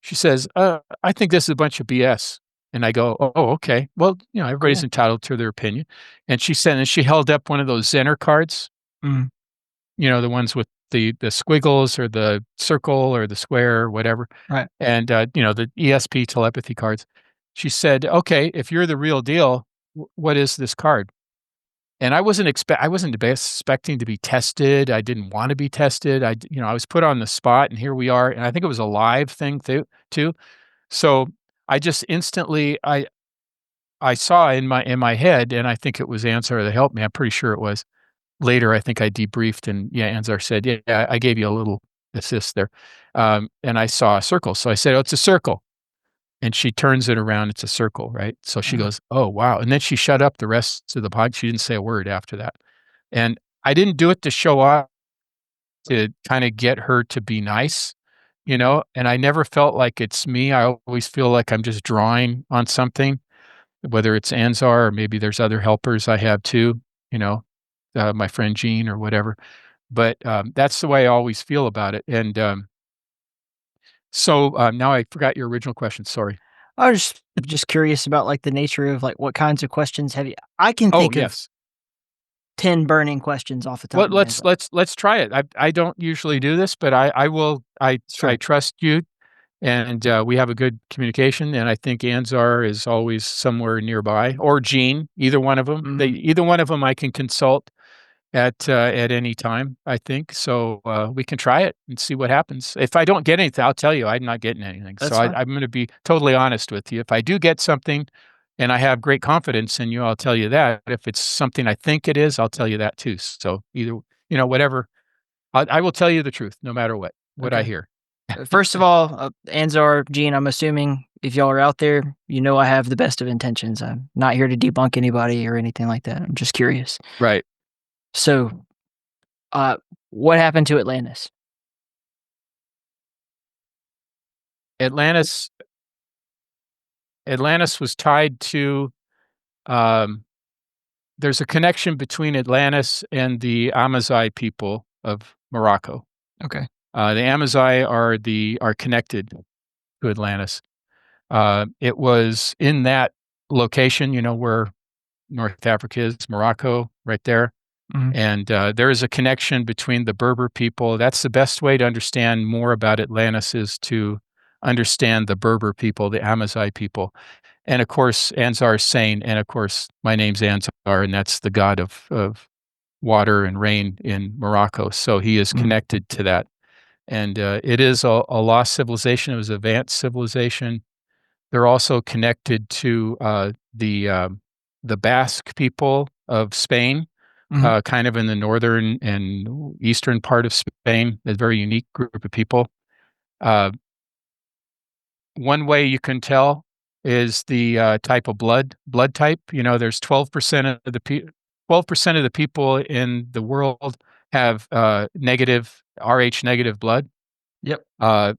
Speaker 2: says, "I think this is a bunch of BS." And I go, "Oh, okay. Well, everybody's
Speaker 8: Cool.
Speaker 2: entitled to their opinion." And she said, and she held up one of those Zener cards,
Speaker 8: Mm.
Speaker 2: the ones with the squiggles or the circle or the square or whatever,
Speaker 8: Right.
Speaker 2: and, the ESP telepathy cards. She said, "Okay, if you're the real deal, what is this card?" And I wasn't expecting to be tested. I didn't wanna be tested. I was put on the spot, and here we are, and I think it was a live thing too. So, I just instantly I saw in my head, and I think it was Ansar that helped me. I'm pretty sure it was. Later, I think I debriefed, and yeah, Anzar said, "Yeah, I gave you a little assist there." And I saw a circle, so I said, "Oh, it's a circle." And she turns it around, it's a circle, right? So she
Speaker 8: Mhm.
Speaker 2: goes, "Oh, wow." And then she shut up the rest of the pod. She didn't say a word after that. And I didn't do it to show off, to kinda get her to be nice, and I never felt like it's me. I always feel like I'm just drawing on something, whether it's Anzar or maybe there's other helpers I have too, you know, my friend Gene or whatever. But, that's the way I always feel about it, and, now I forgot your original question, sorry.
Speaker 8: I was just curious about like the nature of like what kinds of questions have you? I can
Speaker 2: Oh,
Speaker 8: think of
Speaker 2: yes.
Speaker 8: 10 burning questions off the top
Speaker 2: Well,
Speaker 8: of my head.
Speaker 2: let's try it. I don't usually do this, but I will I
Speaker 8: Sure.
Speaker 2: trust you, and, we have a good communication, and I think Anzar is always somewhere nearby, or Gene, either one of them.
Speaker 8: Mhm.
Speaker 2: Either one of them I can consult at any time, I think. So, we can try it and see what happens. If I don't get anything, I'll tell you I'm not getting anything. So
Speaker 8: That's fine.
Speaker 2: I'm gonna be totally honest with you. If I do get something and I have great confidence in you, I'll tell you that. If it's something I think it is, I'll tell you that too. So either, whatever. I will tell you the truth no matter what I
Speaker 8: Okay.
Speaker 2: hear.
Speaker 8: First of all, Anzar, Gene, I'm assuming if y'all are out there, you know I have the best of intentions. I'm not here to debunk anybody or anything like that. I'm just curious.
Speaker 2: Right.
Speaker 8: So, uh, what happened to Atlantis?
Speaker 2: Atlantis Atlantis was tied to, um there's a connection between Atlantis and the Amazigh people of Morocco.
Speaker 8: Okay.
Speaker 2: The Amazigh are connected to Atlantis. It was in that location, where North Africa is, Morocco, right there.
Speaker 8: Mhm.
Speaker 2: And there is a connection between the Berber people. That's the best way to understand more about Atlantis, is to understand the Berber people, the Amazigh people. And of course, Anzar is sane. And of course, my name's Anzar, and that's the god of water and rain in Morocco. So he is
Speaker 8: Mhm.
Speaker 2: connected to that. And it is a lost civilization. It was advanced civilization. They're also connected to the Basque people of Spain,
Speaker 8: Mhm.
Speaker 2: kind of in the northern and eastern part of Spain. A very unique group of people. Uh, One way you can tell is the type of blood type. There's 12% of the 12% of the people in the world have negative Rh negative blood.
Speaker 8: Yep.
Speaker 2: Uh,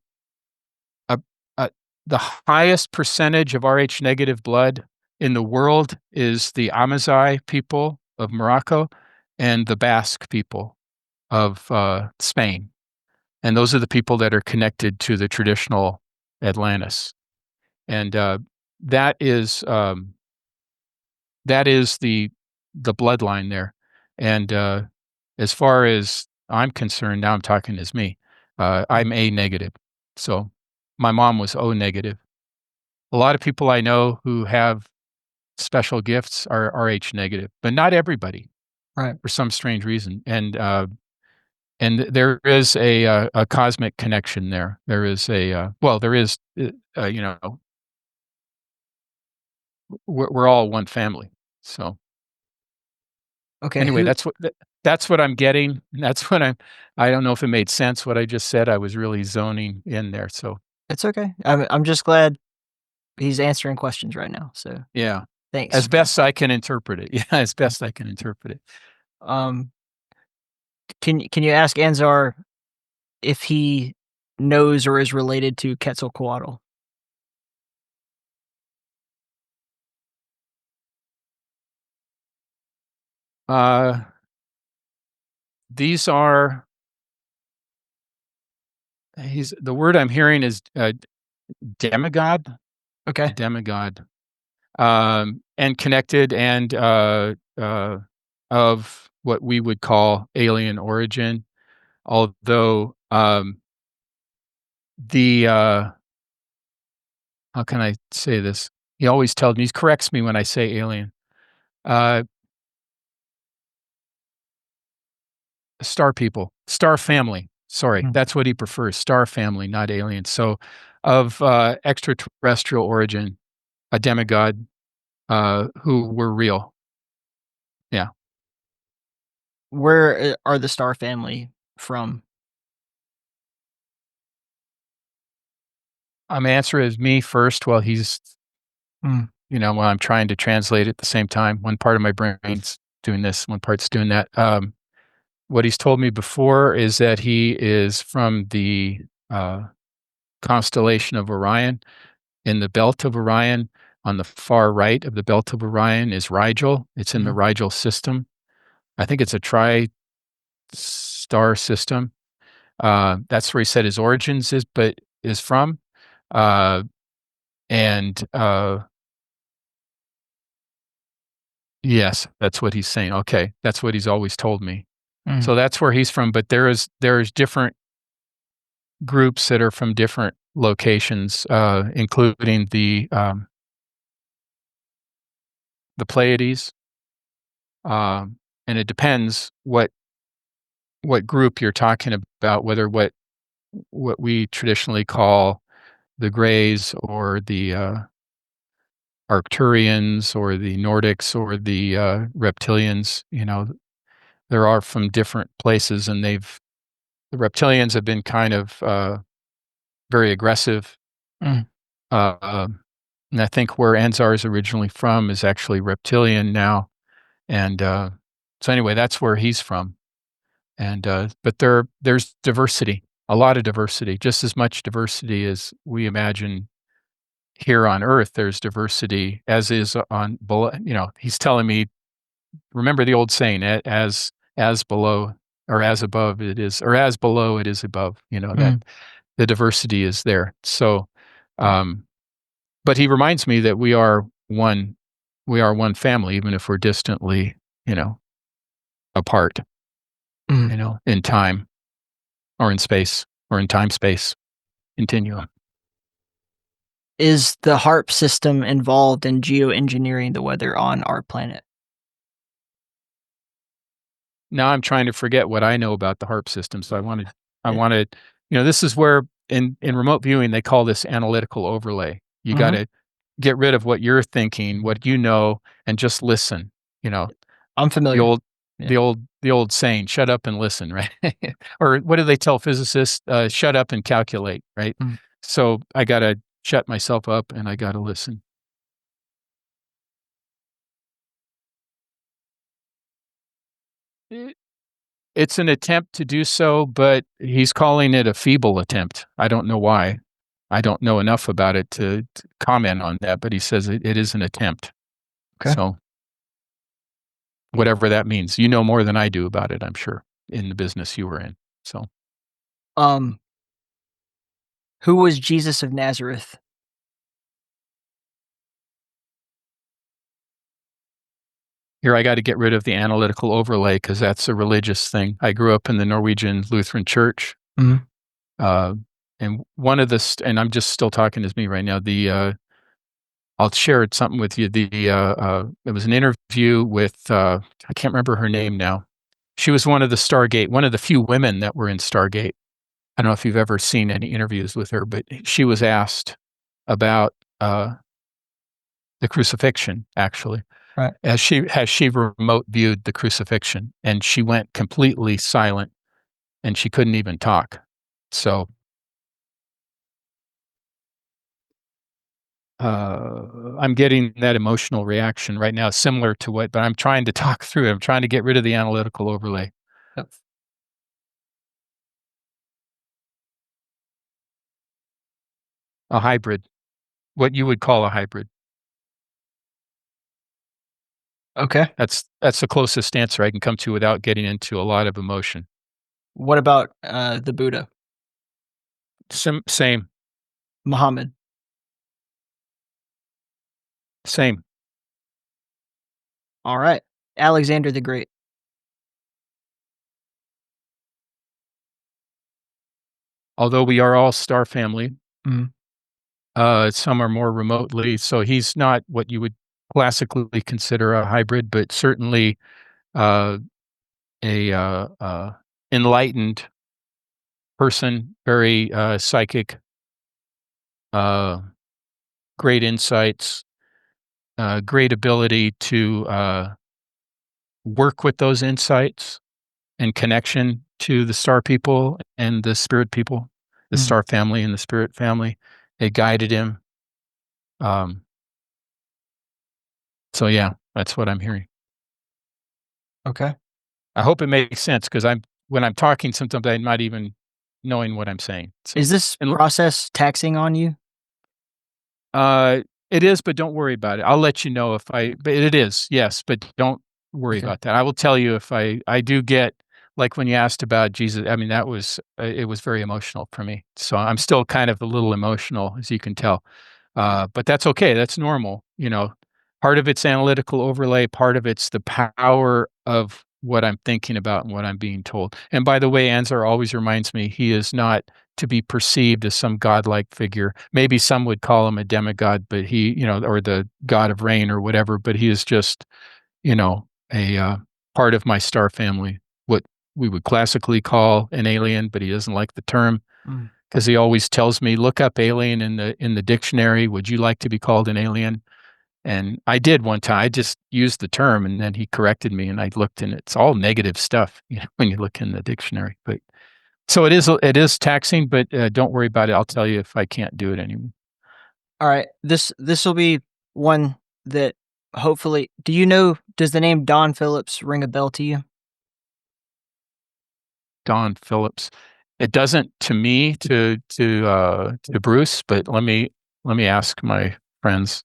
Speaker 2: uh, uh, the highest percentage of Rh negative blood in the world is the Amazigh people of Morocco and the Basque people of Spain. And those are the people that are connected to the traditional Atlantis. And that is the bloodline there. And as far as I'm concerned, now I'm talking as me, I'm A negative. So my mom was O negative. A lot of people I know who have special gifts are Rh negative, but not everybody,
Speaker 8: Right.
Speaker 2: for some strange reason. And there is a cosmic connection there. There is we're all one family. So
Speaker 8: Okay.
Speaker 2: anyway, that's what I'm getting. That's what I don't know if it made sense what I just said. I was really zoning in there. So
Speaker 8: It's okay. I'm just glad he's answering questions right now. So
Speaker 2: yeah,
Speaker 8: thanks.
Speaker 2: as best I can interpret it. Yeah, as best I can interpret it.
Speaker 8: Can you ask Anzar if he knows or is related to Quetzalcoatl?
Speaker 2: These are the word I'm hearing is demigod.
Speaker 8: Okay.
Speaker 2: Demigod. And connected and of what we would call alien origin, although how can I say this? He always tells me, he corrects me when I say alien. Star people, star family. Sorry, that's what he prefers. Star family, not alien. So, of extraterrestrial origin, a demigod who were real. Yeah.
Speaker 8: Where are the Star family from?
Speaker 2: I'm answer is me first while he's, while I'm trying to translate at the same time. One part of my brain's doing this, one part's doing that. What he's told me before is that he is from the constellation of Orion. In the belt of Orion, on the far right of the belt of Orion is Rigel. It's in the Rigel system. I think it's a tri-star system. That's where he said his origins is from. Yes, that's what he's saying. Okay, that's what he's always told me. So that's where he's from. But there's different groups that are from different locations, including the Pleiades, and it depends what group you're talking about, whether what we traditionally call the Greys or the Arcturians or the Nordics or the reptilians. There are from different places, and the reptilians have been kind of very aggressive. And I think where Anzar is originally from is actually reptilian now. And so anyway, that's where he's from. And but there's diversity, a lot of diversity, just as much diversity as we imagine here on Earth. There's diversity as is on below. He's telling me, remember the old saying, as below or as above it is, or as below it is above. That the diversity is there. So, but he reminds me that we are one family, even if we're distantly, apart, in time or in space or in time-space continuum.
Speaker 8: Is the HARP system involved in geoengineering the weather on our planet?
Speaker 2: Now I'm trying to forget what I know about the HARP system. So I wanted, this is where in remote viewing, they call this analytical overlay. You got to get rid of what you're thinking, what you know, and just listen.
Speaker 8: I'm familiar.
Speaker 2: The old saying, shut up and listen, right? Or what do they tell physicists? Shut up and calculate, right? So I got to shut myself up and I got to listen. It's an attempt to do so, but he's calling it a feeble attempt. I don't know why. I don't know enough about it to comment on that, but he says it is an attempt.
Speaker 6: Okay.
Speaker 2: So whatever that means, you know more than I do about it, I'm sure, in the business you were in. So
Speaker 8: Who was Jesus of Nazareth?
Speaker 2: here I got to get rid of the analytical overlay because that's a religious thing. I grew up in the Norwegian Lutheran Church.
Speaker 6: Mhm.
Speaker 2: And one of the, and I'm just still talking as me right now. I'll share something with you. It was an interview with, I can't remember her name now. She was one of the few women that were in Stargate. I don't know if you've ever seen any interviews with her, but she was asked about the crucifixion, actually.
Speaker 6: Right.
Speaker 2: Has she remote viewed the crucifixion? And she went completely silent and she couldn't even talk. So I'm getting that emotional reaction right now, similar to but I'm trying to talk through it. I'm trying to get rid of the analytical overlay.
Speaker 6: Yep.
Speaker 2: A hybrid, what you would call a hybrid.
Speaker 6: Okay.
Speaker 2: That's the closest answer I can come to without getting into a lot of emotion.
Speaker 8: What about the Buddha?
Speaker 2: Same.
Speaker 8: Muhammad?
Speaker 2: Same.
Speaker 8: All right. Alexander the Great?
Speaker 2: Although we are all star family,
Speaker 6: Mhm.
Speaker 2: some are more remotely. So he's not what you would classically consider a hybrid, but certainly a enlightened person, very psychic, great insights, great ability to work with those insights and connection to the star people and the spirit people, the star family and the spirit family. They guided him. So yeah, that's what I'm hearing.
Speaker 6: Okay.
Speaker 2: I hope it makes sense because when I'm talking, sometimes I'm not even knowing what I'm saying. So,
Speaker 8: Is this process taxing on you?
Speaker 2: it is, but don't worry about it. I'll let you know but it is, yes, but don't worry about that. I will tell you if I do get, like when you asked about Jesus, I mean, it was very emotional for me. So I'm still kind of a little emotional, as you can tell. But that's okay. That's normal. Part of it's analytical overlay. Part of it's the power of what I'm thinking about and what I'm being told. And by the way, Anzar always reminds me he is not to be perceived as some godlike figure. Maybe some would call him a demigod, but or the god of rain or whatever, but he is just, a part of my star family, what we would classically call an alien, but he doesn't like the term because he always tells me, look up alien in the dictionary. Would you like to be called an alien? And I did one time. I just used the term, and then he corrected me, and I looked, and it's all negative stuff, when you look in the dictionary. But so it is taxing, but don't worry about it. I'll tell you if I can't do it anymore.
Speaker 8: All right. This will be one that hopefully. Does the name Don Phillips ring a bell to you?
Speaker 2: Don Phillips. It doesn't to me, to Bruce, but let me ask my friends.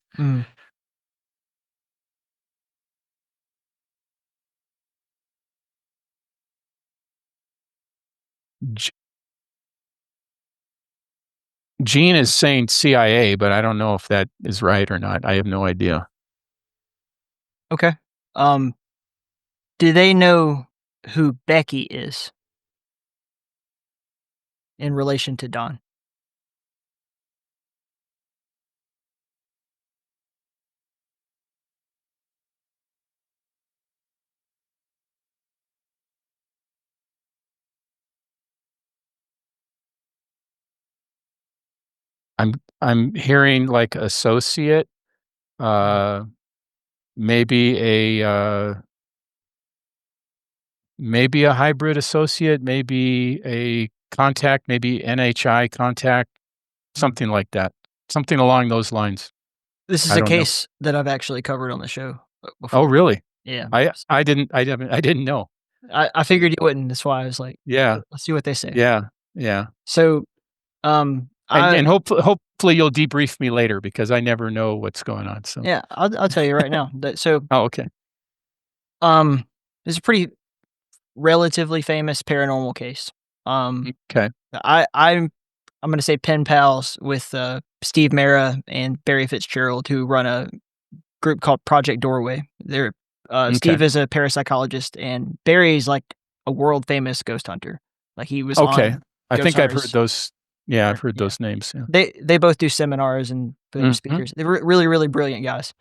Speaker 2: Gene is saying CIA, but I don't know if that is right or not. I have no idea.
Speaker 8: Okay. Do they know who Becky is in relation to Don?
Speaker 2: I'm hearing like associate, maybe a hybrid associate, maybe a contact, maybe NHI contact, something like that, something along those lines.
Speaker 8: This is
Speaker 2: I
Speaker 8: a
Speaker 2: don't know.
Speaker 8: case that I've actually covered on the show before.
Speaker 2: Oh, really?
Speaker 8: Yeah.
Speaker 2: I didn't know.
Speaker 8: I figured you wouldn't. That's why I was like,
Speaker 2: Yeah.
Speaker 8: let's see what they say.
Speaker 2: Yeah. Yeah.
Speaker 8: So, I
Speaker 2: and hopefully you'll debrief me later because I never know what's going on. So
Speaker 8: Yeah, I'll tell you right now.
Speaker 2: oh, okay.
Speaker 8: It's a pretty relatively famous paranormal case.
Speaker 2: Okay.
Speaker 8: I'm going to say pen pals with Steve Mara and Barry Fitzgerald, who run a group called Project Doorway. Steve
Speaker 2: Okay.
Speaker 8: is a parapsychologist, and Barry's like a world famous ghost hunter. Like he was
Speaker 2: Okay.
Speaker 8: on
Speaker 2: I
Speaker 8: Ghost
Speaker 2: think I've
Speaker 8: Hunters.
Speaker 2: heard those. Yeah, I've heard
Speaker 8: Yeah.
Speaker 2: those names. Yeah.
Speaker 8: They both do seminars and they're
Speaker 2: Mhm.
Speaker 8: speakers. They were really, really brilliant guys.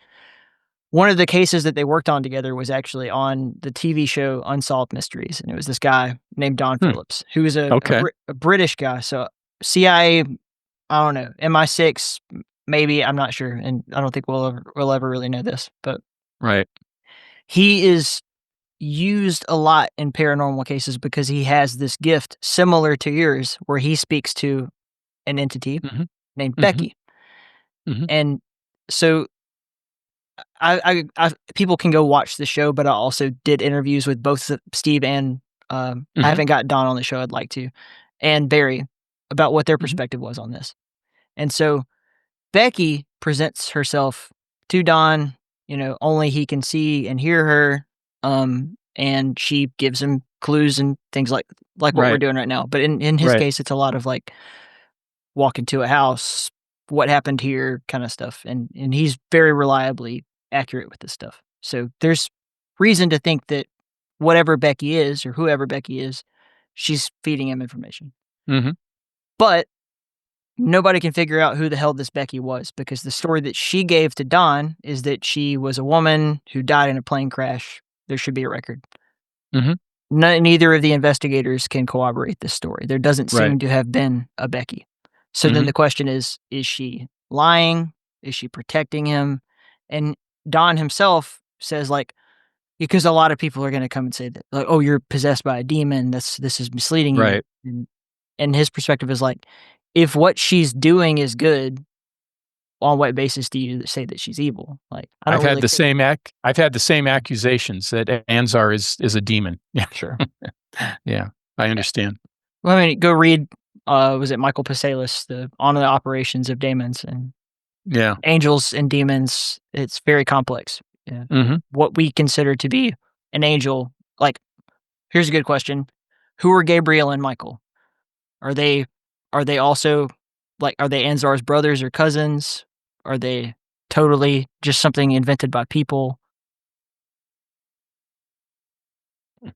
Speaker 8: One of the cases that they worked on together was actually on the TV show Unsolved Mysteries, and it was this guy named Don
Speaker 2: Hmm.
Speaker 8: Phillips, who was a
Speaker 2: Okay.
Speaker 8: British guy. So CIA, I don't know, MI6, maybe, I'm not sure, and I don't think we'll ever really know this, but
Speaker 2: Right.
Speaker 8: he is used a lot in paranormal cases because he has this gift similar to yours, where he speaks to an entity
Speaker 2: Mhm.
Speaker 8: named
Speaker 2: Mhm.
Speaker 8: Becky,
Speaker 2: Mhm.
Speaker 8: and so I people can go watch the show, but I also did interviews with both Steve and I
Speaker 2: Mhm.
Speaker 8: haven't got Don on the show. I'd like to, and Barry, about what their
Speaker 2: Mhm.
Speaker 8: perspective was on this. And so Becky presents herself to Don. Only he can see and hear her. And she gives him clues and things like what we're
Speaker 2: Right.
Speaker 8: doing right now. But in his
Speaker 2: Right.
Speaker 8: case, it's a lot of like walk into a house, what happened here kind of stuff. And he's very reliably accurate with this stuff. So there's reason to think that whatever Becky is or whoever Becky is, she's feeding him information.
Speaker 2: Mhm.
Speaker 8: But nobody can figure out who the hell this Becky was because the story that she gave to Don is that she was a woman who died in a plane crash. There should be a record.
Speaker 2: Mhm.
Speaker 8: Neither of the investigators can corroborate this story. There doesn't seem
Speaker 2: Right.
Speaker 8: to have been a Becky. So then
Speaker 2: Mhm.
Speaker 8: the question is she lying? Is she protecting him? And Don himself says, like, because a lot of people are going to come and say that, like, oh, you're possessed by a demon. This is misleading you.
Speaker 2: Right.
Speaker 8: And his perspective is like, if what she's doing is good, on what basis do you say that she's evil? Like, I don't
Speaker 2: I've had
Speaker 8: really
Speaker 2: the same I've had the same accusations that Anzar is a demon. Yeah.
Speaker 8: sure.
Speaker 2: Yeah. I understand.
Speaker 8: Well, I mean, go read, was it Michael Pasalis, On the Operations of Demons and
Speaker 2: Yeah.
Speaker 8: Angels and Demons? It's very complex. Yeah.
Speaker 2: Mhm.
Speaker 8: What we consider to be an angel, like, here's a good question. Who are Gabriel and Michael? Are they also, like, are they Anzar's brothers or cousins? Are they totally just something invented by people?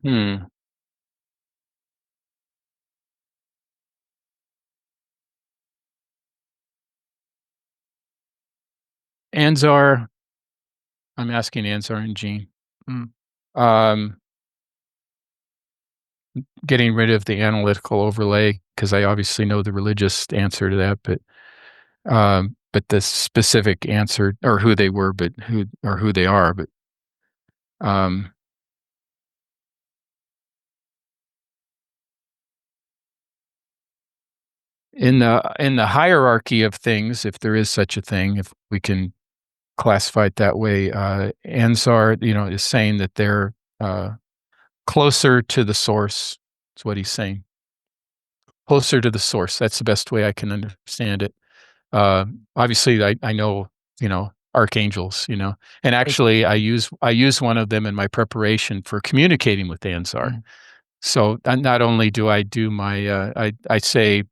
Speaker 2: Hmm. Anzar, I'm asking Anzar and Gene.
Speaker 8: Mm.
Speaker 2: Um, getting rid of the analytical overlay because I obviously know the religious answer to that, but the specific answer or who they were, but who they are, but um, in the hierarchy of things, if there is such a thing, if we can classify it that way, Ansar, is saying that they're closer to the source. That's what he's saying. Closer to the source. That's the best way I can understand it. Obviously, I know archangels. And actually, I use one of them in my preparation for communicating with Ansar.
Speaker 8: Mm.
Speaker 2: So not only do I do my I say.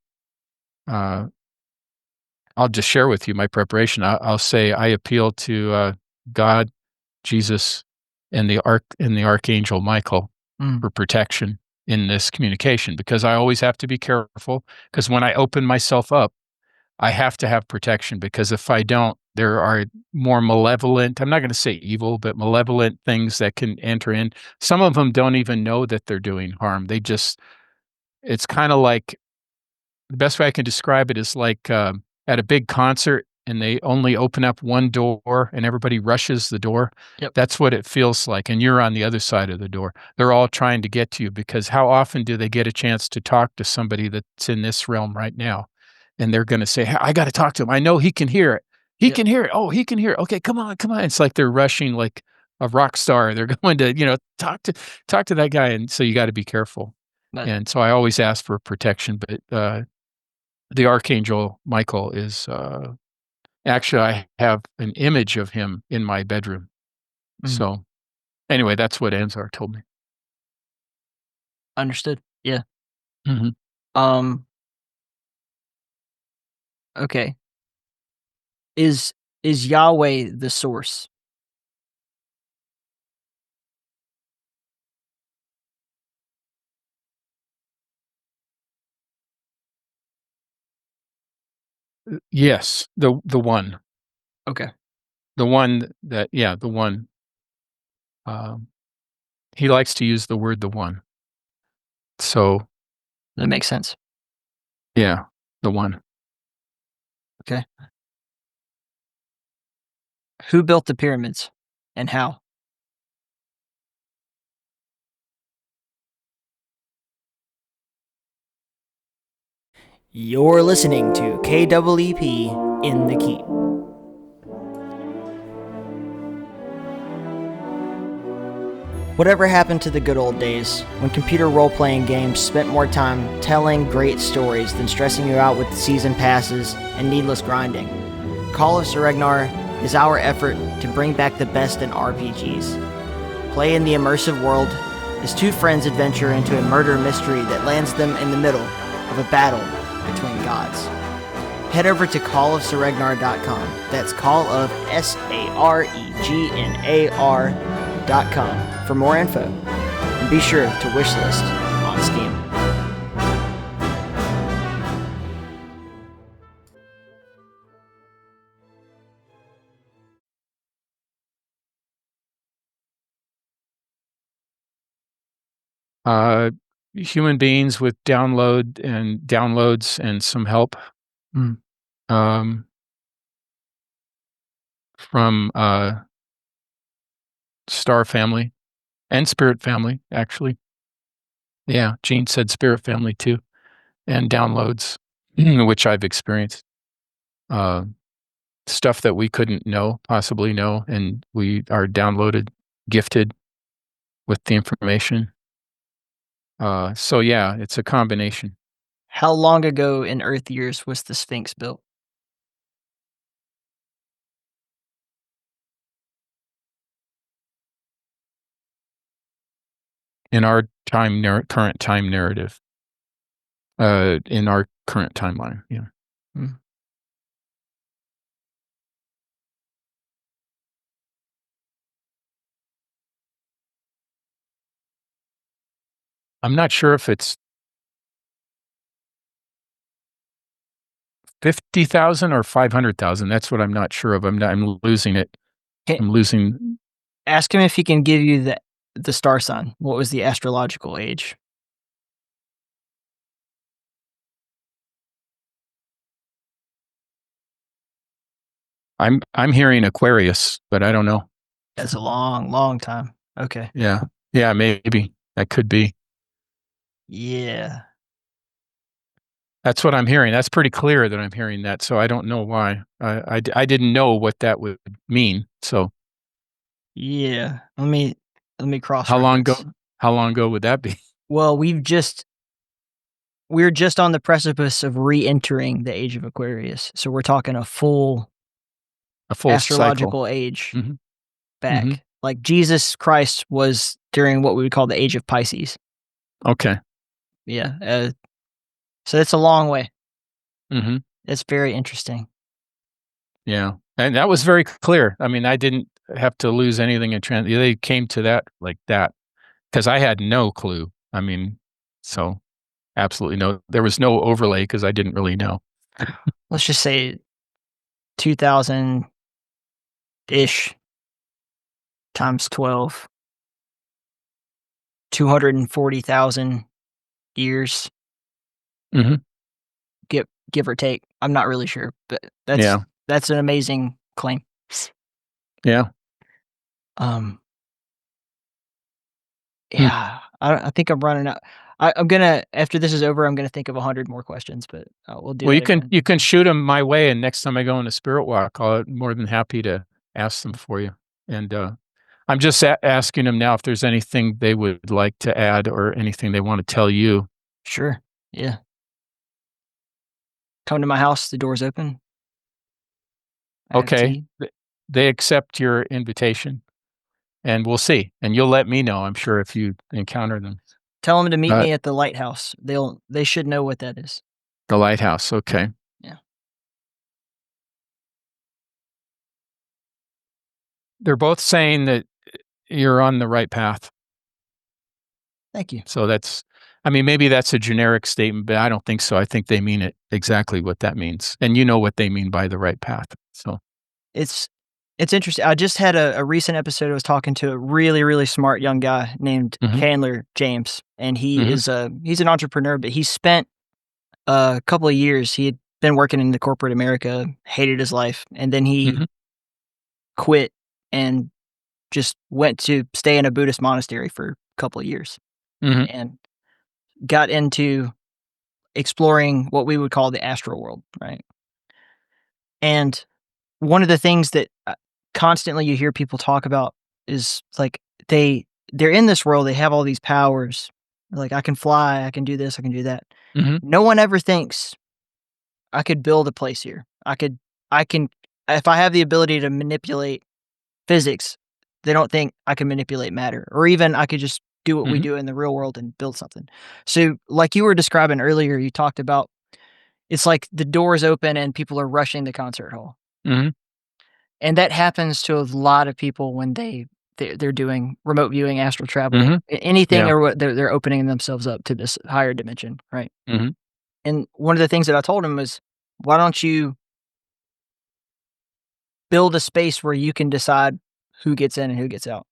Speaker 2: I'll just share with you my preparation. I'll say I appeal to God, Jesus, and the archangel Michael for protection in this communication because I always have to be careful because when I open myself up, I have to have protection because if I don't, there are more malevolent, I'm not going to say evil, but malevolent things that can enter in. Some of them don't even know that they're doing harm. It's kind of like the best way I can describe it is like at a big concert and they only open up one door and everybody rushes the door.
Speaker 8: Yep.
Speaker 2: That's what it feels like. And you're on the other side of the door. They're all trying to get to you because how often do they get a chance to talk to somebody that's in this realm right now? And they're going to say, "Hey, I got to talk to him. I know he can hear it. He
Speaker 8: Yep.
Speaker 2: can hear it. Oh, he can hear it. Okay, come on, come on." It's like they're rushing like a rock star. They're going to, talk to that guy. And so you got to be careful.
Speaker 8: But
Speaker 2: And so I always ask for protection, but the Archangel Michael is actually, I have an image of him in my bedroom. So anyway, that's what Anzar told me.
Speaker 8: Understood. Yeah.
Speaker 2: hmm
Speaker 8: Okay. Is Yahweh the source?
Speaker 2: Yes, the one,
Speaker 8: Okay.
Speaker 2: the one that the one. He likes to use the word "the one." So
Speaker 8: That makes sense.
Speaker 2: yeah, the one.
Speaker 8: Okay. Who built the pyramids and how? You're listening to KEEP in the Keep. Whatever happened to the good old days when computer role-playing games spent more time telling great stories than stressing you out with season passes and needless grinding? Call of Seregnar is our effort to bring back the best in RPGs. Play in the immersive world as two friends adventure into a murder mystery that lands them in the middle of a battle between gods. Head over to callofseregnar.com. That's call of SAREGNAR.com for more info. And be sure to wishlist on Steam.
Speaker 2: Human beings with downloads and some help from Star Family and Spirit Family, actually. Yeah, Gene said Spirit Family too, and downloads, which I've experienced. Stuff that we couldn't possibly know, and we are gifted with the information. So yeah, it's a combination.
Speaker 8: How long ago in Earth years was the Sphinx built?
Speaker 2: In our current time narrative, in our current timeline, yeah. I'm not sure if it's 50,000 or 500,000. That's what I'm not sure of. I'm losing it.
Speaker 8: Okay.
Speaker 2: I'm losing.
Speaker 8: Ask him if he can give you the star sign. What was the astrological age?
Speaker 2: I'm hearing Aquarius, but I don't know.
Speaker 8: That's a long, long time. Okay.
Speaker 2: Yeah, maybe that could be.
Speaker 8: Yeah.
Speaker 2: That's what I'm hearing. That's pretty clear that I'm hearing that. So I don't know why. I didn't know what that would mean. So
Speaker 8: Yeah. Let me cross.
Speaker 2: how long ago would that be?
Speaker 8: Well, we're just on the precipice of re-entering the age of Aquarius. So we're talking a full astrological
Speaker 2: cycle.
Speaker 8: age back. Like Jesus Christ was during what we would call the age of Pisces.
Speaker 2: Okay.
Speaker 8: Yeah. So it's a long way.
Speaker 2: Mm-hmm.
Speaker 8: It's very interesting.
Speaker 2: Yeah. And that was very clear. I mean, I didn't have to lose anything in they came to that like that because I had no clue. I mean, so absolutely no, there was no overlay because I didn't really know.
Speaker 8: Let's just say 2000-ish times 12. 240,000 years.
Speaker 2: Mm-hmm.
Speaker 8: Give or take. I'm not really sure, but that's an amazing claim.
Speaker 2: Yeah.
Speaker 8: Yeah. I think I'm running out. I'm gonna, after this is over, I'm gonna think of 100 more questions, but we'll do.
Speaker 2: Well,
Speaker 8: that
Speaker 2: you can shoot them my way, and next time I go on a spirit walk, I'll more than happy to ask them for you. And I'm just asking them now if there's anything they would like to add or anything they want to tell you.
Speaker 8: Sure. Yeah. Come to my house, the door's open. I have
Speaker 2: Okay.
Speaker 8: tea.
Speaker 2: They accept your invitation, and we'll see. And you'll let me know, I'm sure, if you encounter them.
Speaker 8: Tell them to meet
Speaker 2: Uh,
Speaker 8: me at the lighthouse. They should know what that is.
Speaker 2: The lighthouse. Okay.
Speaker 8: Yeah.
Speaker 2: They're both saying that you're on the right path.
Speaker 8: Thank you.
Speaker 2: So maybe that's a generic statement, but I don't think so. I think they mean it exactly what that means. And you know what they mean by the right path. So
Speaker 8: It's interesting. I just had a recent episode. I was talking to a really, really smart young guy named
Speaker 2: Mhm.
Speaker 8: Candler James, and
Speaker 2: Mhm.
Speaker 8: he's an entrepreneur, but he spent a couple of years. He had been working in the corporate America, hated his life, and then he
Speaker 2: Mhm.
Speaker 8: quit and just went to stay in a Buddhist monastery for a couple of years
Speaker 2: Mhm.
Speaker 8: and got into exploring what we would call the astral world, right? And one of the things that constantly you hear people talk about is like they're in this world, they have all these powers. Like, I can fly, I can do this, I can do that.
Speaker 2: Mhm.
Speaker 8: No one ever thinks I could build a place here. I can if I have the ability to manipulate physics, they don't think I can manipulate matter, or even I could just do what we
Speaker 2: Mhm.
Speaker 8: do in the real world and build something. So, like you were describing earlier, you talked about it's like the doors open and people are rushing the concert hall.
Speaker 2: Mhm.
Speaker 8: And that happens to a lot of people when they're doing remote viewing, astral travel,
Speaker 2: Mhm.
Speaker 8: anything,
Speaker 2: Yeah.
Speaker 8: or what they're opening themselves up to this higher dimension, right?
Speaker 2: Mhm.
Speaker 8: And one of the things that I told him was, why don't you build a space where you can decide who gets in and who gets out?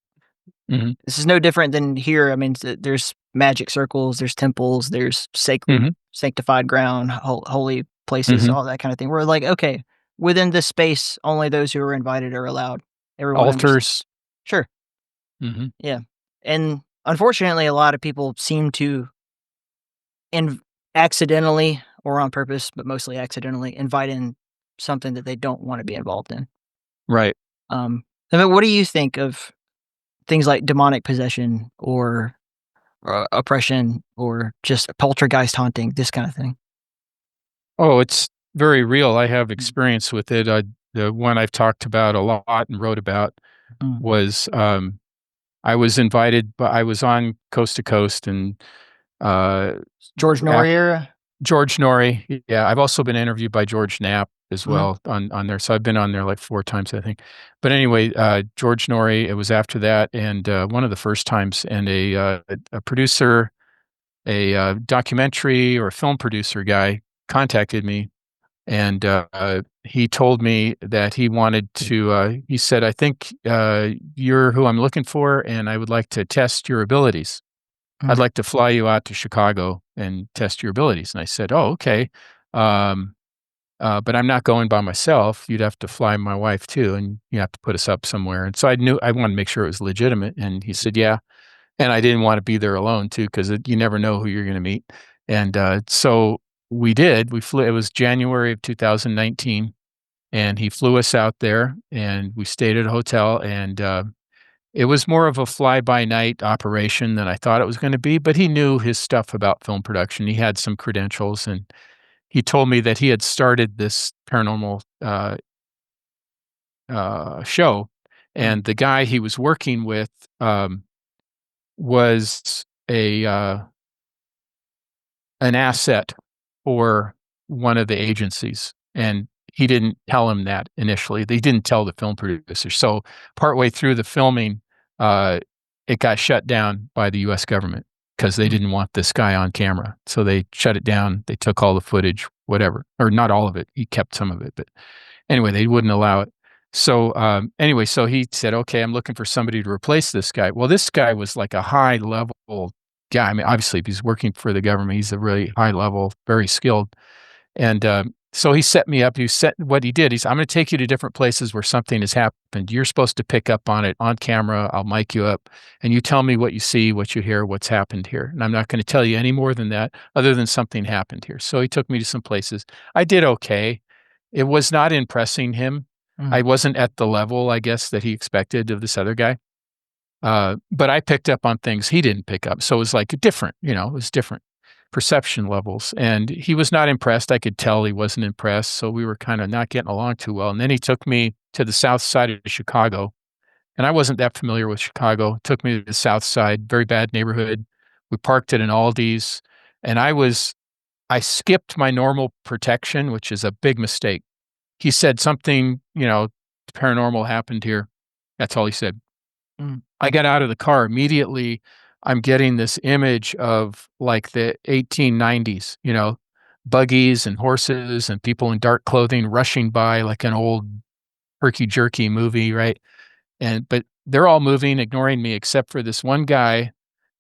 Speaker 2: Mhm.
Speaker 8: This is no different than here. I mean, there's magic circles, there's temples, there's sacred,
Speaker 2: Mhm.
Speaker 8: sanctified ground, holy places,
Speaker 2: Mhm.
Speaker 8: all that kind of thing. We're like, okay, within this space, only those who are invited are allowed. Everyone understands.
Speaker 2: Altars.
Speaker 8: Sure.
Speaker 2: Mhm.
Speaker 8: Yeah. And unfortunately, a lot of people seem to accidentally or on purpose, but mostly accidentally, invite in something that they don't want to be involved in.
Speaker 2: Right.
Speaker 8: Um, I mean, what do you think of things like demonic possession or oppression or just poltergeist haunting, this kind of thing?
Speaker 2: Oh, it's very real. I have
Speaker 8: Mm.
Speaker 2: experience with it. The one I've talked about a lot and wrote about
Speaker 8: Mm.
Speaker 2: was, I was invited, but I was on Coast to Coast and, uh,
Speaker 8: George
Speaker 2: af
Speaker 8: Norrie era?
Speaker 2: George Norrie. Yeah, I've also been interviewed by George Knapp as
Speaker 8: Mhm.
Speaker 2: well on there. So I've been on there like 4 times, I think. But anyway, George Norrie, it was after that, and, one of the first times, and a producer, documentary or film producer guy contacted me, and, he told me that he wanted to, he said, "I think, you're who I'm looking for, and I would like to test your abilities. I'd
Speaker 8: Mm.
Speaker 2: like to fly you out to Chicago and test your abilities." And I said, "Oh, okay. Um, but I'm not going by myself. You'd have to fly my wife too, and you have to put us up somewhere." And so I knew I wanted to make sure it was legitimate. And he said, "Yeah." And I didn't want to be there alone too, because you never know who you're going to meet. And so we did. We flew. It was January of 2019, and he flew us out there, and we stayed at a hotel. And it was more of a fly-by-night operation than I thought it was gonna be, but he knew his stuff about film production. He had some credentials, and he told me that he had started this paranormal, show,
Speaker 8: Mm.
Speaker 2: and the guy he was working with, was an asset for one of the agencies, and he didn't tell him that initially. They didn't tell the film producer. So partway through the filming, uh, it got shut down by the US government because they
Speaker 8: Mm.
Speaker 2: didn't want this guy on camera. So they shut it down. They took all the footage, whatever, or not all of it. He kept some of it, but anyway, they wouldn't allow it. So anyway, so he said, "Okay, I'm looking for somebody to replace this guy." Well, this guy was like a high level guy. I mean, obviously, if he's working for the government, he's a really high level, very skilled. And so he set me up. What he did. He said, "I'm going to take you to different places where something has happened. You're supposed to pick up on it on camera. I'll mic you up, and you tell me what you see, what you hear, what's happened here. And I'm not going to tell you any more than that, other than something happened here." So he took me to some places. I did okay. It was not impressing him. I
Speaker 8: Mm.
Speaker 2: wasn't at the level, I guess, that he expected of this other guy. But I picked up on things he didn't pick up. So it was like different, it was different. perception levels. And he was not impressed. I could tell he wasn't impressed. So we were kind of not getting along too well. And then he took me to the south side of Chicago. And I wasn't that familiar with Chicago. Took me to the south side, very bad neighborhood. We parked at an Aldi's, and I skipped my normal protection, which is a big mistake. He said something, paranormal happened here. That's all he said. I got out of the car immediately. I'm getting this image of like the 1890s, buggies and horses and people in dark clothing rushing by like an old herky jerky movie, right? But they're all moving, ignoring me, except for this one guy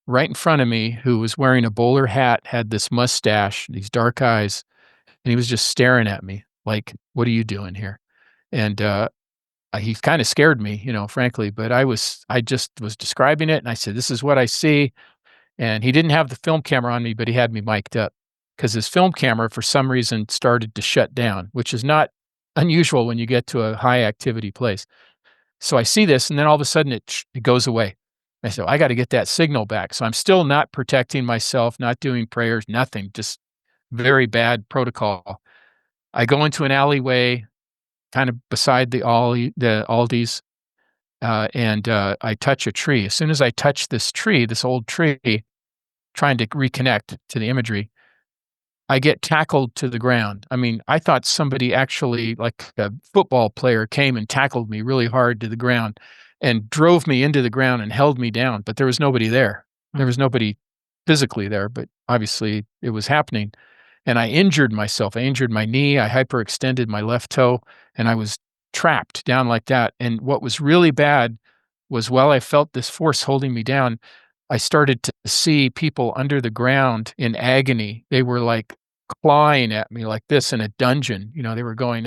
Speaker 2: right in front of me who was wearing a bowler hat, had this mustache, these dark eyes, and he was just staring at me like, "What are you doing here?" And he kind of scared me, frankly. But I just was describing it, and I said, "This is what I see." And he didn't have the film camera on me, but he had me mic'd up because his film camera, for some reason, started to shut down, which is not unusual when you get to a high activity place. So I see this, and then all of a sudden it goes away. I said, I got to get that signal back. So I'm still not protecting myself, not doing prayers, nothing, just very bad protocol. I go into an alleyway, kind of beside the Aldi's, and I touch a tree. As soon as I touch this tree, this old tree, trying to reconnect to the imagery, I get tackled to the ground. I mean, I thought somebody actually, like a football player, came and tackled me really hard to the ground and drove me into the ground and held me down, but there was nobody there. There was nobody physically there, but obviously it was happening. And I injured myself. I injured my knee. I hyperextended my left toe, and I was trapped down like that. And what was really bad was while I felt this force holding me down, I started to see people under the ground in agony. They were like clawing at me like this in a dungeon. They were going,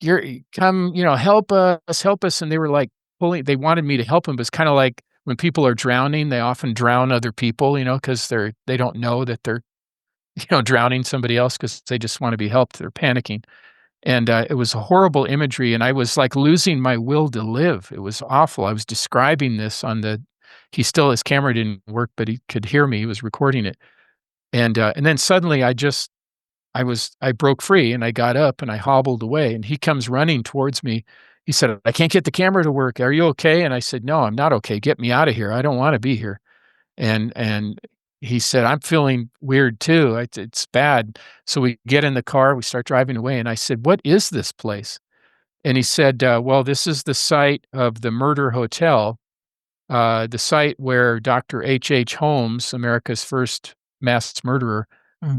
Speaker 2: you're come, help us, help us. And they were like they wanted me to help them. But it's kind of like when people are drowning, they often drown other people, because they don't know that they're, drowning somebody else because they just want to be helped. They're panicking. And it was a horrible imagery. And I was like losing my will to live. It was awful. I was describing this his camera didn't work, but he could hear me. He was recording it. And then suddenly I broke free, and I got up and I hobbled away, and he comes running towards me. He said, "I can't get the camera to work. Are you okay?" And I said, "No, I'm not okay. Get me out of here. I don't want to be here." And he said, "I'm feeling weird too. It's bad." So we get in the car, we start driving away, and I said, "What is this place?" And he said, "Well, this is the site of the Murder Hotel, the site where Dr. H.H. Holmes, America's first mass murderer,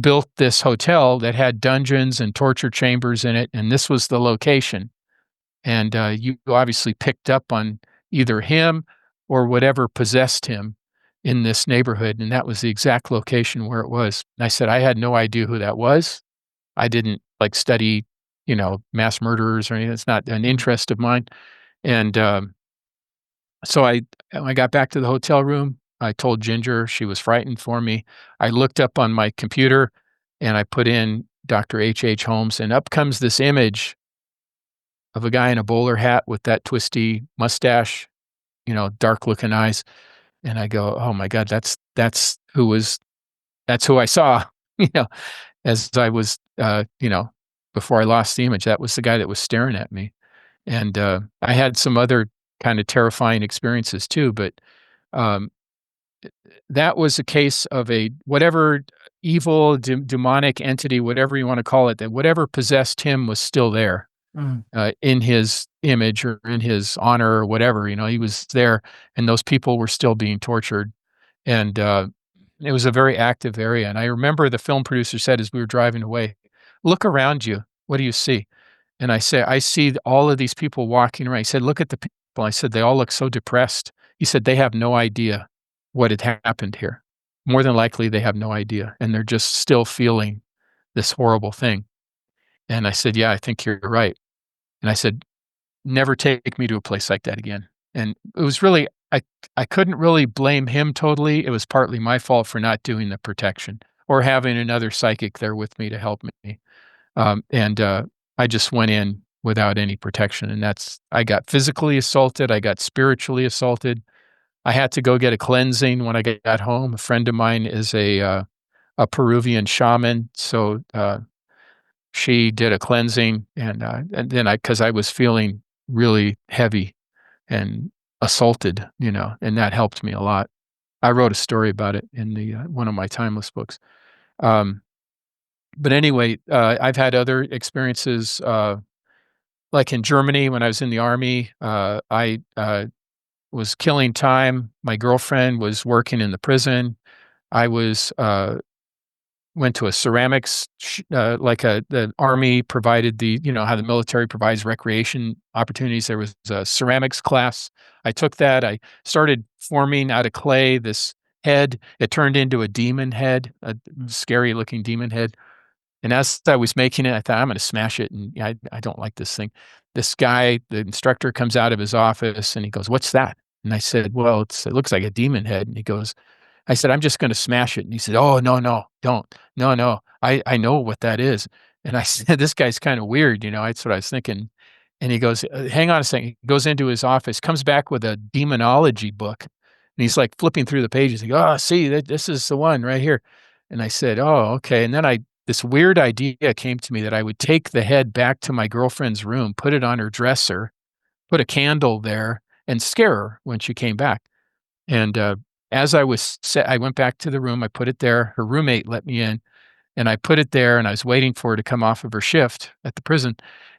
Speaker 2: built this hotel that had dungeons and torture chambers in it, and this was the location. And you obviously picked up on either him or whatever possessed him in this neighborhood, and that was the exact location where it was." And I said, I had no idea who that was. I didn't study, mass murderers or anything. It's not an interest of mine. And so I got back to the hotel room. I told Ginger. She was frightened for me. I looked up on my computer, and I put in Dr. H.H. Holmes, and up comes this image of a guy in a bowler hat with that twisty mustache, dark-looking eyes. And I go, "Oh my God, that's who I saw," as I was, before I lost the image. That was the guy that was staring at me. And I had some other kind of terrifying experiences too, but that was a case of a whatever evil, demonic entity, whatever you want to call it, that whatever possessed him was still there in his image or in his honor or whatever. He was there, and those people were still being tortured. And it was a very active area. And I remember the film producer said as we were driving away, "Look around you. What do you see?" And I said, "I see all of these people walking around." He said, "Look at the people." I said, "They all look so depressed." He said, "They have no idea what had happened here. More than likely, they have no idea. And they're just still feeling this horrible thing." And I said, "Yeah, I think you're right." And I said, "Never take me to a place like that again." And it was really, I couldn't really blame him totally. It was partly my fault for not doing the protection or having another psychic there with me to help me. And I just went in without any protection. And I got physically assaulted. I got spiritually assaulted. I had to go get a cleansing when I got home. A friend of mine is a a Peruvian shaman. So she did a cleansing, and then because I was feeling really heavy and assaulted, and that helped me a lot. I wrote a story about it in the one of my timeless books. But anyway, I've had other experiences, like in Germany when I was in the army. I was killing time. My girlfriend was working in the prison. I was went to a ceramics, the army provided how the military provides recreation opportunities. There was a ceramics class. I took that. I started forming out of clay this head. It turned into a demon head, a scary looking demon head. And as I was making it, I thought, I'm going to smash it. And I don't like this thing. This guy, the instructor, comes out of his office and he goes, "What's that?" And I said, "Well, it looks like a demon head." And he goes, I said, "I'm just going to smash it." And he said, "Oh, no, no, don't. No, no. I know what that is." And I said, "This guy's kind of weird." That's what I was thinking. And he goes, "Hang on a second." He goes into his office, comes back with a demonology book. And he's like flipping through the pages. He goes, "Oh, see, this is the one right here." And I said, "Oh, okay." And then this weird idea came to me that I would take the head back to my girlfriend's room, put it on her dresser, put a candle there, and scare her when she came back. And as I went back to the room. I put it there. Her roommate let me in, and I put it there. And I was waiting for her to come off of her shift at the prison,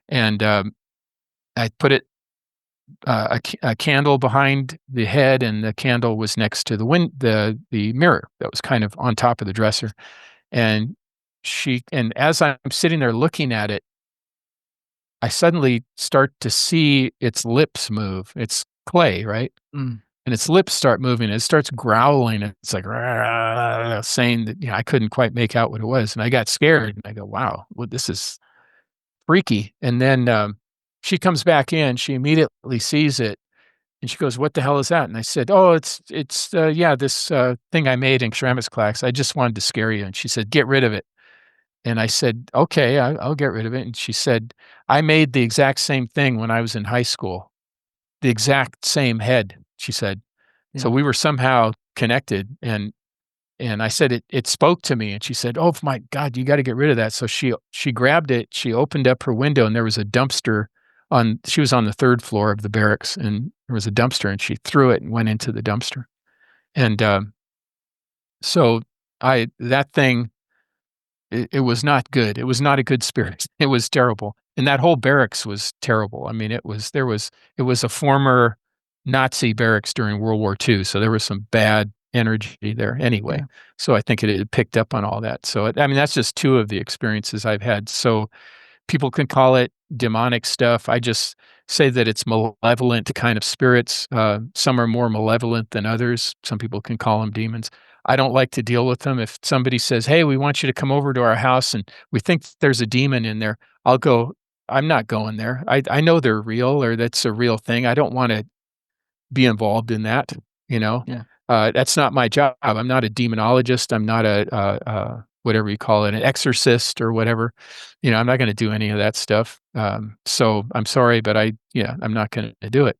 Speaker 2: and I put it a candle behind the head, and the candle was next to the mirror that was kind of on top of the dresser. And as I'm sitting there looking at it, I suddenly start to see its lips move. It's clay, right?
Speaker 6: Mm.
Speaker 2: And its lips start moving. It starts growling. And it's like saying that I couldn't quite make out what it was. And I got scared. And I go, "Wow, well, this is freaky." And then she comes back in. She immediately sees it, and she goes, "What the hell is that?" And I said, "Oh, it's this thing I made in ceramics class. I just wanted to scare you." And she said, "Get rid of it." And I said, "Okay, I'll get rid of it." And she said, "I made the exact same thing when I was in high school. The exact same head," she said.
Speaker 6: Yeah.
Speaker 2: So we were somehow connected. And I said, it spoke to me. And she said, "Oh my God, you got to get rid of that." So she grabbed it. She opened up her window, and there was a dumpster she was on the third floor of the barracks, and there was a dumpster, and she threw it and went into the dumpster. And so that thing, it was not good. It was not a good spirit. It was terrible. And that whole barracks was terrible. I mean, it was a former Nazi barracks during World War II. So there was some bad energy there anyway.
Speaker 6: Yeah.
Speaker 2: So I think it had picked up on all that. So, that's just two of the experiences I've had. So people can call it demonic stuff. I just say that it's malevolent kind of spirits. Some are more malevolent than others. Some people can call them demons. I don't like to deal with them. If somebody says, "Hey, we want you to come over to our house and we think there's a demon in there," I'll go, "I'm not going there. I know they're real, or that's a real thing. I don't want to be involved in that."
Speaker 6: Yeah.
Speaker 2: That's not my job. I'm not a demonologist. I'm not a whatever you call it, an exorcist or whatever. I'm not going to do any of that stuff. So I'm sorry, but I'm not going to do it.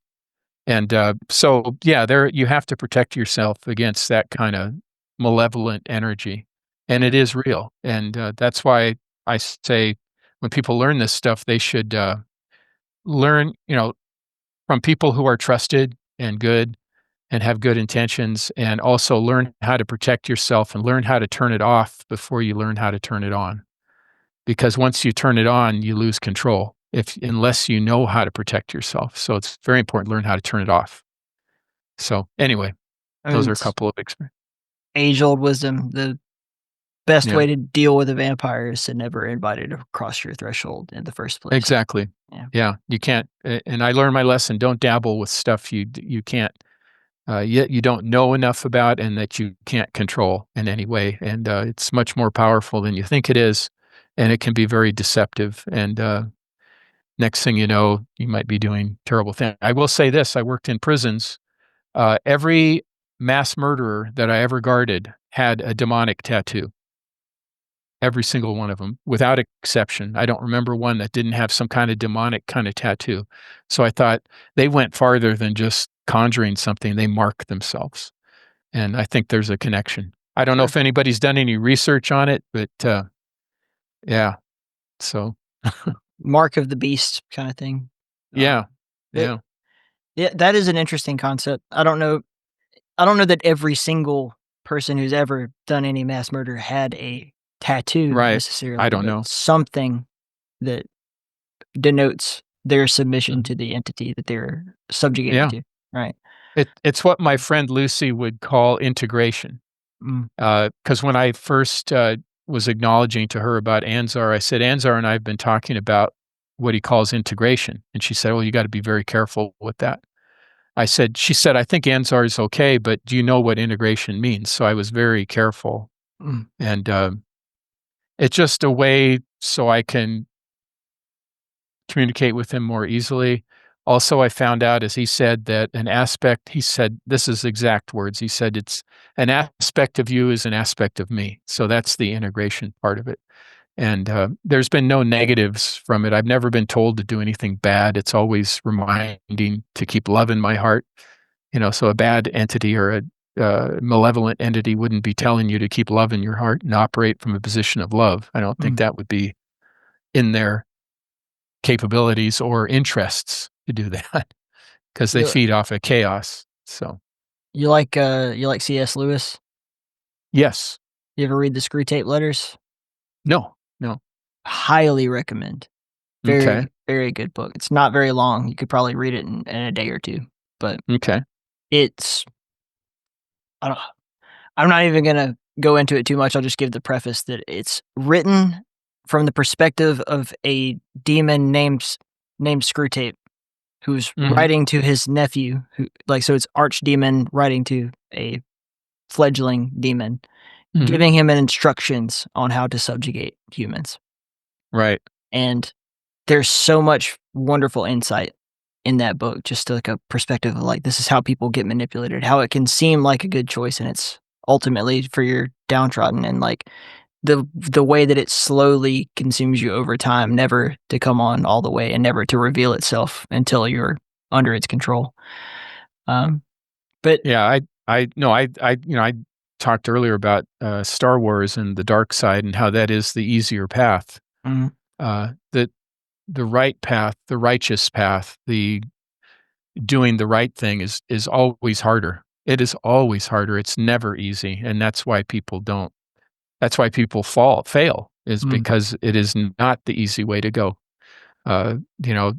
Speaker 2: And there you have to protect yourself against that kind of malevolent energy, and it is real. And that's why I say when people learn this stuff, they should learn, from people who are trusted and good and have good intentions, and also learn how to protect yourself and learn how to turn it off before you learn how to turn it on. Because once you turn it on, you lose control unless you know how to protect yourself. So it's very important to learn how to turn it off. So anyway, those are a couple of experiences.
Speaker 8: Age-old wisdom. The best
Speaker 2: Yeah.
Speaker 8: way to deal with a vampire is to never invite it across your threshold in the first place.
Speaker 2: Exactly. Yeah. You can't. And I learned my lesson. Don't dabble with stuff you can't. Yet you don't know enough about, and that you can't control in any way. And it's much more powerful than you think it is, and it can be very deceptive. And next thing you know, you might be doing terrible things. I will say this: I worked in prisons. Every mass murderer that I ever guarded had a demonic tattoo. Every single one of them, without exception. I don't remember one that didn't have some kind of demonic kind of tattoo. So I thought they went farther than just conjuring something. They mark themselves. And I think there's a connection. I don't know
Speaker 8: Sure.
Speaker 2: if anybody's done any research on it, but yeah. So
Speaker 8: Mark of the beast kind of thing.
Speaker 2: yeah,
Speaker 8: It-
Speaker 2: yeah,
Speaker 8: Yeah, that is an interesting concept. I don't know. I don't know that every single person who's ever done any mass murder had a tattoo
Speaker 2: right.
Speaker 8: necessarily.
Speaker 2: I don't
Speaker 8: but
Speaker 2: know.
Speaker 8: something that denotes their submission
Speaker 2: Mhm.
Speaker 8: to the entity that they're subjugated
Speaker 2: Yeah.
Speaker 8: to. Right.
Speaker 2: It's what my friend Lucy would call integration.
Speaker 8: Mm.
Speaker 2: Because when I first was acknowledging to her about Anzar, I said, Anzar and I have been talking about what he calls integration. And she said, well, you got to be very careful with that. She said, I think Anzar is okay, but do you know what integration means? So I was very careful.
Speaker 8: Mm.
Speaker 2: And it's just a way so I can communicate with him more easily. Also, I found out, as he said, that he said, this is exact words. He said, it's an aspect of you is an aspect of me. So that's the integration part of it. And there's been no negatives from it. I've never been told to do anything bad. It's always reminding to keep love in my heart. So a bad entity or a malevolent entity wouldn't be telling you to keep love in your heart and operate from a position of love. I don't think that would be in their capabilities or interests to do that because they
Speaker 8: Yeah.
Speaker 2: feed off of chaos. So
Speaker 8: You like C.S. Lewis?
Speaker 2: yes,
Speaker 8: You ever read the Screw Tape Letters?
Speaker 2: no.
Speaker 8: Highly recommend. Very,
Speaker 2: Okay.
Speaker 8: very good book. It's not very long. You could probably read it in a day or two, but
Speaker 2: Okay.
Speaker 8: it's I don't I'm not even gonna go into it too much. I'll just give the preface that it's written from the perspective of a demon named Screwtape, who's
Speaker 2: Mhm.
Speaker 8: writing to his nephew, so it's archdemon writing to a fledgling demon,
Speaker 2: Mhm.
Speaker 8: giving him instructions on how to subjugate humans.
Speaker 2: Right.
Speaker 8: And there's so much wonderful insight in that book, just to like a perspective of like, this is how people get manipulated, how it can seem like a good choice and it's ultimately for your downtrodden, and like the way that it slowly consumes you over time, never to come on all the way and never to reveal itself until you're under its control. But
Speaker 2: Yeah. I talked earlier about Star Wars and the dark side and how that is the easier path.
Speaker 8: mm,
Speaker 2: That the right path, the righteous path, the doing the right thing is always harder. It is always harder. It's never easy, and that's why people don't. That's why people fail is
Speaker 8: mm,
Speaker 2: because it is not the easy way to go. Uh, you know,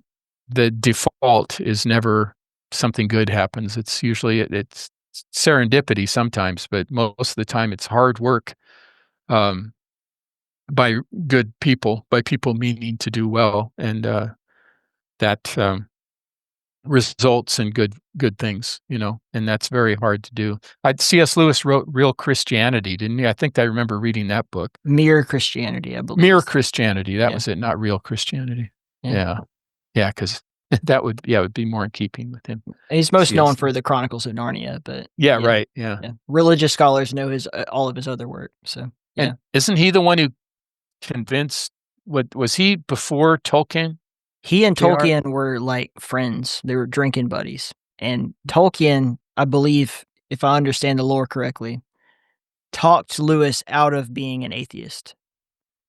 Speaker 2: the default is never something good happens. It's usually it's serendipity sometimes, but most of the time it's hard work um, by good people, by people meaning to do well, and that results in good things, and that's very hard to do. C.S. Lewis wrote Real Christianity, didn't he? I think I remember reading that book.
Speaker 8: Mere Christianity, I believe.
Speaker 2: Mere Christianity, that
Speaker 8: Yeah.
Speaker 2: was it, not Real Christianity.
Speaker 8: Yeah.
Speaker 2: Yeah, because that would be more in keeping with him.
Speaker 8: He's most
Speaker 2: C.S.
Speaker 8: known for
Speaker 2: Lewis.
Speaker 8: the Chronicles of Narnia, but
Speaker 2: Yeah, right, yeah.
Speaker 8: religious scholars know his all of his other work. So yeah,
Speaker 2: And isn't he the one who convinced what was he before Tolkien?
Speaker 8: he and
Speaker 2: JR?
Speaker 8: Tolkien were like friends. They were drinking buddies, and Tolkien, I believe, if I understand the lore correctly, talked Lewis out of being an atheist.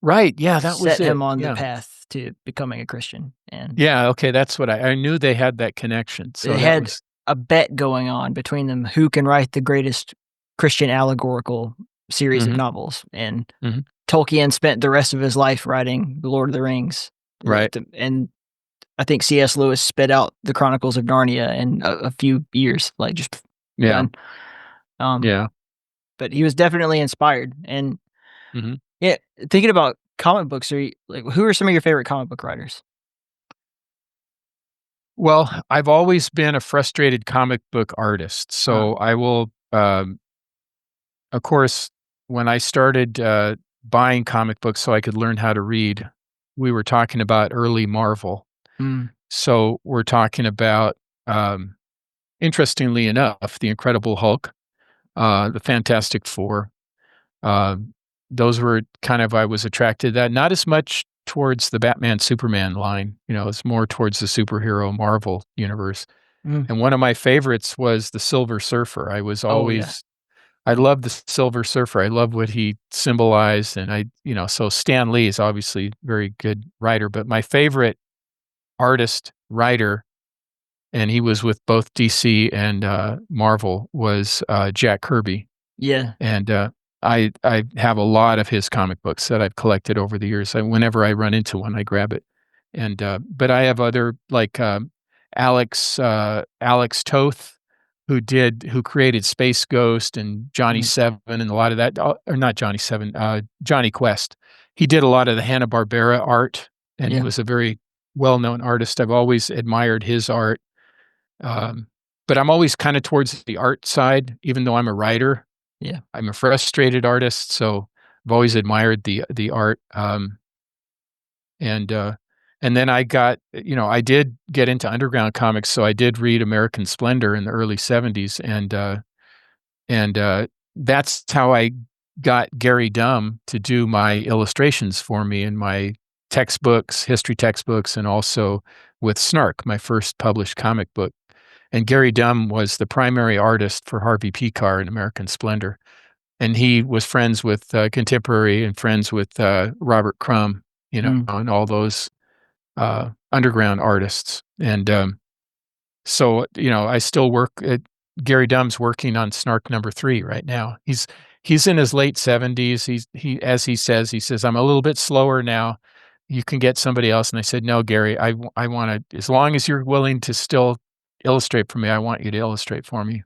Speaker 2: Right, yeah, that was
Speaker 8: Set
Speaker 2: it.
Speaker 8: him on
Speaker 2: Yeah.
Speaker 8: the path to becoming a Christian, and
Speaker 2: Yeah, okay, that's what I knew they had that connection. So
Speaker 8: they
Speaker 2: that
Speaker 8: had
Speaker 2: was
Speaker 8: a bet going on between them who can write the greatest Christian allegorical series of
Speaker 2: Mhm.
Speaker 8: novels, and
Speaker 2: Mhm.
Speaker 8: Tolkien spent the rest of his life writing The Lord of the Rings.
Speaker 2: Right.
Speaker 8: And I think C.S. Lewis spit out the Chronicles of Narnia in a few years, like just
Speaker 2: Yeah.
Speaker 8: done.
Speaker 2: Yeah.
Speaker 8: But he was definitely inspired. And
Speaker 2: Mhm.
Speaker 8: yeah, thinking about comic books, who are some of your favorite comic book writers?
Speaker 2: Well, I've always been a frustrated comic book artist, so I will, of course, when I started, buying comic books so I could learn how to read, we were talking about early Marvel.
Speaker 8: Mm,
Speaker 2: So we're talking about, interestingly enough, The Incredible Hulk, the Fantastic Four. Those were kind of I was attracted to that, not as much towards the Batman Superman line, it's more towards the superhero Marvel universe.
Speaker 8: mm.
Speaker 2: And one of my favorites was the Silver Surfer.
Speaker 8: Oh, yeah.
Speaker 2: I love the Silver Surfer. I love what he symbolized, and so Stan Lee is obviously a very good writer, but my favorite artist writer, and he was with both DC and Marvel, was Jack Kirby.
Speaker 8: Yeah.
Speaker 2: And I have a lot of his comic books that I've collected over the years. Whenever I run into one, I grab it. And but I have other like Alex Toth, who created Space Ghost and Johnny Seven and a lot of that, or not Johnny Seven, Johnny Quest. He did a lot of the Hanna-Barbera art, and he was a very well-known artist. I've always admired his art. But I'm always kind of towards the art side, even though I'm a writer.
Speaker 8: Yeah.
Speaker 2: I'm a frustrated artist, so I've always admired the art. And then I did get into underground comics, so I did read American Splendor in the early '70s, and that's how I got Gary Dumm to do my illustrations for me in my textbooks, history textbooks, and also with Snark, my first published comic book. And Gary Dumm was the primary artist for Harvey Pekar in American Splendor. And he was friends with Contemporary and friends with Robert Crumb, and all those underground artists. And so, I still work at Gary Dumm's working on Snark #3 right now. He's in his late 70s. As he says, I'm a little bit slower now. You can get somebody else. And I said, no, Gary, I want to, as long as you're willing to still illustrate for me, I want you to illustrate for me.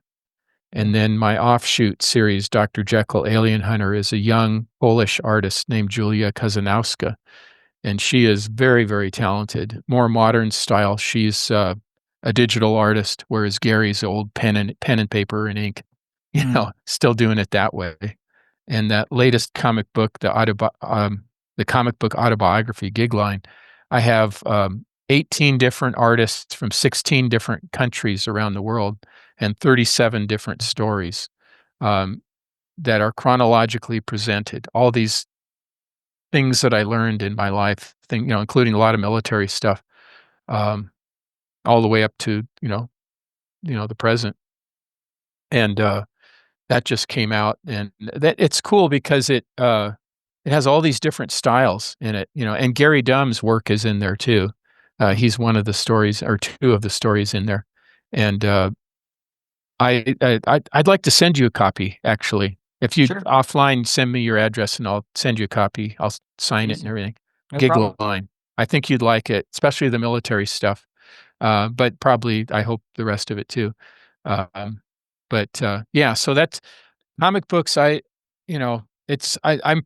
Speaker 2: And then my offshoot series, Dr. Jekyll Alien Hunter, is a young Polish artist named Julia Kazanowska. And she is very, very talented, more modern style. She's a digital artist, whereas Gary's old pen and paper and ink, still doing it that way. And that latest comic book, the comic book autobiography, Gigline, I have 18 different artists from 16 different countries around the world and 37 different stories that are chronologically presented. All these things that I learned in my life, including a lot of military stuff, all the way up to the present. And that just came out, and that it's cool because it has all these different styles in it, and Gary Dumm's work is in there too. He's one of the stories, or two of the stories in there, and I'd like to send you a copy, actually. If you offline send me your address, and I'll send you a copy. I'll sign it and everything.
Speaker 8: No
Speaker 2: Gigline. I think you'd like it, especially the military stuff, but probably I hope the rest of it too. So that's comic books. I'm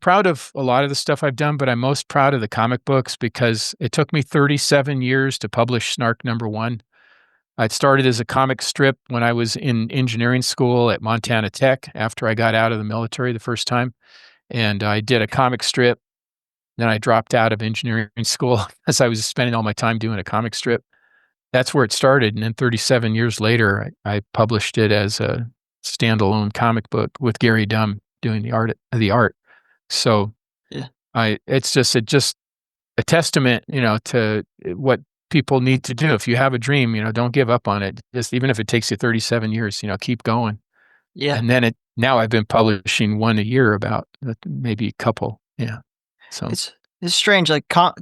Speaker 2: proud of a lot of the stuff I've done, but I'm most proud of the comic books because it took me 37 years to publish Snark #1. I started as a comic strip when I was in engineering school at Montana Tech after I got out of the military the first time. And I did a comic strip. Then I dropped out of engineering school as I was spending all my time doing a comic strip. That's where it started. And then 37 years later, I published it as a standalone comic book with Gary Dumm doing the art. So it's just a testament, to what people need to do. If you have a dream, don't give up on it. Just even if it takes you 37 years, keep going.
Speaker 8: Yeah.
Speaker 2: And then now I've been publishing one a year, about maybe a couple. Yeah. So
Speaker 8: it's strange. Like I'm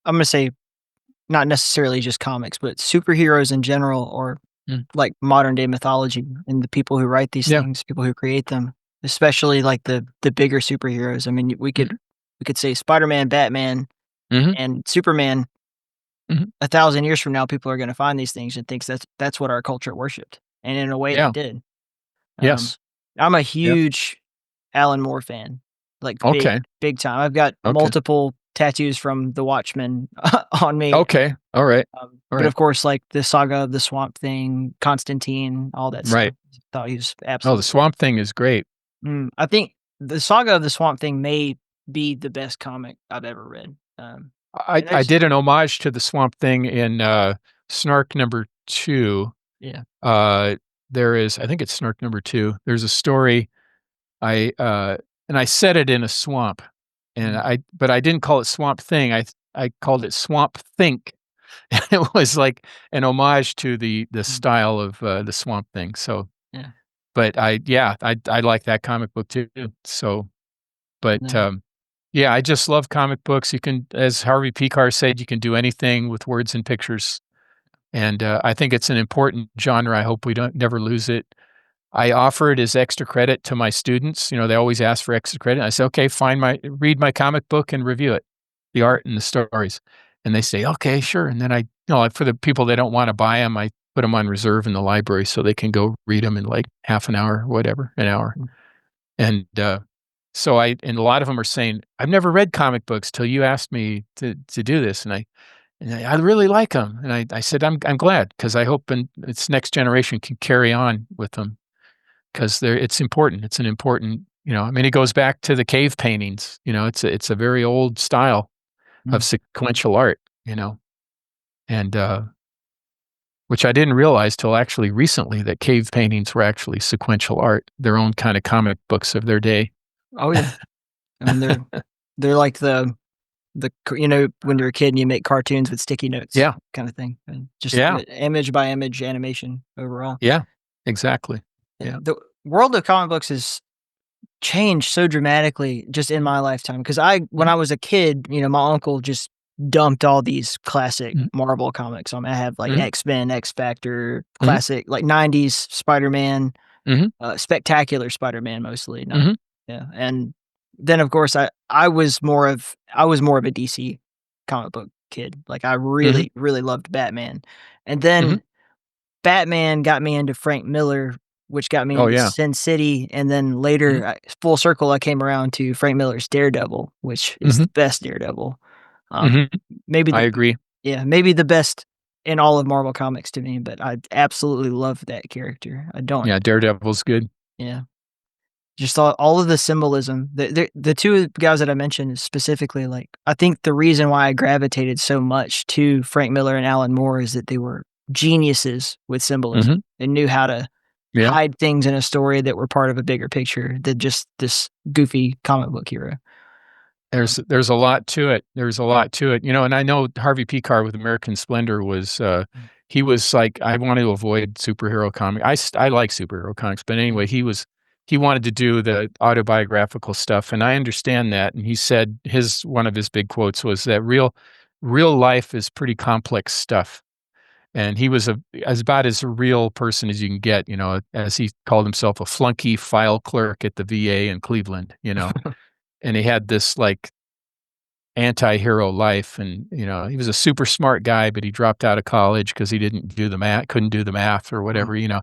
Speaker 8: going to say not necessarily just comics, but superheroes in general, or like modern day mythology, and the people who write these things, people who create them, especially like the bigger superheroes. I mean, we could say Spider-Man, Batman, and Superman. 1,000 years from now, people are going to find these things and think that's what our culture worshipped, and in a way, they did.
Speaker 2: Yes,
Speaker 8: I'm a huge Alan Moore fan, like big time. I've got multiple tattoos from The Watchmen on me.
Speaker 2: Okay, all right.
Speaker 8: But of course, like the Saga of the Swamp Thing, Constantine, all that stuff.
Speaker 2: Right.
Speaker 8: I thought he was absolutely.
Speaker 2: Oh, the Swamp Thing is great.
Speaker 8: I think the Saga of the Swamp Thing may be the best comic I've ever read.
Speaker 2: I did an homage to the Swamp Thing in Snark #2.
Speaker 8: Yeah.
Speaker 2: There is, I think it's Snark #2. There's a story, and I set it in a swamp, but I didn't call it Swamp Thing. I called it Swamp Think. It was like an homage to the style of the Swamp Thing. So But I like that comic book too. So, but
Speaker 8: No.
Speaker 2: yeah, I just love comic books. You can, as Harvey Pekar said, you can do anything with words and pictures. And I think it's an important genre. I hope we don't never lose it. I offer it as extra credit to my students. They always ask for extra credit. I say, okay, read my comic book and review it, the art and the stories. And they say, okay, sure. And then like for the people that don't want to buy them, I put them on reserve in the library so they can go read them in like half an hour, whatever, an hour. And and a lot of them are saying, I've never read comic books till you asked me to do this. And I really like them. And I said, I'm glad, because I hope its next generation can carry on with them, because it's important. It's an important, it goes back to the cave paintings. It's a very old style of sequential art, and which I didn't realize till actually recently, that cave paintings were actually sequential art, their own kind of comic books of their day.
Speaker 8: Oh yeah. I mean, they're like the when you're a kid and you make cartoons with sticky notes,
Speaker 2: Yeah.
Speaker 8: kind of thing, and just
Speaker 2: Yeah.
Speaker 8: image by image animation overall.
Speaker 2: Yeah, exactly. Yeah.
Speaker 8: The world of comic books has changed so dramatically just in my lifetime. Because when I was a kid, my uncle just dumped all these classic Marvel comics. I have like X-Men, X Factor, classic like '90s Spider-Man, Spectacular Spider-Man mostly. Yeah, and then of course I was more of a DC comic book kid. Like I really loved Batman, and then Batman got me into Frank Miller, which got me
Speaker 2: Oh,
Speaker 8: into
Speaker 2: yeah.
Speaker 8: Sin City, and then later, full circle, I came around to Frank Miller's Daredevil, which is the best Daredevil. Maybe
Speaker 2: I agree.
Speaker 8: maybe the best in all of Marvel Comics to me, but I absolutely love that character. I don't.
Speaker 2: Yeah, Daredevil's good.
Speaker 8: Yeah. Just all of the symbolism. The two guys that I mentioned specifically, like, I think the reason why I gravitated so much to Frank Miller and Alan Moore is that they were geniuses with symbolism and knew how to hide things in a story that were part of a bigger picture than just this goofy comic book hero.
Speaker 2: There's a lot to it. There's a lot to it. And I know Harvey Pekar with American Splendor was he was like, I want to avoid superhero comics. I like superhero comics, but anyway, he wanted to do the autobiographical stuff, and I understand that. And he said one of his big quotes was that real life is pretty complex stuff. And he was about as real person as you can get, as he called himself, a flunky file clerk at the VA in Cleveland, and he had this like anti-hero life. And, he was a super smart guy, but he dropped out of college because he couldn't do the math or whatever,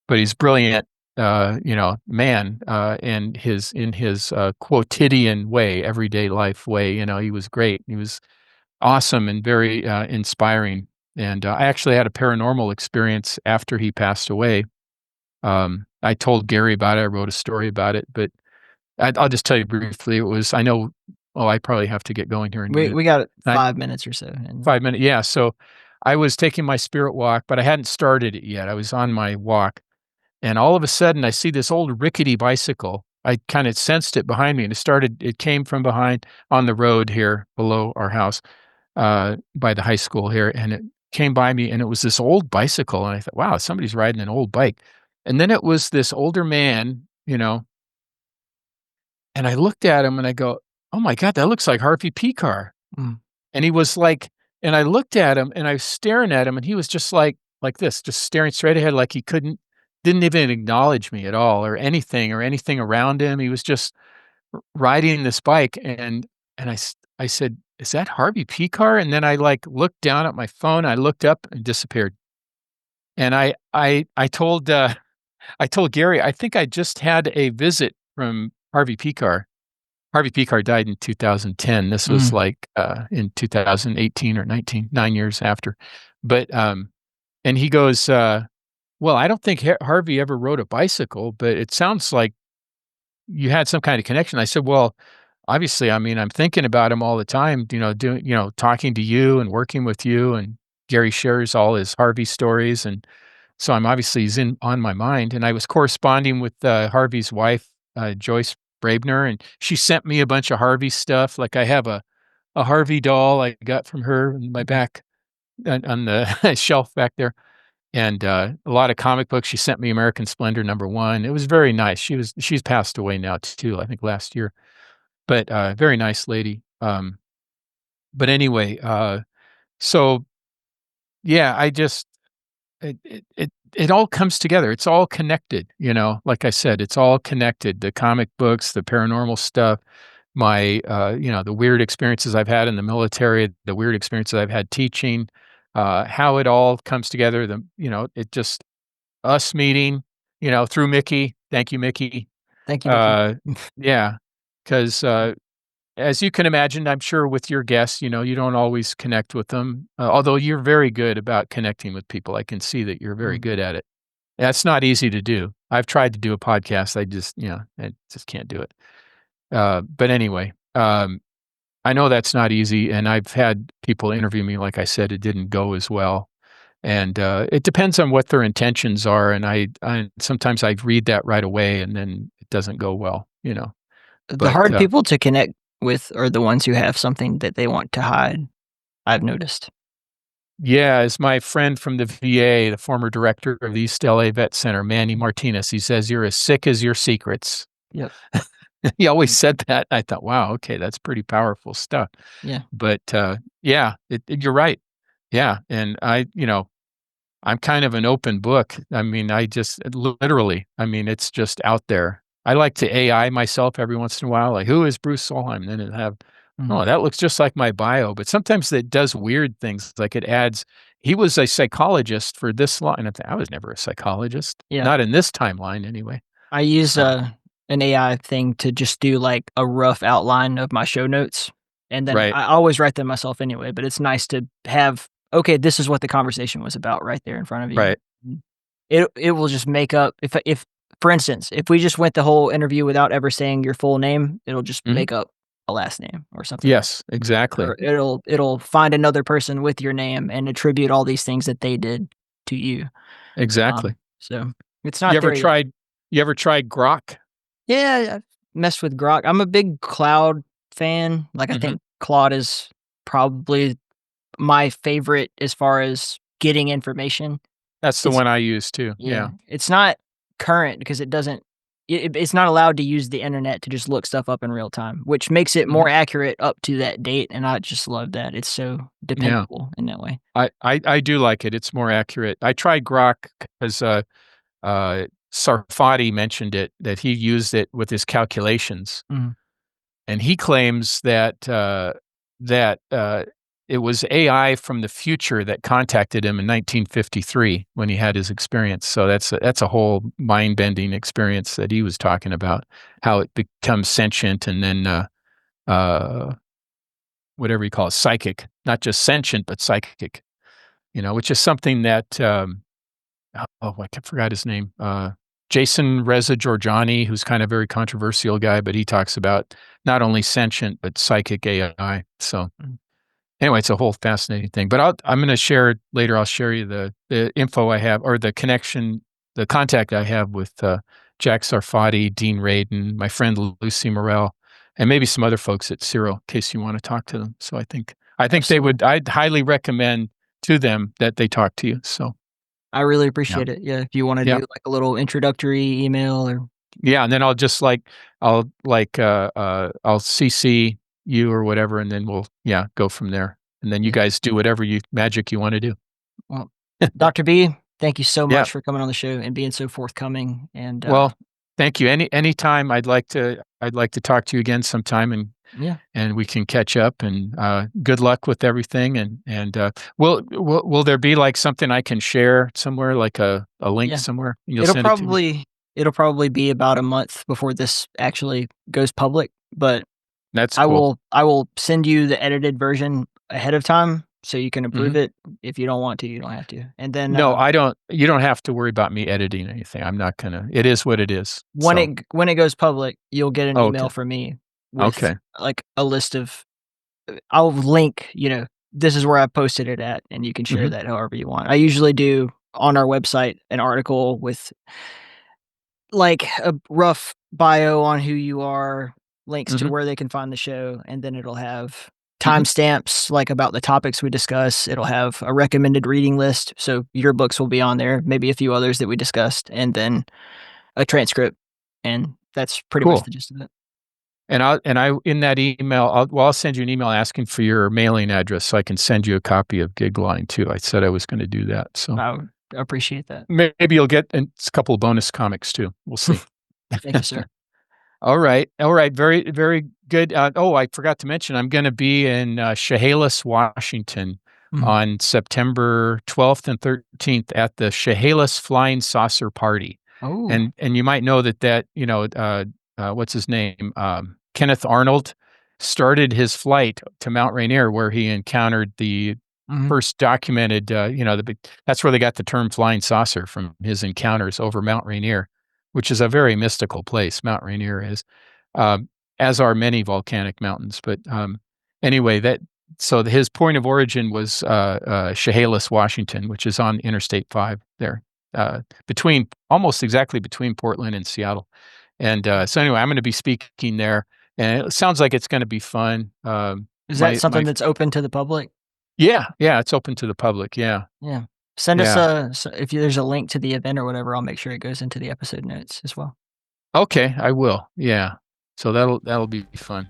Speaker 2: but he's brilliant, man, in his quotidian way, everyday life way. He was great. He was awesome and very inspiring. And I actually had a paranormal experience after he passed away. I told Gary about it. I wrote a story about it, but I'll just tell you briefly. It was, I probably have to get going here in a minute.
Speaker 8: We got 5 minutes or so.
Speaker 2: 5 minutes, yeah. So I was taking my spirit walk, but I hadn't started it yet. I was on my walk, and all of a sudden I see this old rickety bicycle. I kind of sensed it behind me, and it came from behind on the road here below our house, by the high school here, and it came by me, and it was this old bicycle, and I thought, wow, somebody's riding an old bike. And then it was this older man, and I looked at him and I go, oh my God, that looks like Harvey Pekar. And he was like, and I looked at him and I was staring at him, and he was just like this, just staring straight ahead, like he didn't even acknowledge me at all or anything around him. He was just riding this bike. And I said, is that Harvey Pekar? And then I looked down at my phone. I looked up and disappeared. And I told Gary, I think I just had a visit from Harvey Pekar. Harvey Pekar died in 2010. This was in 2018 or 19, 9 years after. But and he goes, well, I don't think Harvey ever rode a bicycle, but it sounds like you had some kind of connection. I said, well, obviously, I'm thinking about him all the time, talking to you and working with you, and Gary shares all his Harvey stories. And so he's on my mind. And I was corresponding with Harvey's wife, Joyce Brabner, and she sent me a bunch of Harvey stuff. Like I have a Harvey doll I got from her in my back on the shelf back there. and a lot of comic books. She sent me American Splendor #1. It was very nice. She's passed away now too, I think last year, but very nice lady. But anyway, so yeah, I just it all comes together. It's all connected, like I said, it's all connected. The comic books, the paranormal stuff, my, the weird experiences I've had in the military, the weird experiences I've had teaching, how it all comes together. It just us meeting, through Mickey. Thank you, Mickey.
Speaker 8: Thank you, Mickey.
Speaker 2: Yeah, because as you can imagine, I'm sure with your guests, you don't always connect with them, although you're very good about connecting with people. I can see that you're very good at it. That's not easy to do. I've tried to do a podcast. I just can't do it. But anyway, I know that's not easy, and I've had people interview me. Like I said, it didn't go as well, and it depends on what their intentions are. And I sometimes I read that right away, and then it doesn't go well.
Speaker 8: The
Speaker 2: But
Speaker 8: hard people to connect with are the ones who have something that they want to hide, I've noticed.
Speaker 2: yeah, as my friend from the VA, the former director of the East LA Vet Center, Manny Martinez, he says, "You're as sick as your secrets."
Speaker 8: Yep.
Speaker 2: He always said that. I thought, wow, okay, that's pretty powerful stuff.
Speaker 8: Yeah.
Speaker 2: But yeah, you're right. Yeah, and I'm kind of an open book. I mean, I just literally, I mean, it's just out there. I like to AI myself every once in a while, like, who is Bruce Solheim? Then it have, oh, that looks just like my bio. But sometimes it does weird things, like it adds, he was a psychologist for this long. And I was never a psychologist,
Speaker 8: Yeah.
Speaker 2: not in this timeline anyway.
Speaker 8: I use an AI thing to just do like a rough outline of my show notes. And then
Speaker 2: Right.
Speaker 8: I always write them myself anyway, but it's nice to have, okay, this is what the conversation was about right there in front of you.
Speaker 2: Right.
Speaker 8: It will just make up, if for instance, if we just went the whole interview without ever saying your full name, it'll just make up a last name or something.
Speaker 2: Yes, exactly.
Speaker 8: Or it'll find another person with your name and attribute all these things that they did to you.
Speaker 2: Exactly.
Speaker 8: So it's not
Speaker 2: You ever
Speaker 8: there yet.
Speaker 2: tried Grok?
Speaker 8: Yeah, I've messed with Grok. I'm a big Cloud fan. Like, I think Claude is probably my favorite as far as getting information.
Speaker 2: That's the
Speaker 8: It's-
Speaker 2: one I use too. Yeah.
Speaker 8: It's not current because it doesn't it's not allowed to use the internet to just look stuff up in real time, which makes it more accurate up to that date, and I just love that. It's so dependable in that way.
Speaker 2: I do like it. It's more accurate. I tried Grok because Sarfati mentioned it, that he used it with his calculations, and he claims that it was AI from the future that contacted him in 1953 when he had his experience. So that's a whole mind-bending experience that he was talking about, how it becomes sentient and then whatever you call it, psychic, not just sentient but psychic. Which is something that I forgot his name. Jason Reza Giorgiani, who's kind of a very controversial guy, but he talks about not only sentient but psychic AI. So anyway, it's a whole fascinating thing. But I'm going to share later. I'll share you the info I have, or the connection, the contact I have with Jack Sarfati, Dean Radin, my friend Lucy Morell, and maybe some other folks at CERO, in case you want to talk to them. So I think they would. I'd highly recommend to them that they talk to you. So
Speaker 8: I really appreciate it. Yeah, if you want to do like a little introductory email or
Speaker 2: and then I'll just I'll CC you or whatever, and then we'll go from there. And then you guys do whatever magic you want to do.
Speaker 8: Well, Dr. B, thank you so much for coming on the show and being so forthcoming. And
Speaker 2: well, thank you. Anytime I'd like to talk to you again sometime, and we can catch up. And good luck with everything. And will there be like something I can share somewhere, like a link somewhere? And
Speaker 8: it'll probably be about a month before this actually goes public, but
Speaker 2: that's cool.
Speaker 8: I will send you the edited version ahead of time so you can approve it. If you don't want to, you don't have to. And then
Speaker 2: no, I don't. You don't have to worry about me editing anything. I'm not gonna. It is what it is.
Speaker 8: When it goes public, you'll get an email from me with like a list of. I'll link. This is where I posted it at, and you can share that however you want. I usually do on our website an article with like a rough bio on who you are, links to where they can find the show, and then it'll have timestamps like about the topics we discuss. It'll have a recommended reading list. So your books will be on there, maybe a few others that we discussed, and then a transcript. And that's pretty
Speaker 2: Cool.
Speaker 8: much the gist of it.
Speaker 2: And I in that email, I'll send you an email asking for your mailing address so I can send you a copy of Gigline too. I said I was going to do that. So
Speaker 8: I would appreciate that.
Speaker 2: maybe you'll get a couple of bonus comics too. We'll see.
Speaker 8: Thank you, sir.
Speaker 2: All right. Very, very good. I forgot to mention, I'm going to be in Chehalis, Washington on September 12th and 13th at the Chehalis Flying Saucer Party.
Speaker 8: Oh.
Speaker 2: And you might know that what's his name? Kenneth Arnold started his flight to Mount Rainier, where he encountered the first documented, that's where they got the term flying saucer, from his encounters over Mount Rainier, which is a very mystical place. Mount Rainier is, as are many volcanic mountains. But anyway, so his point of origin was Chehalis, Washington, which is on Interstate 5 there, almost exactly between Portland and Seattle. And so anyway, I'm going to be speaking there, and it sounds like it's going to be fun.
Speaker 8: Is that something that's open to the public?
Speaker 2: Yeah, it's open to the public. Yeah.
Speaker 8: Send us if there's a link to the event or whatever, I'll make sure it goes into the episode notes as well.
Speaker 2: Okay, I will. Yeah. So that'll be fun.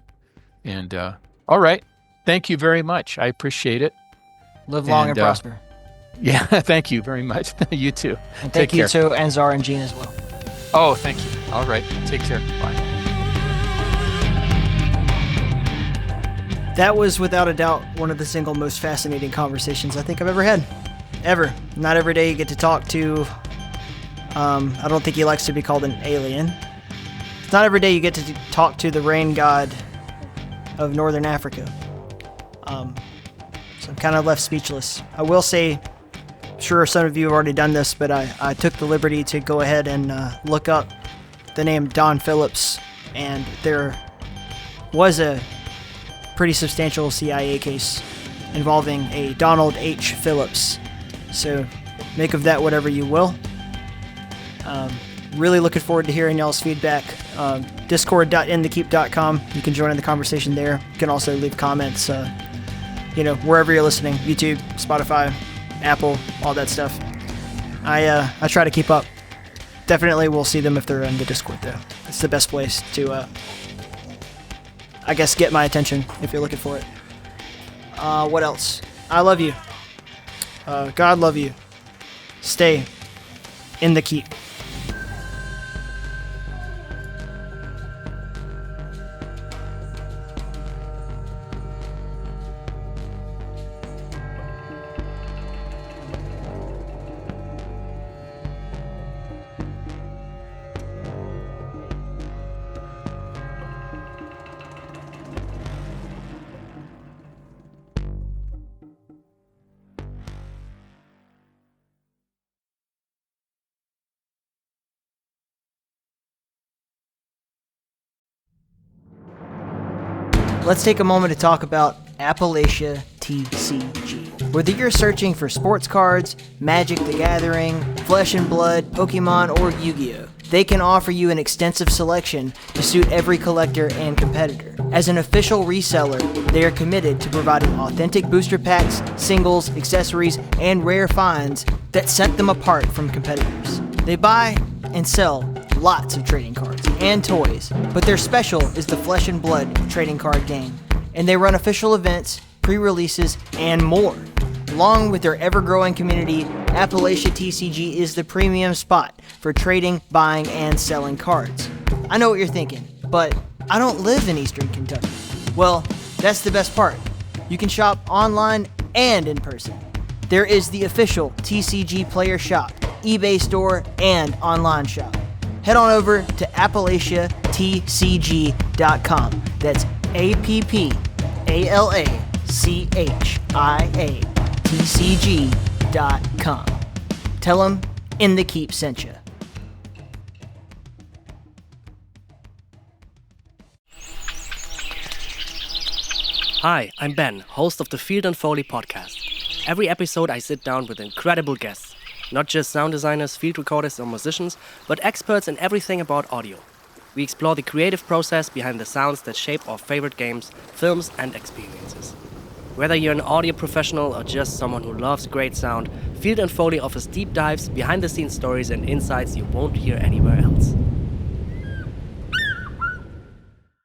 Speaker 2: And all right. Thank you very much. I appreciate it.
Speaker 8: Live long and prosper.
Speaker 2: Yeah, thank you very much. You too.
Speaker 8: And thank you to Anzar and Gene as well.
Speaker 2: Oh, thank you. All right. Take care. Bye.
Speaker 8: That was without a doubt one of the single most fascinating conversations I think I've ever had. Ever. Not every day you get to talk to, I don't think he likes to be called an alien. It's not every day you get to talk to the rain god of Northern Africa. So I'm kind of left speechless. I will say, sure some of you have already done this, but I took the liberty to go ahead and look up the name Don Phillips, and there was a pretty substantial CIA case involving a Donald H. Phillips. So make of that whatever you will. Really looking forward to hearing y'all's feedback. Discord.inthekeep.com. You can join in the conversation there. You can also leave comments, wherever you're listening. YouTube, Spotify, Apple, all that stuff. I try to keep up. Definitely we'll see them if they're in the Discord though. It's the best place to, get my attention if you're looking for it. What else? I love you. God love you. Stay in the keep. Let's take a moment to talk about Appalachia TCG. Whether you're searching for sports cards, Magic the Gathering, Flesh and Blood, Pokemon, or Yu-Gi-Oh!, they can offer you an extensive selection to suit every collector and competitor. As an official reseller, they are committed to providing authentic booster packs, singles, accessories, and rare finds that set them apart from competitors. They buy and sell lots of trading cards and toys, but their special is the Flesh and Blood trading card game, and they run official events, pre-releases, and more. Along with their ever-growing community, Appalachia TCG is the premium spot for trading, buying, and selling cards. I know what you're thinking, but I don't live in Eastern Kentucky. Well, that's the best part. You can shop online and in person. There is the official TCG player shop, eBay store, and online shop. Head on over to AppalachiaTCG.com. That's AppalachiaTCG.com. Tell them In the Keep sent you.
Speaker 9: Hi, I'm Ben, host of the Field and Foley podcast. Every episode I sit down with incredible guests. Not just sound designers, field recorders, or musicians, but experts in everything about audio. We explore the creative process behind the sounds that shape our favorite games, films, and experiences. Whether you're an audio professional or just someone who loves great sound, Field & Foley offers deep dives, behind-the-scenes stories, and insights you won't hear anywhere else.